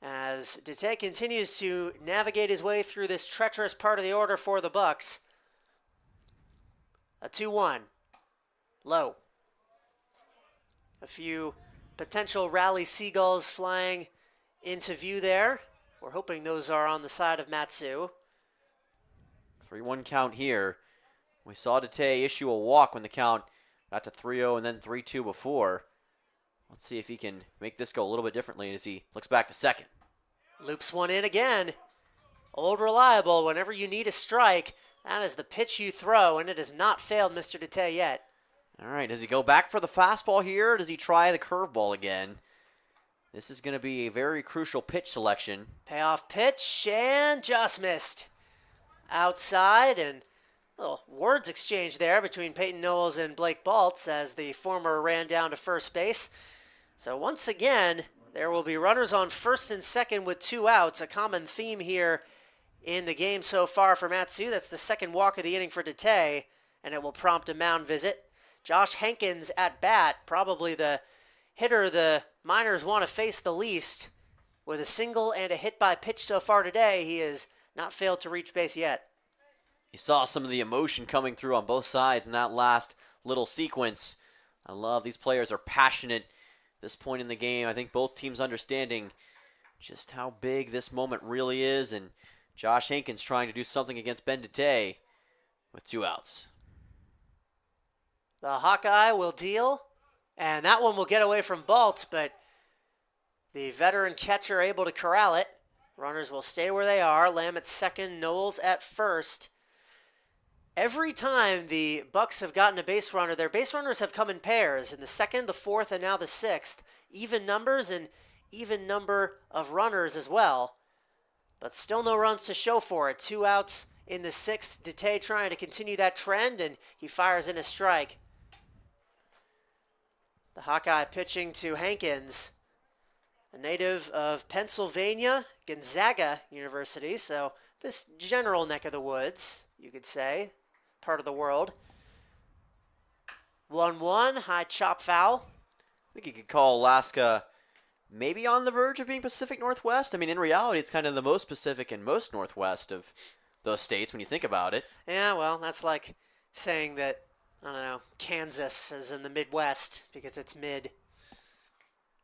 as Dete continues to navigate his way through this treacherous part of the order for the Bucs. A 2-1. Low. A few potential rally seagulls flying into view there. We're hoping those are on the side of Matsu. 3-1 count here. We saw Dete issue a walk when the count got to 3-0 and then 3-2 before. Let's see if he can make this go a little bit differently as he looks back to second. Loops one in again. Old reliable, whenever you need a strike, that is the pitch you throw, and it has not failed Mr. Dete yet. All right, does he go back for the fastball here, or does he try the curveball again? This is going to be a very crucial pitch selection. Payoff pitch, and just missed. Outside, and a little words exchange there between Peyton Knowles and Blake Baltz as the former ran down to first base. So once again, there will be runners on first and second with 2 outs, a common theme here in the game so far for Matsu. That's the second walk of the inning for Dete, and it will prompt a mound visit. Josh Hankins at bat, probably the hitter the Miners want to face the least. With a single and a hit by pitch so far today, he has not failed to reach base yet. You saw some of the emotion coming through on both sides in that last little sequence. I love these players are passionate at this point in the game. I think both teams understanding just how big this moment really is, and Josh Hankins trying to do something against Ben Dete with 2 outs. The Hawkeye will deal, and that one will get away from Baltz, but the veteran catcher able to corral it. Runners will stay where they are. Lamb at second, Knowles at first. Every time the Bucs have gotten a base runner, their base runners have come in pairs. In the second, the fourth, and now the 6th. Even numbers, and even number of runners as well. But still no runs to show for it. 2 outs in the 6th. Dete trying to continue that trend, and he fires in a strike. The Hawkeye pitching to Hankins, a native of Pennsylvania, Gonzaga University, so this general neck of the woods, you could say, part of the world. 1-1, high chop foul. I think you could call Alaska maybe on the verge of being Pacific Northwest. I mean, in reality, it's kind of the most Pacific and most Northwest of those states when you think about it. Yeah, well, that's like saying that, I don't know, Kansas is in the Midwest because it's mid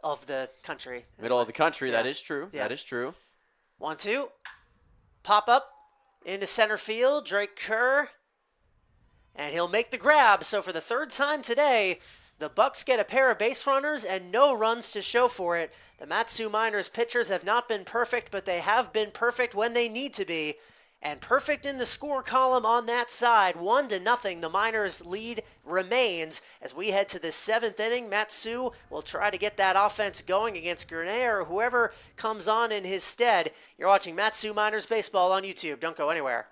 of the country. Middle of the country, Yeah. that is true. Yeah. That is true. 1-2. Pop up into center field. Drake Kerr. And he'll make the grab. So for the 3rd time today, the Bucs get a pair of base runners and no runs to show for it. The Matsu Miners pitchers have not been perfect, but they have been perfect when they need to be. And perfect in the score column on that side. 1-0. The Miners' lead remains as we head to the 7th inning. Matsu will try to get that offense going against Gurney or whoever comes on in his stead. You're watching Matsu Miners Baseball on YouTube. Don't go anywhere.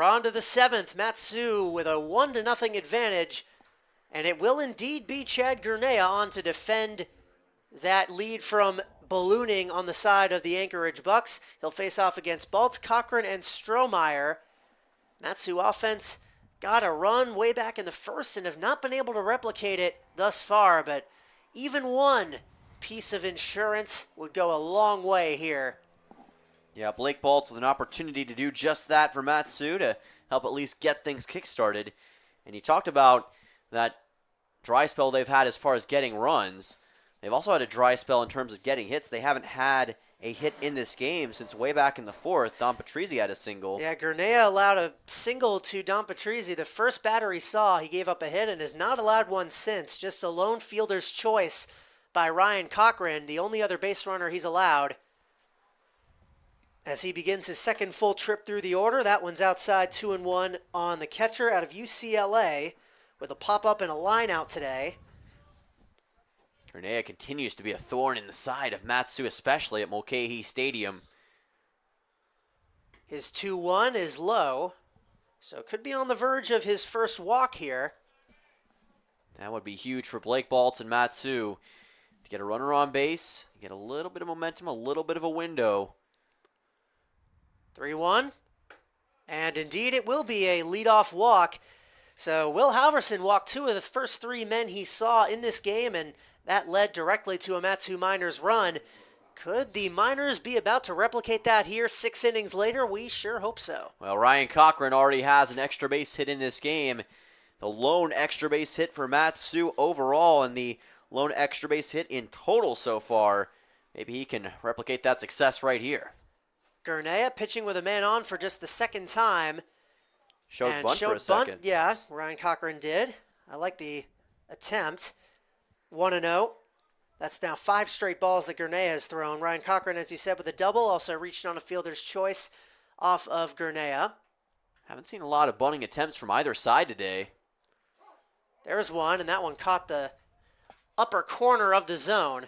On to the 7th, Matsu with a 1-0 advantage, and it will indeed be Chad Gurnea on to defend that lead from ballooning on the side of the Anchorage Bucs. He'll face off against Baltz, Cochran, and Strohmeyer. Matsu offense got a run way back in the 1st and have not been able to replicate it thus far, but even one piece of insurance would go a long way here. Yeah, Blake Baltz with an opportunity to do just that for Matsu to help at least get things kick-started. And you talked about that dry spell they've had as far as getting runs. They've also had a dry spell in terms of getting hits. They haven't had a hit in this game since way back in the 4th. Don Patrizzi had a single. Yeah, Gurnea allowed a single to Don Patrizzi. The first batter he saw, he gave up a hit and has not allowed one since. Just a lone fielder's choice by Ryan Cochran, the only other base runner he's allowed. As he begins his 2nd full trip through the order, that one's outside, 2-1 on the catcher out of UCLA with a pop-up and a line out today. Gurnea continues to be a thorn in the side of Matsu, especially at Mulcahy Stadium. His 2-1 is low, so could be on the verge of his first walk here. That would be huge for Blake Baltz and Matsu to get a runner on base, get a little bit of momentum, a little bit of a window. 3-1, and indeed it will be a leadoff walk. So Will Halverson walked 2 of the first 3 men he saw in this game, and that led directly to a Matsu Miners run. Could the Miners be about to replicate that here 6 innings later? We sure hope so. Well, Ryan Cochran already has an extra base hit in this game. The lone extra base hit for Matsu overall, and the lone extra base hit in total so far. Maybe he can replicate that success right here. Gurnea pitching with a man on for just the 2nd time. Showed bunt for a second. Yeah, Ryan Cochran did. I like the attempt. 1-0. That's now 5 straight balls that Gurnea has thrown. Ryan Cochran, as you said, with a double, also reached on a fielder's choice off of Gurnea. Haven't seen a lot of bunting attempts from either side today. There's one, and that one caught the upper corner of the zone.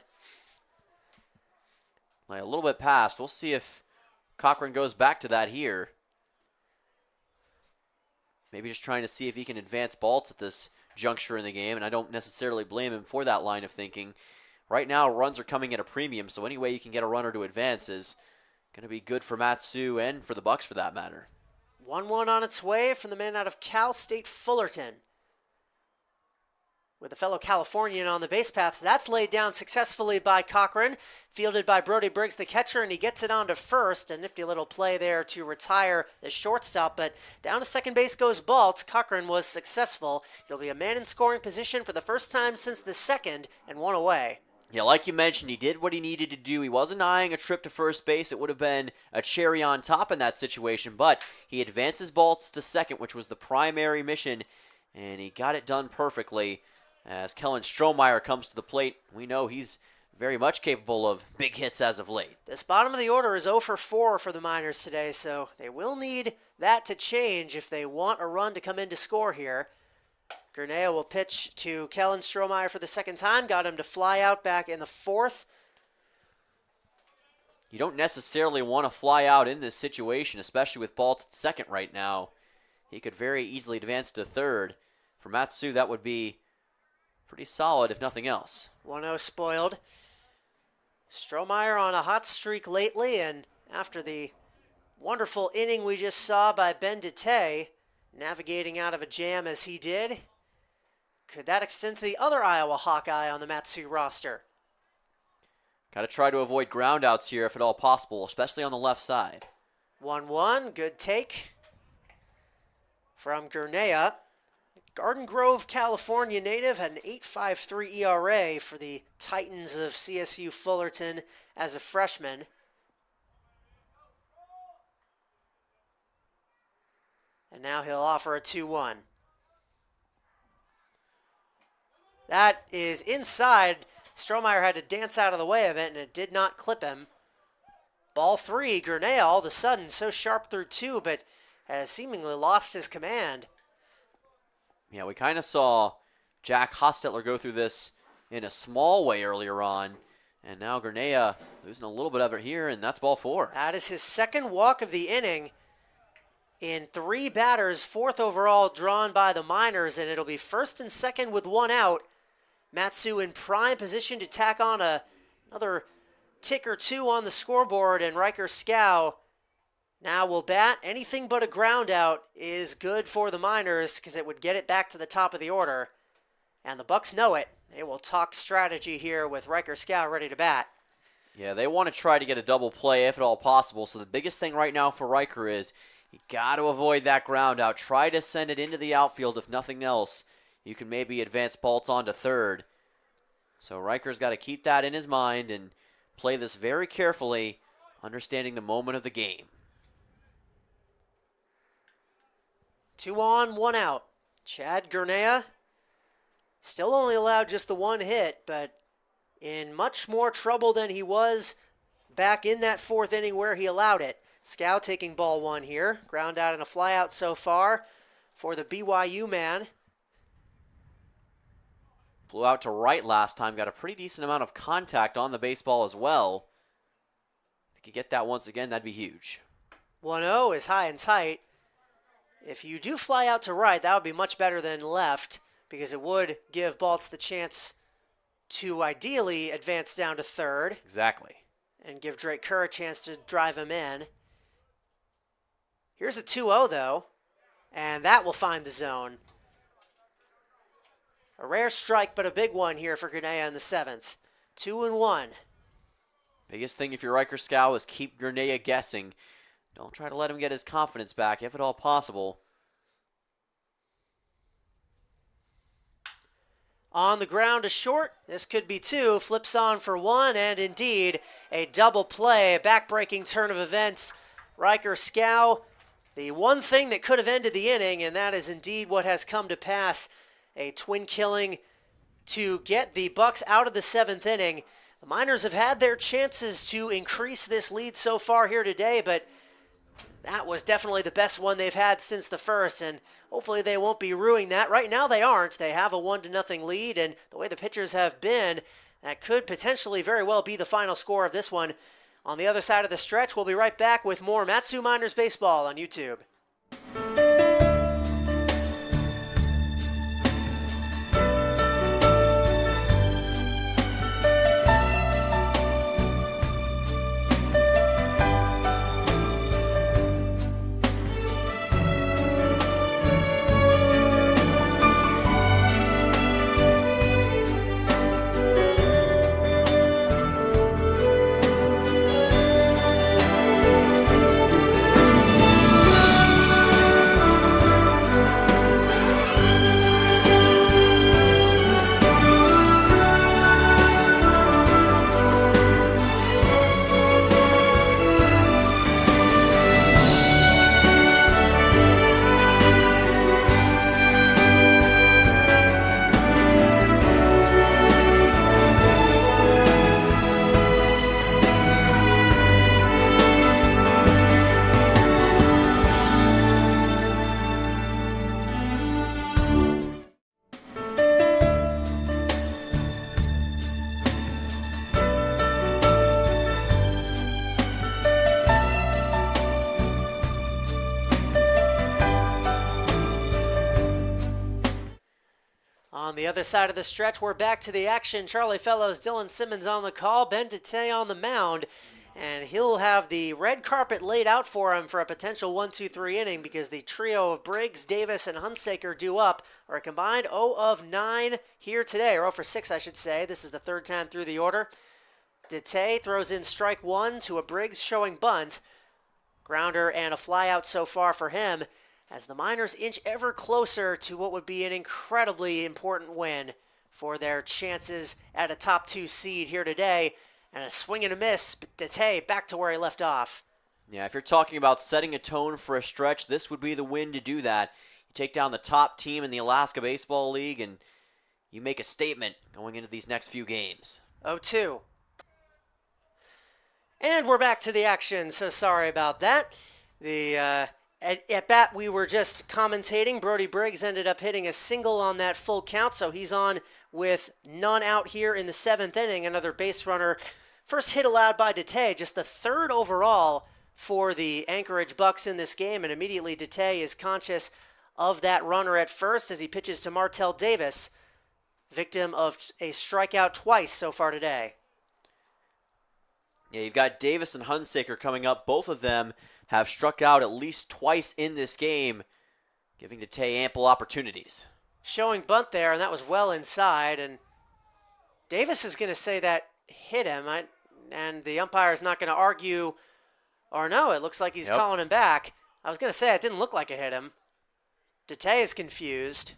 Like a little bit past. We'll see if Cochran goes back to that here. Maybe just trying to see if he can advance Baltz at this juncture in the game, and I don't necessarily blame him for that line of thinking. Right now, runs are coming at a premium, so any way you can get a runner to advance is going to be good for Matsu and for the Bucs for that matter. 1-1 on its way from the man out of Cal State Fullerton. With a fellow Californian on the base paths, that's laid down successfully by Cochran, fielded by Brody Briggs, the catcher, and he gets it on to first. A nifty little play there to retire the shortstop, but down to second base goes Baltz. Cochran was successful. It'll be a man in scoring position for the first time since the second, and one away. Yeah, like you mentioned, he did what he needed to do. He wasn't eyeing a trip to first base. It would have been a cherry on top in that situation, but he advances Baltz to second, which was the primary mission, and he got it done perfectly. As Kellen Strohmeyer comes to the plate, we know he's very much capable of big hits as of late. This bottom of the order is 0 for 4 for the Miners today, so they will need that to change if they want a run to come in to score here. Gurnea will pitch to Kellen Strohmeyer for the second time, got him to fly out back in the fourth. You don't necessarily want to fly out in this situation, especially with Baltz at second right now. He could very easily advance to third. For Matsu, that would be pretty solid, if nothing else. 1-0 spoiled. Strohmeyer on a hot streak lately, and after the wonderful inning we just saw by Ben DeTay, navigating out of a jam as he did, could that extend to the other Iowa Hawkeye on the Matsu roster? Got to try to avoid groundouts here if at all possible, especially on the left side. 1-1, good take from Gurnea. Garden Grove, California native, had an 8.53 ERA for the Titans of CSU Fullerton as a freshman. And now he'll offer a 2-1. That is inside. Strohmeyer had to dance out of the way of it, and it did not clip him. Ball 3, Gurnea all of a sudden so sharp through 2, but has seemingly lost his command. Yeah, we kind of saw Jack Hostetler go through this in a small way earlier on. And now Gurnea losing a little bit of it here, and that's ball 4. That is his second walk of the inning in 3 batters, 4th overall drawn by the Miners, and it'll be first and second with 1 out. Matsu in prime position to tack on another tick or 2 on the scoreboard, and Riker Scow now will bat. Anything but a ground out is good for the Miners because it would get it back to the top of the order. And the Bucs know it. They will talk strategy here with Riker Scow ready to bat. Yeah, they want to try to get a double play if at all possible. So the biggest thing right now for Riker is you got to avoid that ground out. Try to send it into the outfield if nothing else. You can maybe advance Baltz on to third. So Riker's got to keep that in his mind and play this very carefully, understanding the moment of the game. 2 on, 1 out. Chad Gurnea still only allowed just the 1 hit, but in much more trouble than he was back in that 4th inning where he allowed it. Scow taking ball 1 here. Ground out and a fly out so far for the BYU man. Flew out to right last time. Got a pretty decent amount of contact on the baseball as well. If you could get that once again, that'd be huge. 1-0 is high and tight. If you do fly out to right, that would be much better than left because it would give Baltz the chance to ideally advance down to third. Exactly. And give Drake Kerr a chance to drive him in. Here's a 2-0 though, and that will find the zone. A rare strike, but a big one here for Gurnea in the 7th. 2-1. Biggest thing if you're Riker Scow is keep Gurnea guessing. Don't try to let him get his confidence back, if at all possible. On the ground to short. This could be 2. Flips on for 1, and indeed a double play. A back-breaking turn of events. Riker Scow, the one thing that could have ended the inning, and that is indeed what has come to pass. A twin killing to get the Bucs out of the 7th inning. The Miners have had their chances to increase this lead so far here today, but That was definitely the best one they've had since the first, and hopefully they won't be ruining that. Right now they aren't. They have a 1-0 lead, and the way the pitchers have been, that could potentially very well be the final score of this one. On the other side of the stretch, we'll be right back with more Matsu Miners Baseball on YouTube. On the other side of the stretch, we're back to the action. Charlie Fellows, Dylan Simmons on the call, Ben Dete on the mound, and he'll have the red carpet laid out for him for a potential 1-2-3 inning because the trio of Briggs, Davis, and Hunsaker due up are a combined 0 of 9 here today, or 0 for 6, I should say. This is the third time through the order. Dete throws in strike one to a Briggs showing bunt. Grounder and a fly out so far for him, as the Miners inch ever closer to what would be an incredibly important win for their chances at a top 2 seed here today. And a swing and a miss, but Dete back to where he left off. Yeah, if you're talking about setting a tone for a stretch, this would be the win to do that. You take down the top team in the Alaska Baseball League, and you make a statement going into these next few games. 0-2. And we're back to the action, so sorry about that. At bat, we were just commentating. Brody Briggs ended up hitting a single on that full count, so he's on with none out here in the 7th inning. Another base runner. First hit allowed by Dete, just the 3rd overall for the Anchorage Bucs in this game, and immediately Dete is conscious of that runner at first as he pitches to Martell Davis, victim of a strikeout twice so far today. Yeah, you've got Davis and Hunsaker coming up. Both of them have struck out at least twice in this game, giving Dete ample opportunities. Showing bunt there, and that was well inside, and Davis is going to say that hit him, and the umpire is not going to argue, or no, it looks like he's calling him back. I was going to say it didn't look like it hit him. Dete is confused.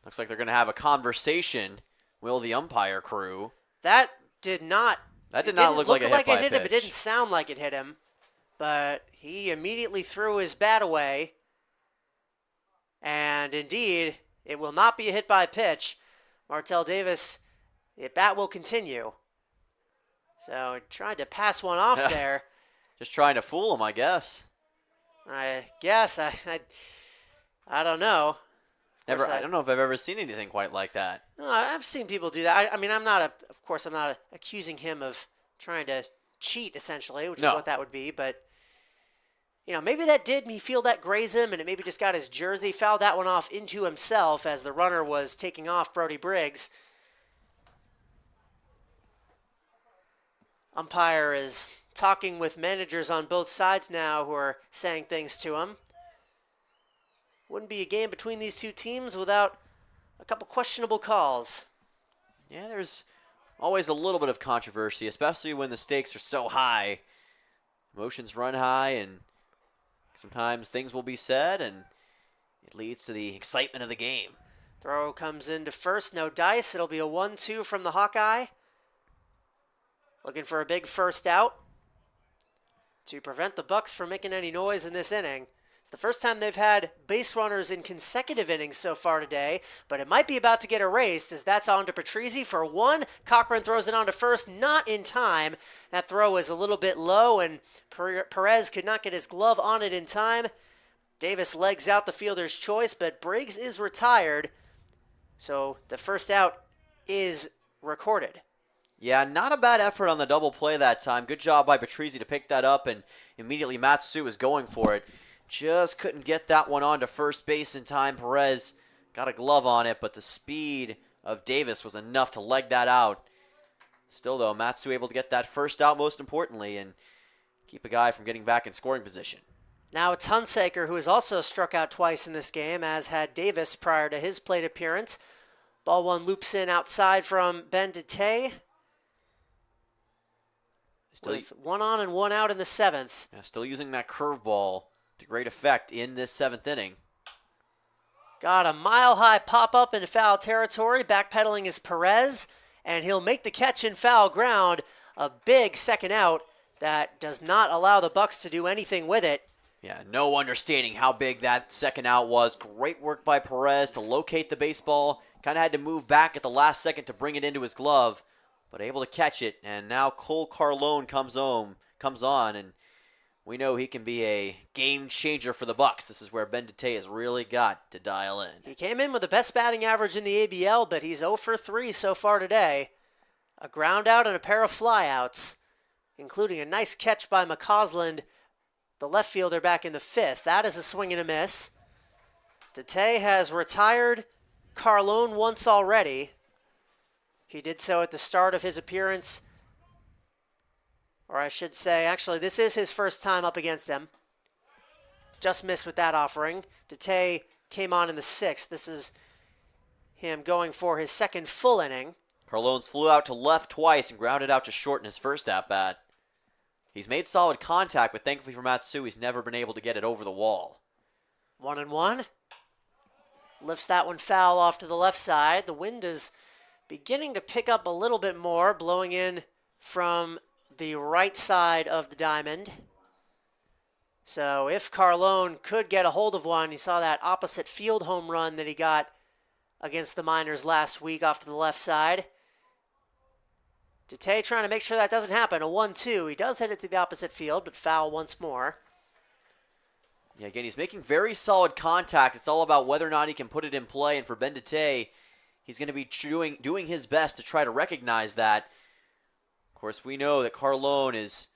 Looks like they're going to have a conversation, will the umpire crew. That did not look like it hit him. It didn't sound like it hit him. But he immediately threw his bat away. And indeed, it will not be a hit by pitch. Martell Davis, the bat will continue. So he tried to pass one off there. Just trying to fool him, I guess. I guess. I don't know. I don't know if I've ever seen anything quite like that. No, I've seen people do that. I mean, I'm not accusing him of trying to cheat, essentially, which is what that would be. But, maybe that did me feel that graze him, and it maybe just got his jersey, fouled that one off into himself as the runner was taking off Brody Briggs. Umpire is talking with managers on both sides now who are saying things to him. Wouldn't be a game between these two teams without a couple questionable calls. Yeah, there's always a little bit of controversy, especially when the stakes are so high. Emotions run high, and sometimes things will be said, and it leads to the excitement of the game. Throw comes into first, no dice. It'll be a 1-2 from the Hawkeye. Looking for a big first out to prevent the Bucs from making any noise in this inning. It's the first time they've had base runners in consecutive innings so far today, but it might be about to get erased as that's on to Patrizzi for one. Cochran throws it on to first, not in time. That throw is a little bit low, and Perez could not get his glove on it in time. Davis legs out the fielder's choice, but Briggs is retired, so the first out is recorded. Yeah, not a bad effort on the double play that time. Good job by Patrizzi to pick that up, and immediately Matsu is going for it. Just couldn't get that one on to first base in time. Perez got a glove on it, but the speed of Davis was enough to leg that out. Still, though, Matsu able to get that first out, most importantly, and keep a guy from getting back in scoring position. Now it's Hunsaker, who has also struck out twice in this game, as had Davis prior to his plate appearance. Ball one loops in outside from Ben DeTay. With one on and one out in the seventh. Yeah, still using that curveball to great effect in this seventh inning. Got a mile-high pop-up in foul territory. Backpedaling is Perez, and he'll make the catch in foul ground. A big second out that does not allow the Bucs to do anything with it. Yeah, no understanding how big that second out was. Great work by Perez to locate the baseball. Kind of had to move back at the last second to bring it into his glove, but able to catch it. And now Cole Carlone comes on, and we know he can be a game changer for the Bucs. This is where Ben DeTay has really got to dial in. He came in with the best batting average in the ABL, but he's 0 for 3 so far today. A ground out and a pair of flyouts, including a nice catch by McCausland, the left fielder, back in the fifth. That is a swing and a miss. DeTay has retired Carlone once already. He did so at the start of his appearance. Or I should say, actually, this is his first time up against him. Just missed with that offering. DeTay came on in the sixth. This is him going for his second full inning. Carlone's flew out to left twice and grounded out to short in his first at-bat. He's made solid contact, but thankfully for Matsu, he's never been able to get it over the wall. 1-1. Lifts that one foul off to the left side. The wind is beginning to pick up a little bit more, blowing in from the right side of the diamond. So if Carlone could get a hold of one, you saw that opposite field home run that he got against the Miners last week off to the left side. DeTay trying to make sure that doesn't happen. A 1-2. He does hit it to the opposite field, but foul once more. Yeah, again, he's making very solid contact. It's all about whether or not he can put it in play. And for Ben DeTay, he's going to be doing his best to try to recognize that. Of course, we know that Carlone is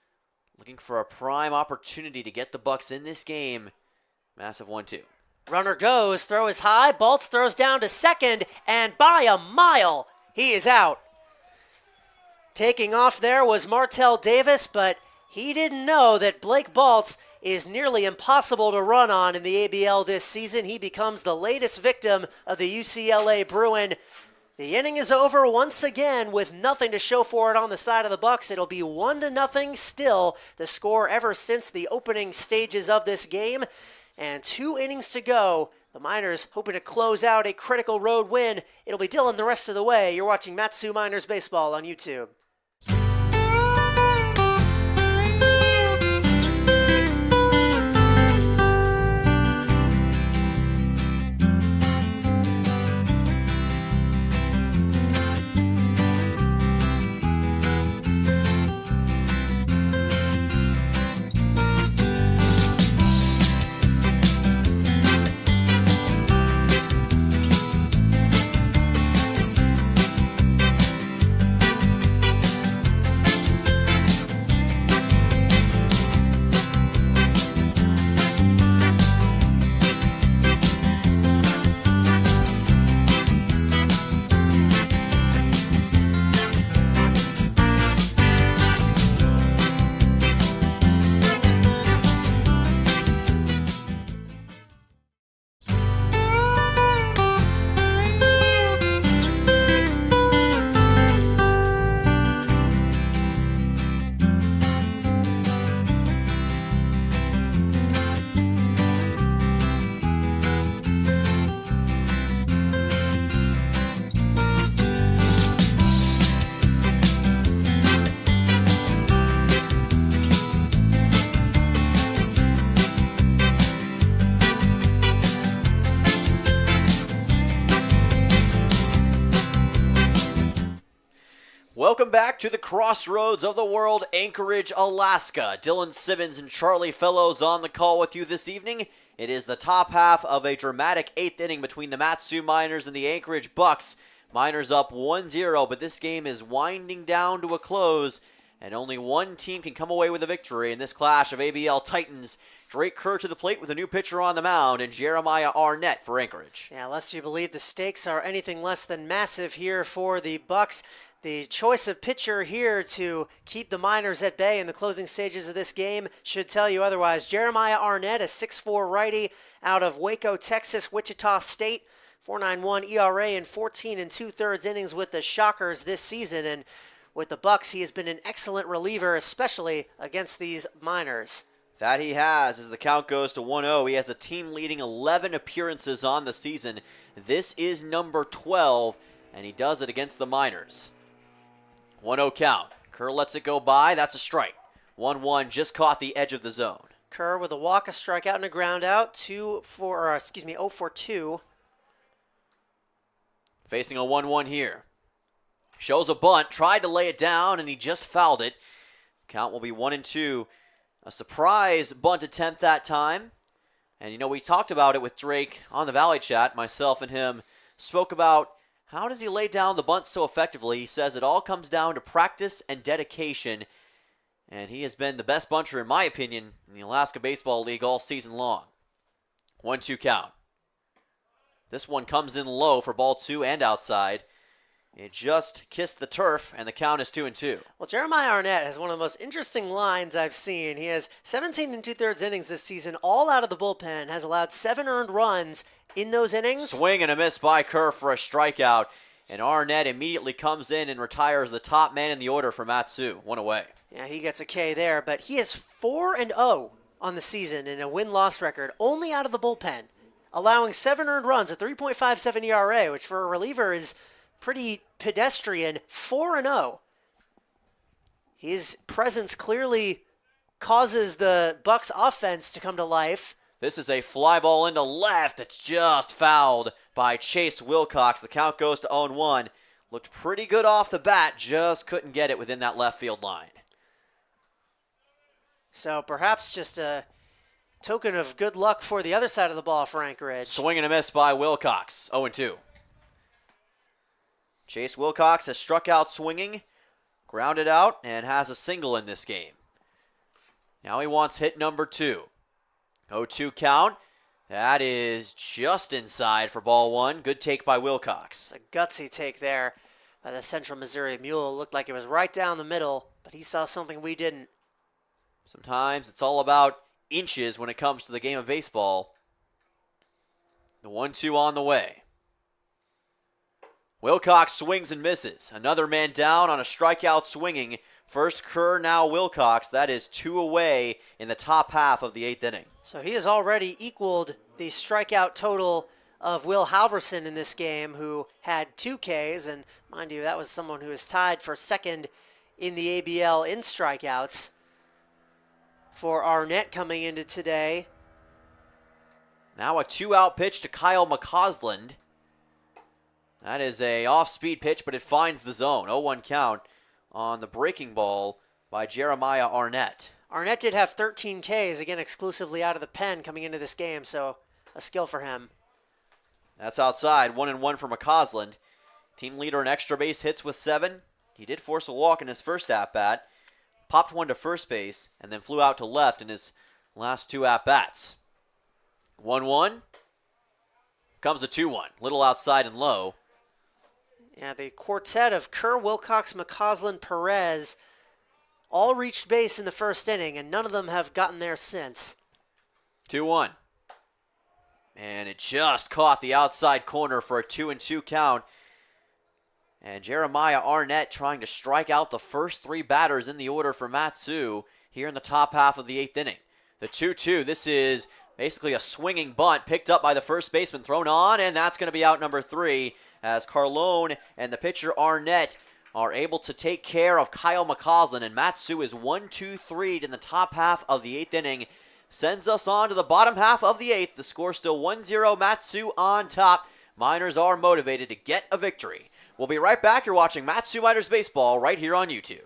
looking for a prime opportunity to get the Bucs in this game. Massive 1-2. Runner goes, throw is high. Baltz throws down to second, and by a mile, he is out. Taking off there was Martell Davis, but he didn't know that Blake Baltz is nearly impossible to run on in the ABL this season. He becomes the latest victim of the UCLA Bruin. The inning is over once again with nothing to show for it on the side of the Bucs. It'll be 1-0 still, the score ever since the opening stages of this game. And 2 innings to go. The Miners hoping to close out a critical road win. It'll be Dylan the rest of the way. You're watching Matsu Miners Baseball on YouTube. Welcome back to the crossroads of the world, Anchorage, Alaska. Dylan Simmons and Charlie Fellows on the call with you this evening. It is the top half of a dramatic 8th inning between the Mat-Su Miners and the Anchorage Bucs. Miners up 1-0, but this game is winding down to a close, and only one team can come away with a victory in this clash of ABL Titans. Drake Kerr to the plate with a new pitcher on the mound, and Jeremiah Arnett for Anchorage. Yeah, lest you believe the stakes are anything less than massive here for the Bucs. The choice of pitcher here to keep the Miners at bay in the closing stages of this game should tell you otherwise. Jeremiah Arnett, a 6'4" righty out of Waco, Texas, Wichita State. 4.91 ERA in 14 2/3 innings with the Shockers this season. And with the Bucs, he has been an excellent reliever, especially against these Miners. That he has as the count goes to 1-0. He has a team-leading 11 appearances on the season. This is number 12, and he does it against the Miners. 1-0 count. Kerr lets it go by. That's a strike. 1-1, just caught the edge of the zone. Kerr with a walk, a strikeout, and a ground out. 0 for 2. Facing a 1-1 here. Shows a bunt, tried to lay it down, and he just fouled it. Count will be 1-2. A surprise bunt attempt that time. And, we talked about it with Drake on the Valley Chat. Myself and him spoke about how does he lay down the bunt so effectively. He says it all comes down to practice and dedication. And he has been the best bunter, in my opinion, in the Alaska Baseball League all season long. 1-2 count. This one comes in low for ball 2 and outside. It just kissed the turf, and the count is 2-2. Well, Jeremiah Arnett has one of the most interesting lines I've seen. He has 17 2/3 innings this season, all out of the bullpen, has allowed 7 earned runs in those innings. Swing and a miss by Kerr for a strikeout, and Arnett immediately comes in and retires the top man in the order for Mat-Su. 1 away. Yeah, he gets a K there, but he is 4-0 on the season in a win-loss record, only out of the bullpen, allowing 7 earned runs, a 3.57 ERA, which for a reliever is pretty pedestrian. 4-0. His presence clearly causes the Bucs offense to come to life. This is a fly ball into left. It's just fouled by Chase Wilcox. The count goes to 0-1. Looked pretty good off the bat, just couldn't get it within that left field line. So perhaps just a token of good luck for the other side of the ball for Anchorage. Swing and a miss by Wilcox. 0-2. Chase Wilcox has struck out swinging, grounded out, and has a single in this game. Now he wants hit number 2. 0-2 count. That is just inside for ball 1. Good take by Wilcox. A gutsy take there by the Central Missouri Mule. Looked like it was right down the middle, but he saw something we didn't. Sometimes it's all about inches when it comes to the game of baseball. The 1-2 on the way. Wilcox swings and misses. Another man down on a strikeout swinging. First Kerr, now Wilcox. That is 2 away in the top half of the 8th inning. So he has already equaled the strikeout total of Will Halverson in this game, who had 2 Ks. And mind you, that was someone who is tied for second in the ABL in strikeouts. For Arnett coming into today. Now a 2-out pitch to Kyle McCausland. That is a off-speed pitch, but it finds the zone. 0-1 count on the breaking ball by Jeremiah Arnett. Arnett did have 13 Ks, again exclusively out of the pen coming into this game, so a skill for him. That's outside. 1-1 for McCausland. Team leader in extra base hits with 7. He did force a walk in his first at-bat, popped one to first base, and then flew out to left in his last 2 at-bats. 1-1. Comes a 2-1. Little outside and low. Yeah, the quartet of Kerr, Wilcox, McCausland, Perez all reached base in the first inning, and none of them have gotten there since. 2-1. And it just caught the outside corner for a 2-2 count. And Jeremiah Arnett trying to strike out the first 3 batters in the order for Mat-Su here in the top half of the 8th inning. The 2-2, this is basically a swinging bunt picked up by the first baseman, thrown on, and that's going to be out number 3. As Carlone and the pitcher Arnett are able to take care of Kyle McCausland, and Mat-Su is 1-2-3'd in the top half of the 8th inning. Sends us on to the bottom half of the 8th. The score still 1-0, Mat-Su on top. Miners are motivated to get a victory. We'll be right back. You're watching Matsu Miners Baseball right here on YouTube.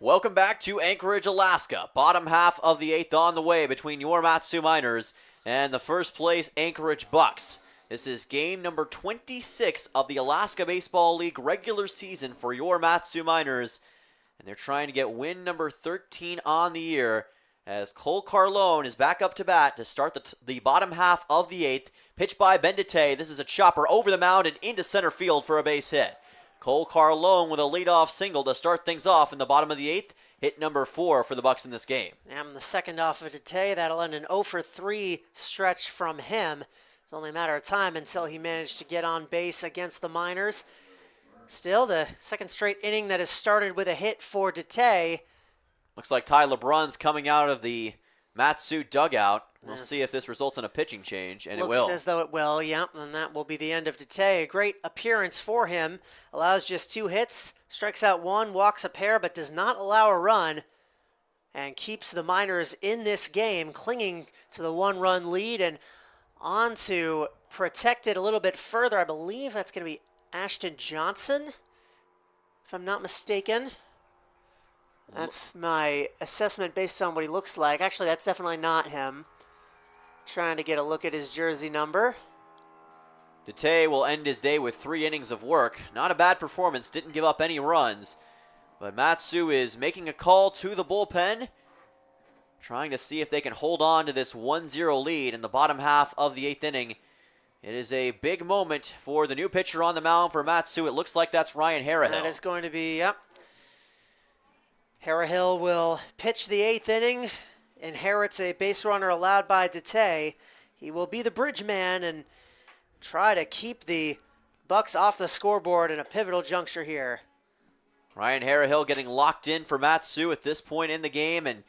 Welcome back to Anchorage, Alaska. Bottom half of the 8th on the way between your Matsu Miners and the first place Anchorage Bucs. This is game number 26 of the Alaska Baseball League regular season for your Matsu Miners. And they're trying to get win number 13 on the year as Cole Carlone is back up to bat to start the bottom half of the 8th. Pitched by Bendite. This is a chopper over the mound and into center field for a base hit. Cole Carlone with a leadoff single to start things off in the bottom of the 8th. Hit number 4 for the Bucs in this game. And the second off of Dite, that'll end an 0 for 3 stretch from him. It's only a matter of time until he managed to get on base against the Miners. Still, the second straight inning that has started with a hit for Dite. Looks like Ty LeBrun's coming out of the Matsu dugout. We'll Yes. see if this results in a pitching change, and it Looks will. as though it will, yep, and that will be the end of Dite. A great appearance for him. Allows just 2 hits, strikes out 1, walks a pair, but does not allow a run, and keeps the Miners in this game, clinging to the 1-run lead, and on to protect it a little bit further. I believe that's going to be Ashton Johnson, if I'm not mistaken. That's my assessment based on what he looks like. Actually, that's definitely not him. Trying to get a look at his jersey number. Dite will end his day with 3 innings of work. Not a bad performance, didn't give up any runs. But Matsu is making a call to the bullpen, trying to see if they can hold on to this 1-0 lead in the bottom half of the 8th inning. It is a big moment for the new pitcher on the mound for Matsu. It looks like that's Ryan Harahill. That is going to be, yep. Harahill will pitch the 8th inning. Inherits a base runner allowed by Dite. He will be the bridge man and try to keep the Bucs off the scoreboard in a pivotal juncture here. Ryan Harahill getting locked in for Matsu at this point in the game and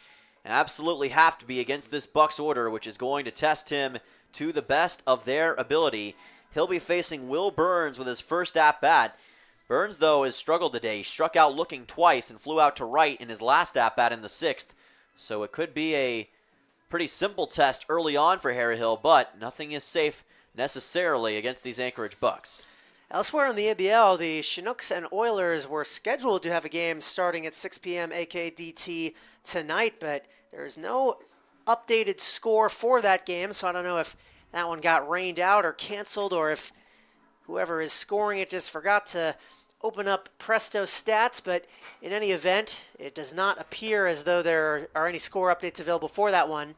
absolutely have to be against this Bucs order, which is going to test him to the best of their ability. He'll be facing Will Burns with his first at-bat. Burns, though, has struggled today. He struck out looking twice and flew out to right in his last at-bat in the 6th. So it could be a pretty simple test early on for Harahill, but nothing is safe necessarily against these Anchorage Bucs. Elsewhere in the ABL, the Chinooks and Oilers were scheduled to have a game starting at 6 p.m. AKDT tonight, but there is no updated score for that game, so I don't know if that one got rained out or canceled, or if whoever is scoring it just forgot to open up Presto Stats, but in any event, it does not appear as though there are any score updates available for that one.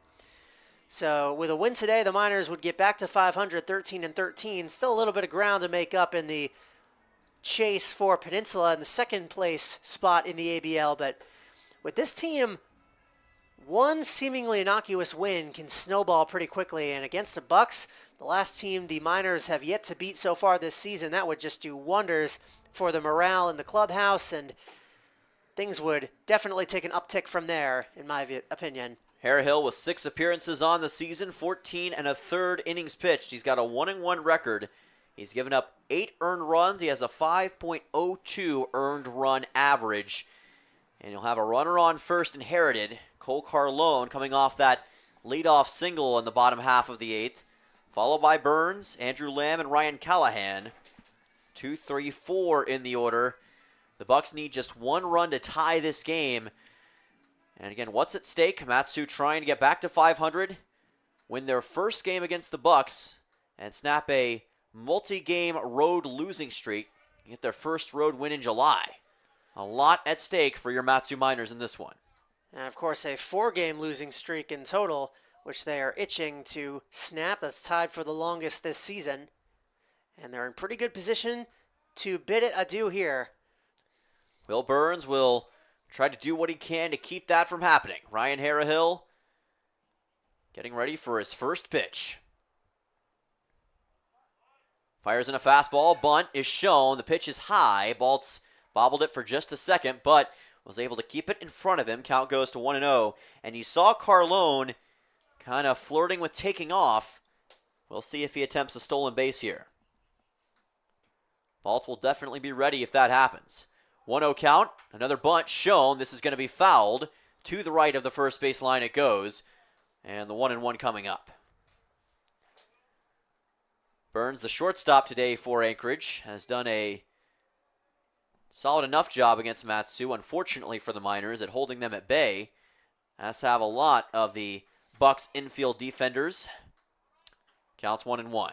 So with a win today, the Miners would get back to 500, 13-13. Still a little bit of ground to make up in the chase for Peninsula in the second place spot in the ABL, but with this team, one seemingly innocuous win can snowball pretty quickly, and against the Bucs, the last team the Miners have yet to beat so far this season, that would just do wonders for the morale in the clubhouse, and things would definitely take an uptick from there, in my opinion. Harahill with 6 appearances on the season, 14 1/3 innings pitched. He's got a 1-1 record. He's given up 8 earned runs. He has a 5.02 earned run average. And he'll have a runner on first inherited. Cole Carlone coming off that leadoff single in the bottom half of the 8th. Followed by Burns, Andrew Lamb, and Ryan Callahan. 2, 3, 4 in the order. The Bucs need just one run to tie this game. And again, what's at stake? Matsu trying to get back to 500, win their first game against the Bucs, and snap a multi-game road losing streak. Get their first road win in July. A lot at stake for your Matsu Miners in this one. And of course, a 4-game losing streak in total, which they are itching to snap. That's tied for the longest this season. And they're in pretty good position to bid it adieu here. Will Burns will try to do what he can to keep that from happening. Ryan Harrahill getting ready for his first pitch. Fires in a fastball. Bunt is shown. The pitch is high. Baltz bobbled it for just a second, but was able to keep it in front of him. Count goes to 1-0. And you saw Carlone kind of flirting with taking off. We'll see if he attempts a stolen base here. Baltz will definitely be ready if that happens. 1-0 count. Another bunt shown. This is going to be fouled. To the right of the first base line it goes. And the 1-1 coming up. Burns, the shortstop today for Anchorage, has done a solid enough job against Matsu, unfortunately for the Miners, at holding them at bay, as have a lot of the Bucs infield defenders. Counts 1-1.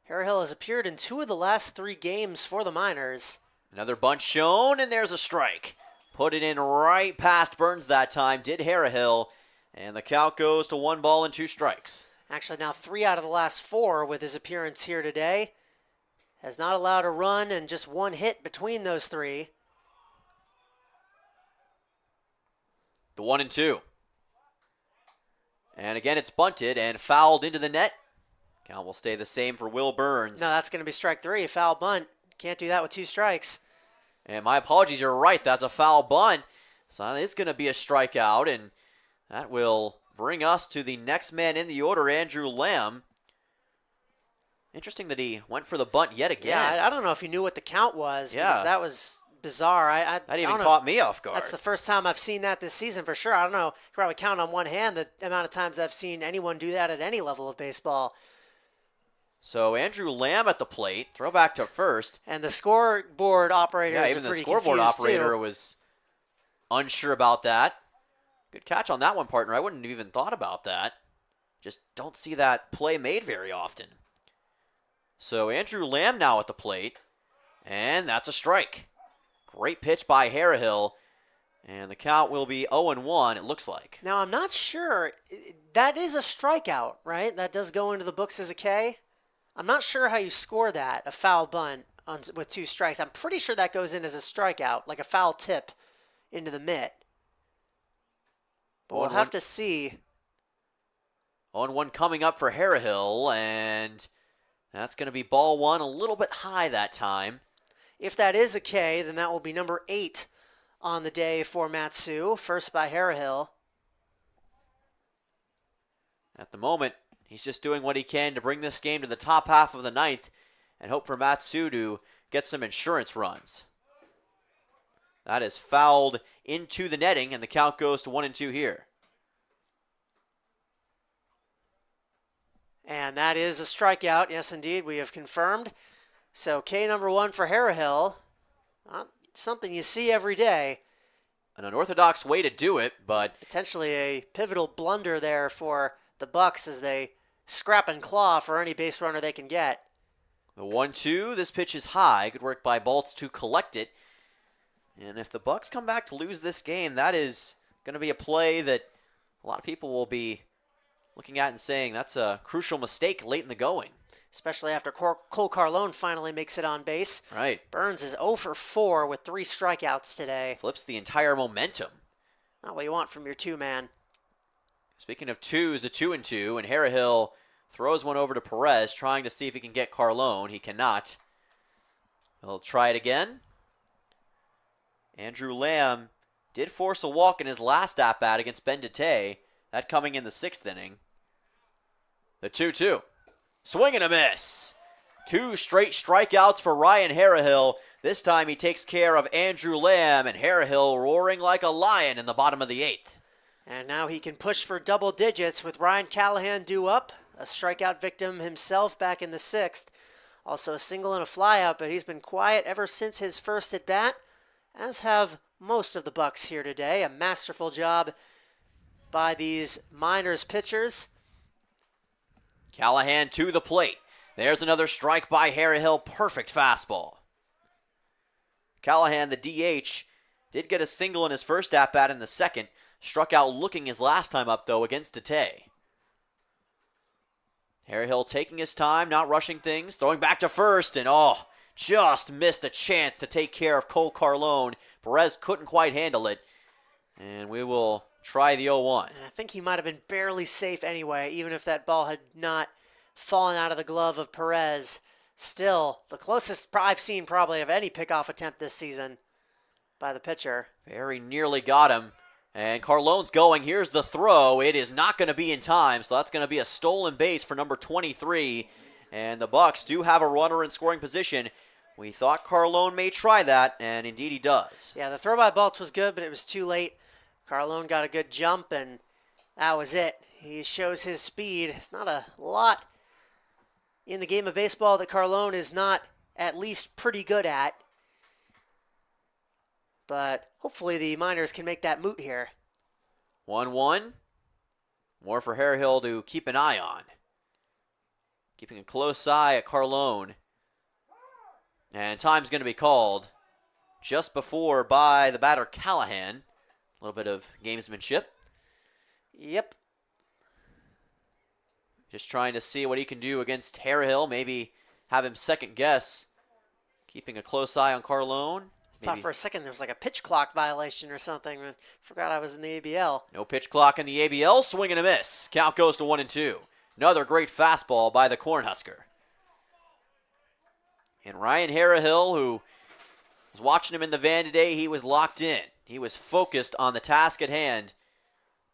Harrahill has appeared in 2 of the last 3 games for the Miners. Another bunt shown, and there's a strike. Put it in right past Burns that time, did Harrahill, and the count goes to 1-2 strikes. Actually, now 3 out of the last 4 with his appearance here today. Has not allowed a run and just 1 hit between those 3. The 1-2. And again, it's bunted and fouled into the net. Count will stay the same for Will Burns. No, that's going to be strike 3, a foul bunt. Can't do that with 2 strikes. And my apologies, you're right, that's a foul bunt. So it's going to be a strikeout, and that will bring us to the next man in the order, Andrew Lamb. Interesting that he went for the bunt yet again. Yeah, I don't know if he knew what the count was, because that was bizarre. That even caught me off guard. That's the first time I've seen that this season for sure. I don't know. You could probably count on one hand the amount of times I've seen anyone do that at any level of baseball. So Andrew Lamb at the plate, throw back to first. And the scoreboard operator is even the pretty scoreboard confused operator too. was unsure about that. Good catch on that one, partner. I wouldn't have even thought about that. Just don't see that play made very often. So Andrew Lamb now at the plate, and that's a strike. Great pitch by Harrahill, and the count will be 0-1, it looks like. Now, I'm not sure. That is a strikeout, right? That does go into the books as a K. I'm not sure how you score that, a foul bunt with 2 strikes. I'm pretty sure that goes in as a strikeout, like a foul tip into the mitt. But we'll have to see. 0-1 coming up for Harrahill, and that's going to be ball 1, a little bit high that time. If that is a K, then that will be number 8 on the day for Matsu, first by Harrahill. At the moment, he's just doing what he can to bring this game to the top half of the 9th and hope for Matsu to get some insurance runs. That is fouled into the netting, and the count goes to 1-2 here. And that is a strikeout. Yes, indeed, we have confirmed. So K number 1 for Harrahill. Something you see every day. An unorthodox way to do it, but Potentially a pivotal blunder there for the Bucs as they scrap and claw for any base runner they can get. the 1-2, this pitch is high. Good work by Baltz to collect it. And if the Bucs come back to lose this game, that is going to be a play that a lot of people will be looking at and saying that's a crucial mistake late in the going. Especially after Cole Carlone finally makes it on base. Right. Burns is 0 for 4 with 3 strikeouts today. Flips the entire momentum. Not what you want from your 2-man. Speaking of 2s, a 2-2, and Harrahill throws one over to Perez, trying to see if he can get Carlone. He cannot. He'll try it again. Andrew Lamb did force a walk in his last at-bat against Ben Dete. That coming in the 6th inning. The 2-2. Swing and a miss. 2 straight strikeouts for Ryan Harrahill. This time he takes care of Andrew Lamb, and Harrahill roaring like a lion in the bottom of the 8th. And now he can push for double digits with Ryan Callahan due up, a strikeout victim himself back in the 6th. Also a single and a flyout, but he's been quiet ever since his first at-bat, as have most of the Bucs here today. A masterful job by these Miners pitchers. Callahan to the plate. There's another strike by Harryhill. Perfect fastball. Callahan, the DH, did get a single in his first at-bat in the second. Struck out looking his last time up, though, against Tate. Harryhill taking his time, not rushing things, throwing back to first, and just missed a chance to take care of Cole Carlone. Perez couldn't quite handle it, and we will try the 0-1. And I think he might have been barely safe anyway, even if that ball had not fallen out of the glove of Perez. Still, the closest I've seen probably of any pickoff attempt this season by the pitcher. Very nearly got him. And Carlone's going. Here's the throw. It is not going to be in time, so that's going to be a stolen base for number 23. And the Bucs do have a runner in scoring position. We thought Carlone may try that, and indeed he does. Yeah, the throw by Baltz was good, but it was too late. Carlone got a good jump, and that was it. He shows his speed. It's not a lot in the game of baseball that Carlone is not at least pretty good at. But hopefully the Miners can make that moot here. 1-1. More for Harryhill to keep an eye on. Keeping a close eye at Carlone. And time's going to be called just before by the batter Callahan. A little bit of gamesmanship. Yep. Just trying to see what he can do against Harryhill. Maybe have him second guess. Keeping a close eye on Carlone. Thought for a second there was like a pitch clock violation or something. Forgot I was in the ABL. No pitch clock in the ABL. Swing and a miss. Count goes to 1-2. Another great fastball by the Cornhusker. And Ryan Harryhill, who was watching him in the van today, he was locked in. He was focused on the task at hand.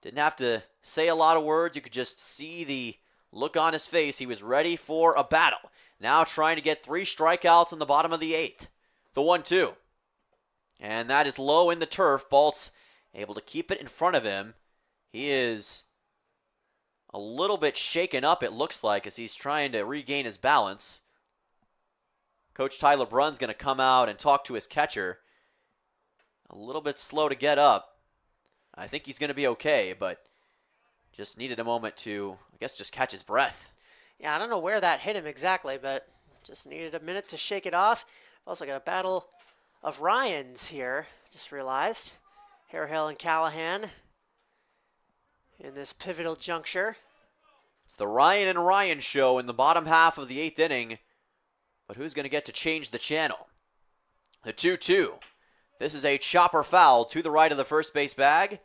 Didn't have to say a lot of words. You could just see the look on his face. He was ready for a battle. Now trying to get 3 strikeouts in the bottom of the 8th. The 1-2. And that is low in the turf. Baltz able to keep it in front of him. He is a little bit shaken up, it looks like, as he's trying to regain his balance. Coach Tyler Brunn's going to come out and talk to his catcher. A little bit slow to get up. I think he's going to be okay, but just needed a moment to, I guess, just catch his breath. Yeah, I don't know where that hit him exactly, but just needed a minute to shake it off. Also got a battle of Ryans here, just realized. Harryhill and Callahan in this pivotal juncture. It's the Ryan and Ryan show in the bottom half of the 8th inning. But who's going to get to change the channel? The 2-2. This is a chopper foul to the right of the first base bag.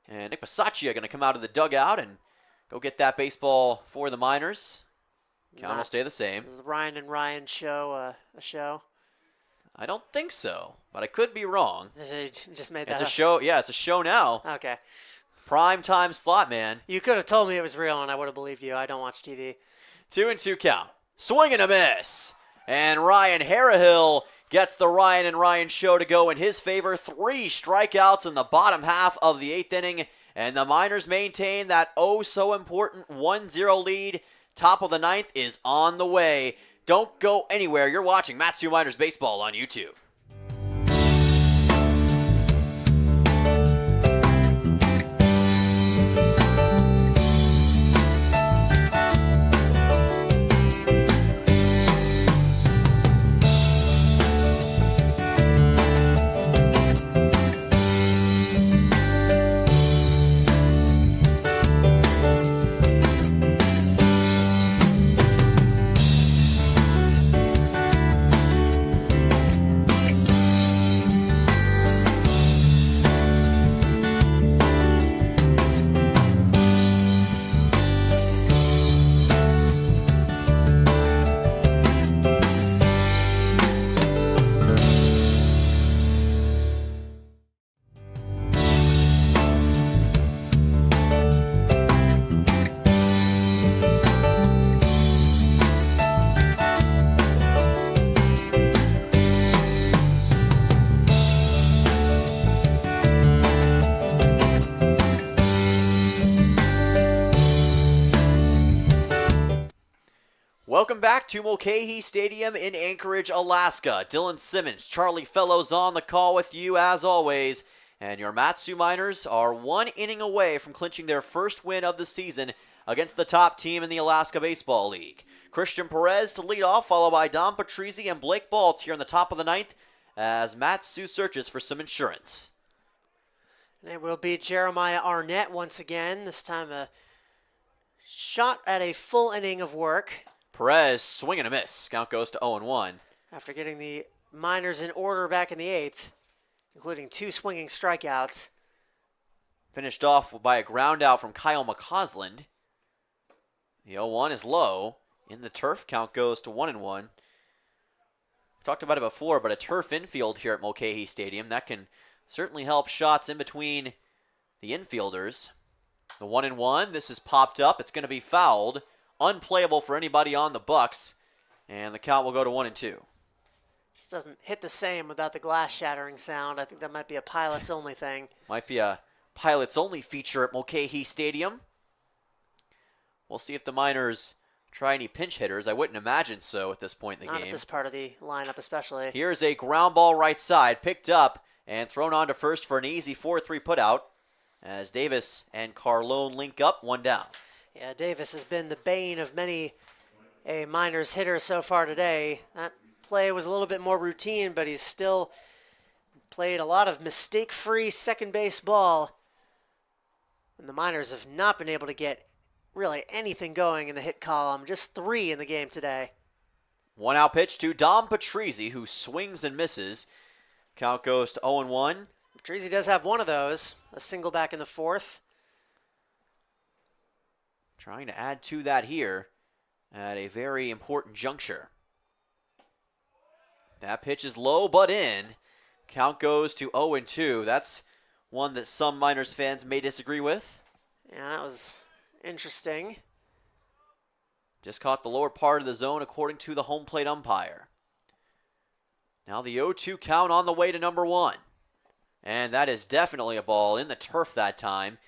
And Nick Bisaccia going to come out of the dugout and go get that baseball for the Miners. Count will stay the same. Is the Ryan and Ryan show a show? I don't think so, but I could be wrong. Just made that It's up. a show. Yeah, it's a show now. Okay. Prime time slot, man. You could have told me it was real, and I would have believed you. I don't watch TV. 2-2 count. Swing and a miss. And Ryan Harryhill gets the Ryan and Ryan show to go in his favor. 3 strikeouts in the bottom half of the 8th inning. And the Miners maintain that oh-so-important 1-0 lead. Top of the 9th is on the way. Don't go anywhere. You're watching Matsu Miners Baseball on YouTube. Welcome back to Mulcahy Stadium in Anchorage, Alaska. Dylan Simmons, Charlie Fellows on the call with you as always. And your Mat-Su Miners are 1 inning away from clinching their first win of the season against the top team in the Alaska Baseball League. Christian Perez to lead off, followed by Dom Patrizzi and Blake Baltz here in the top of the 9th as Mat-Su searches for some insurance. And it will be Jeremiah Arnett once again, this time a shot at a full inning of work. Perez swing and a miss. Count goes to 0-1. After getting the Miners in order back in the 8th, including 2 swinging strikeouts. Finished off by a ground out from Kyle McCausland. The 0-1 is low. In the turf, count goes to 1-1. We've talked about it before, but a turf infield here at Mulcahy Stadium, that can certainly help shots in between the infielders. The 1-1, this is popped up. It's going to be fouled. Unplayable for anybody on the Bucs. And the count will go to 1-2. Just doesn't hit the same without the glass shattering sound. I think that might be a pilots only thing. Might be a pilots only feature at Mulcahy Stadium. We'll see if the Miners try any pinch hitters. I wouldn't imagine so at this point in the Not game. at this part of the lineup especially. Here's a ground ball right side, picked up and thrown on to first for an easy 4-3 putout as Davis and Carlone link up, 1 down. Yeah, Davis has been the bane of many a Miners hitter so far today. That play was a little bit more routine, but he's still played a lot of mistake-free second base ball. And the Miners have not been able to get really anything going in the hit column. Just 3 in the game today. 1 out pitch to Dom Patrizzi, who swings and misses. Count goes to 0-1. Patrizzi does have one of those, a single back in the 4th. Trying to add to that here at a very important juncture. That pitch is low but in. Count goes to 0-2. That's one that some Miners fans may disagree with. Yeah, that was interesting. Just caught the lower part of the zone according to the home plate umpire. Now the 0-2 count on the way to number 1. And that is definitely a ball in the turf that time.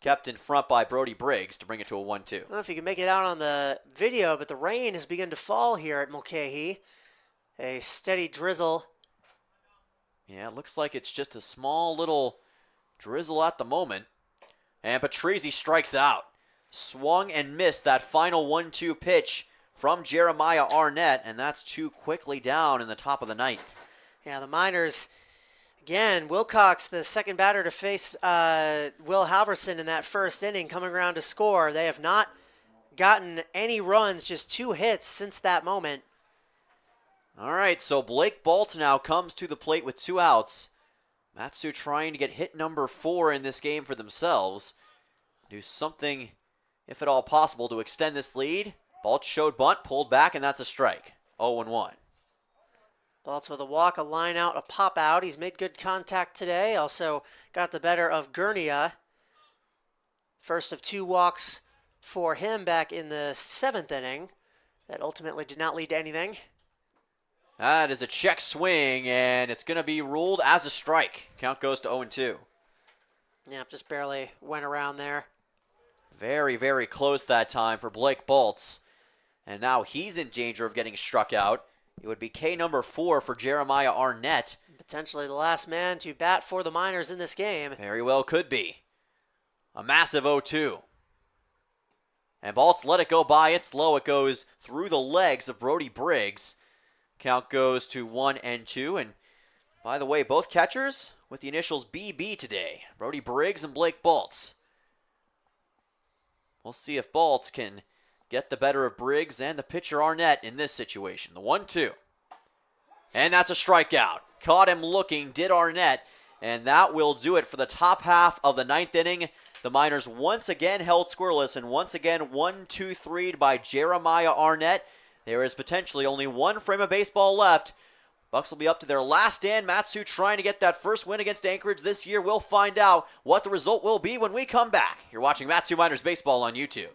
Kept in front by Brody Briggs to bring it to a 1-2. I don't know if you can make it out on the video, but the rain has begun to fall here at Mulcahy. A steady drizzle. Yeah, it looks like it's just a small little drizzle at the moment. And Patrizzi strikes out. Swung and missed that final 1-2 pitch from Jeremiah Arnett, and that's 2 quickly down in the top of the 9th. Yeah, the Miners, again, Wilcox, the second batter to face Will Halverson in that first inning, coming around to score. They have not gotten any runs, just 2 hits since that moment. All right, so Blake Baltz now comes to the plate with 2 outs. Mat-Su trying to get hit number 4 in this game for themselves. Do something, if at all possible, to extend this lead. Baltz showed bunt, pulled back, and that's a strike. 0-1. Baltz with a walk, a line out, a pop out. He's made good contact today. Also got the better of Gurnia. First of 2 walks for him back in the 7th inning. That ultimately did not lead to anything. That is a check swing, and it's going to be ruled as a strike. Count goes to 0-2. Yeah, just barely went around there. Very, very close that time for Blake Baltz. And now he's in danger of getting struck out. It would be K number 4 for Jeremiah Arnett. Potentially the last man to bat for the Miners in this game. Very well could be. A massive 0-2. And Baltz let it go by. It's low. It goes through the legs of Brody Briggs. Count goes to 1-2. And by the way, both catchers with the initials BB today. Brody Briggs and Blake Baltz. We'll see if Baltz can get the better of Briggs and the pitcher Arnett in this situation. The 1-2. And that's a strikeout. Caught him looking, did Arnett. And that will do it for the top half of the 9th inning. The Miners once again held scoreless, and once again 1-2-3 by Jeremiah Arnett. There is potentially only 1 frame of baseball left. Bucs will be up to their last stand. Mat-Su trying to get that first win against Anchorage this year. We'll find out what the result will be when we come back. You're watching Mat-Su Miners Baseball on YouTube.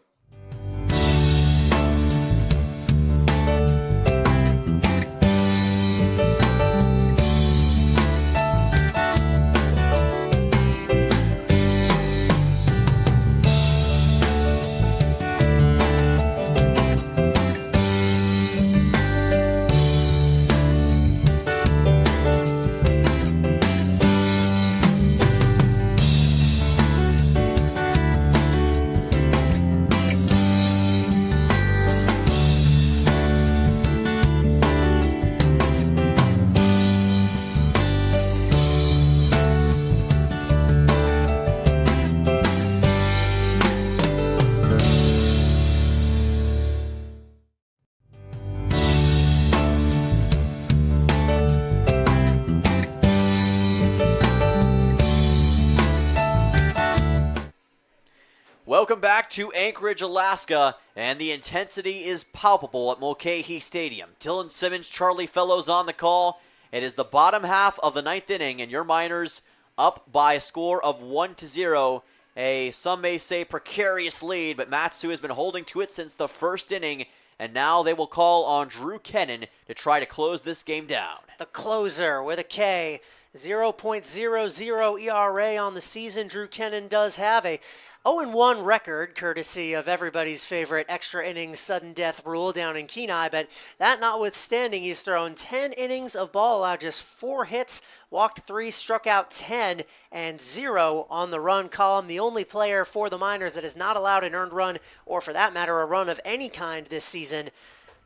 Welcome back to Anchorage, Alaska, and the intensity is palpable at Mulcahy Stadium. Dylan Simmons, Charlie Fellows on the call. It is the bottom half of the ninth inning, and your Miners up by a score of 1-0. Some may say precarious lead, but Matsu has been holding to it since the first inning, and now they will call on Drew Kennan to try to close this game down. The closer with a K, 0.00 ERA on the season. Drew Kennan does have a 0-1 record, courtesy of everybody's favorite extra innings sudden death rule down in Kenai, but that notwithstanding, he's thrown 10 innings of ball, allowed just 4 hits, walked 3, struck out 10, and 0 on the run column. The only player for the Miners that has not allowed an earned run, or for that matter, a run of any kind this season.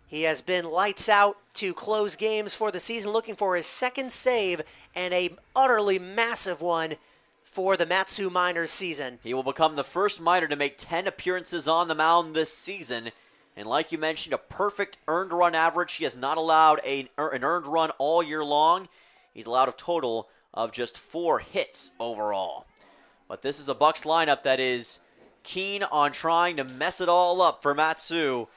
He has been lights out to close games for the season, looking for his second save and a utterly massive one for the Matsu Miners season. He will become the first Miner to make 10 appearances on the mound this season. And like you mentioned, a perfect earned run average. He has not allowed an earned run all year long. He's allowed a total of just 4 hits overall. But this is a Bucs lineup that is keen on trying to mess it all up for Matsu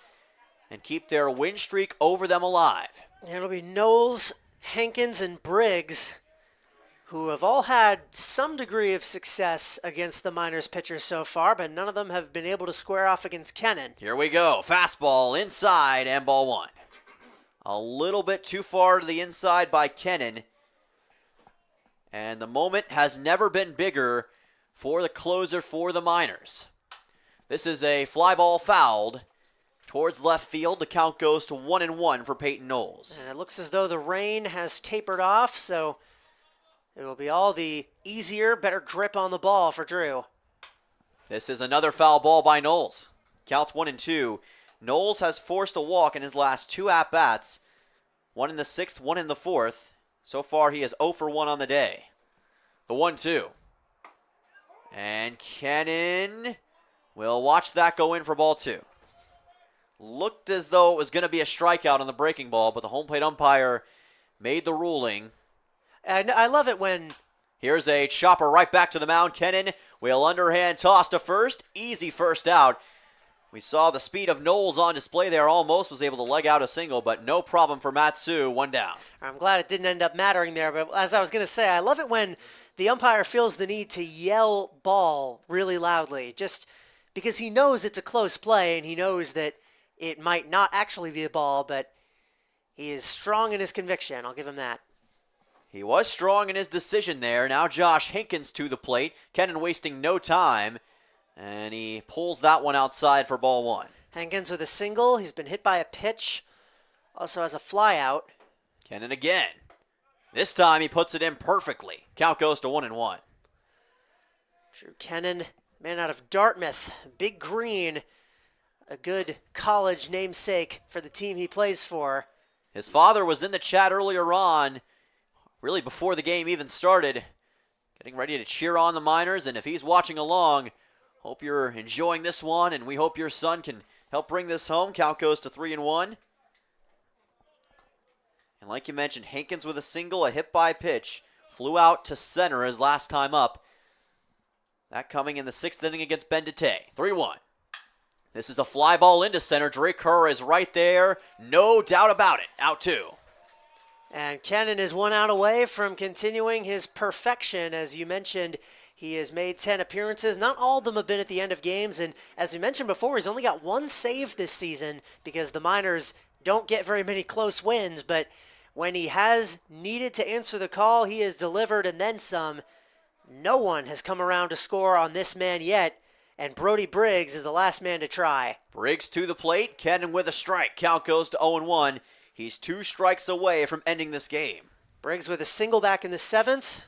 and keep their win streak over them alive. It'll be Knowles, Hankins, and Briggs, who have all had some degree of success against the Miners pitchers so far, but none of them have been able to square off against Kennan. Here we go. Fastball inside and ball 1. A little bit too far to the inside by Kennan. And the moment has never been bigger for the closer for the Miners. This is a fly ball fouled towards left field. The count goes to 1-1 for Peyton Knowles. And it looks as though the rain has tapered off, so it will be all the easier, better grip on the ball for Drew. This is another foul ball by Knowles. Counts 1-2. Knowles has forced a walk in his last 2 at-bats. 1 in the 6th, 1 in the 4th. So far, he is 0 for 1 on the day. The 1-2. And Kennan will watch that go in for ball 2. Looked as though it was going to be a strikeout on the breaking ball, but the home plate umpire made the ruling. And I love it when... Here's a chopper right back to the mound. Kennan will underhand toss to first. Easy first out. We saw the speed of Knowles on display there. Almost was able to leg out a single, but no problem for Matsu. 1 down. I'm glad it didn't end up mattering there, but as I was going to say, I love it when the umpire feels the need to yell ball really loudly, just because he knows it's a close play and he knows that it might not actually be a ball, but he is strong in his conviction. I'll give him that. He was strong in his decision there. Now Josh Hankins to the plate. Kennan wasting no time, and he pulls that one outside for ball 1. Hankins with a single. He's been hit by a pitch. Also has a fly out. Kennan again. This time he puts it in perfectly. Count goes to 1-1. Drew Kennan, man out of Dartmouth. Big Green. A good college namesake for the team he plays for. His father was in the chat earlier on, really before the game even started, getting ready to cheer on the Miners. And if he's watching along, hope you're enjoying this one, and we hope your son can help bring this home. Count goes to 3-1. And like you mentioned, Hankins with a single, a hit by pitch, flew out to center his last time up. That coming in the 6th inning against Bendite. 3-1. This is a fly ball into center. Drake Kerr is right there. No doubt about it. Out 2. And Kennan is 1 out away from continuing his perfection. As you mentioned, he has made 10 appearances. Not all of them have been at the end of games. And as we mentioned before, he's only got 1 save this season because the Miners don't get very many close wins. But when he has needed to answer the call, he has delivered and then some. No one has come around to score on this man yet. And Brody Briggs is the last man to try. Briggs to the plate. Kennan with a strike. Count goes to 0-1. He's 2 strikes away from ending this game. Briggs with a single back in the 7th.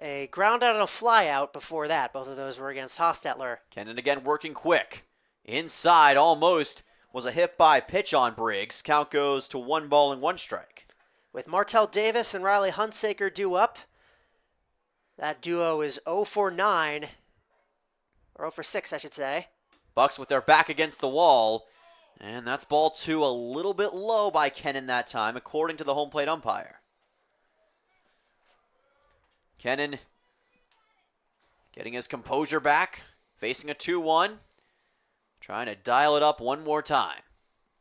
A ground out and a fly out before that. Both of those were against Hostetler. Kennan again working quick. Inside almost was a hit by pitch on Briggs. Count goes to 1-1 strike. With Martell Davis and Riley Hunsaker due up, that duo is 0 for 9. Or 0 for 6, I should say. Bucs with their back against the wall. And that's ball 2, a little bit low by Kennan that time, according to the home plate umpire. Kennan getting his composure back, facing a 2-1. Trying to dial it up one more time.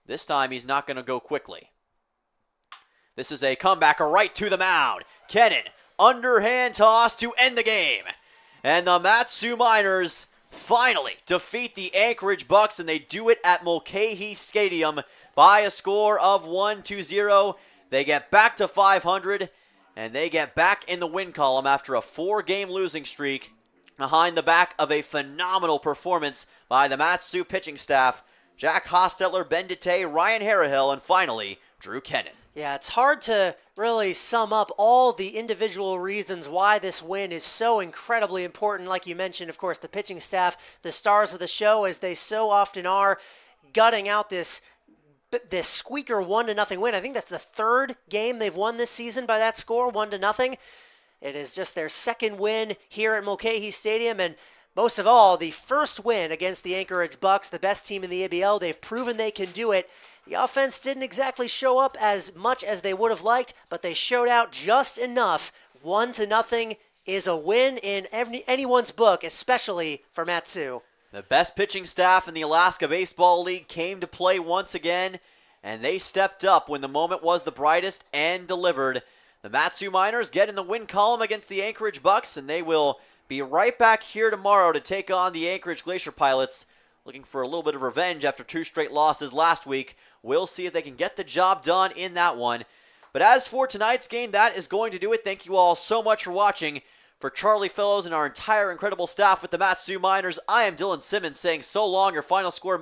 This time he's not going to go quickly. This is a comebacker right to the mound. Kennan, underhand toss to end the game. And the Mat-Su Miners finally defeat the Anchorage Bucs, and they do it at Mulcahy Stadium by a score of 1-0. They get back to 500, and they get back in the win column after a 4-game losing streak behind the back of a phenomenal performance by the Mat-Su pitching staff. Jack Hostetler, Ben Dete, Ryan Harahill, and finally, Drew Kennan. Yeah, it's hard to really sum up all the individual reasons why this win is so incredibly important. Like you mentioned, of course, the pitching staff, the stars of the show, as they so often are, gutting out this squeaker 1-0 win. I think that's the third game they've won this season by that score, 1-0. It is just their second win here at Mulcahy Stadium, and most of all, the first win against the Anchorage Bucs, the best team in the ABL. They've proven they can do it. The offense didn't exactly show up as much as they would have liked, but they showed out just enough. 1-0 is a win in anyone's book, especially for Mat-Su. The best pitching staff in the Alaska Baseball League came to play once again, and they stepped up when the moment was the brightest and delivered. The Mat-Su Miners get in the win column against the Anchorage Bucs, and they will be right back here tomorrow to take on the Anchorage Glacier Pilots, looking for a little bit of revenge after 2 straight losses last week. We'll see if they can get the job done in that one. But as for tonight's game, that is going to do it. Thank you all so much for watching. For Charlie Fellows and our entire incredible staff with the Mat-Su Miners, I am Dylan Simmons saying so long. Your final score,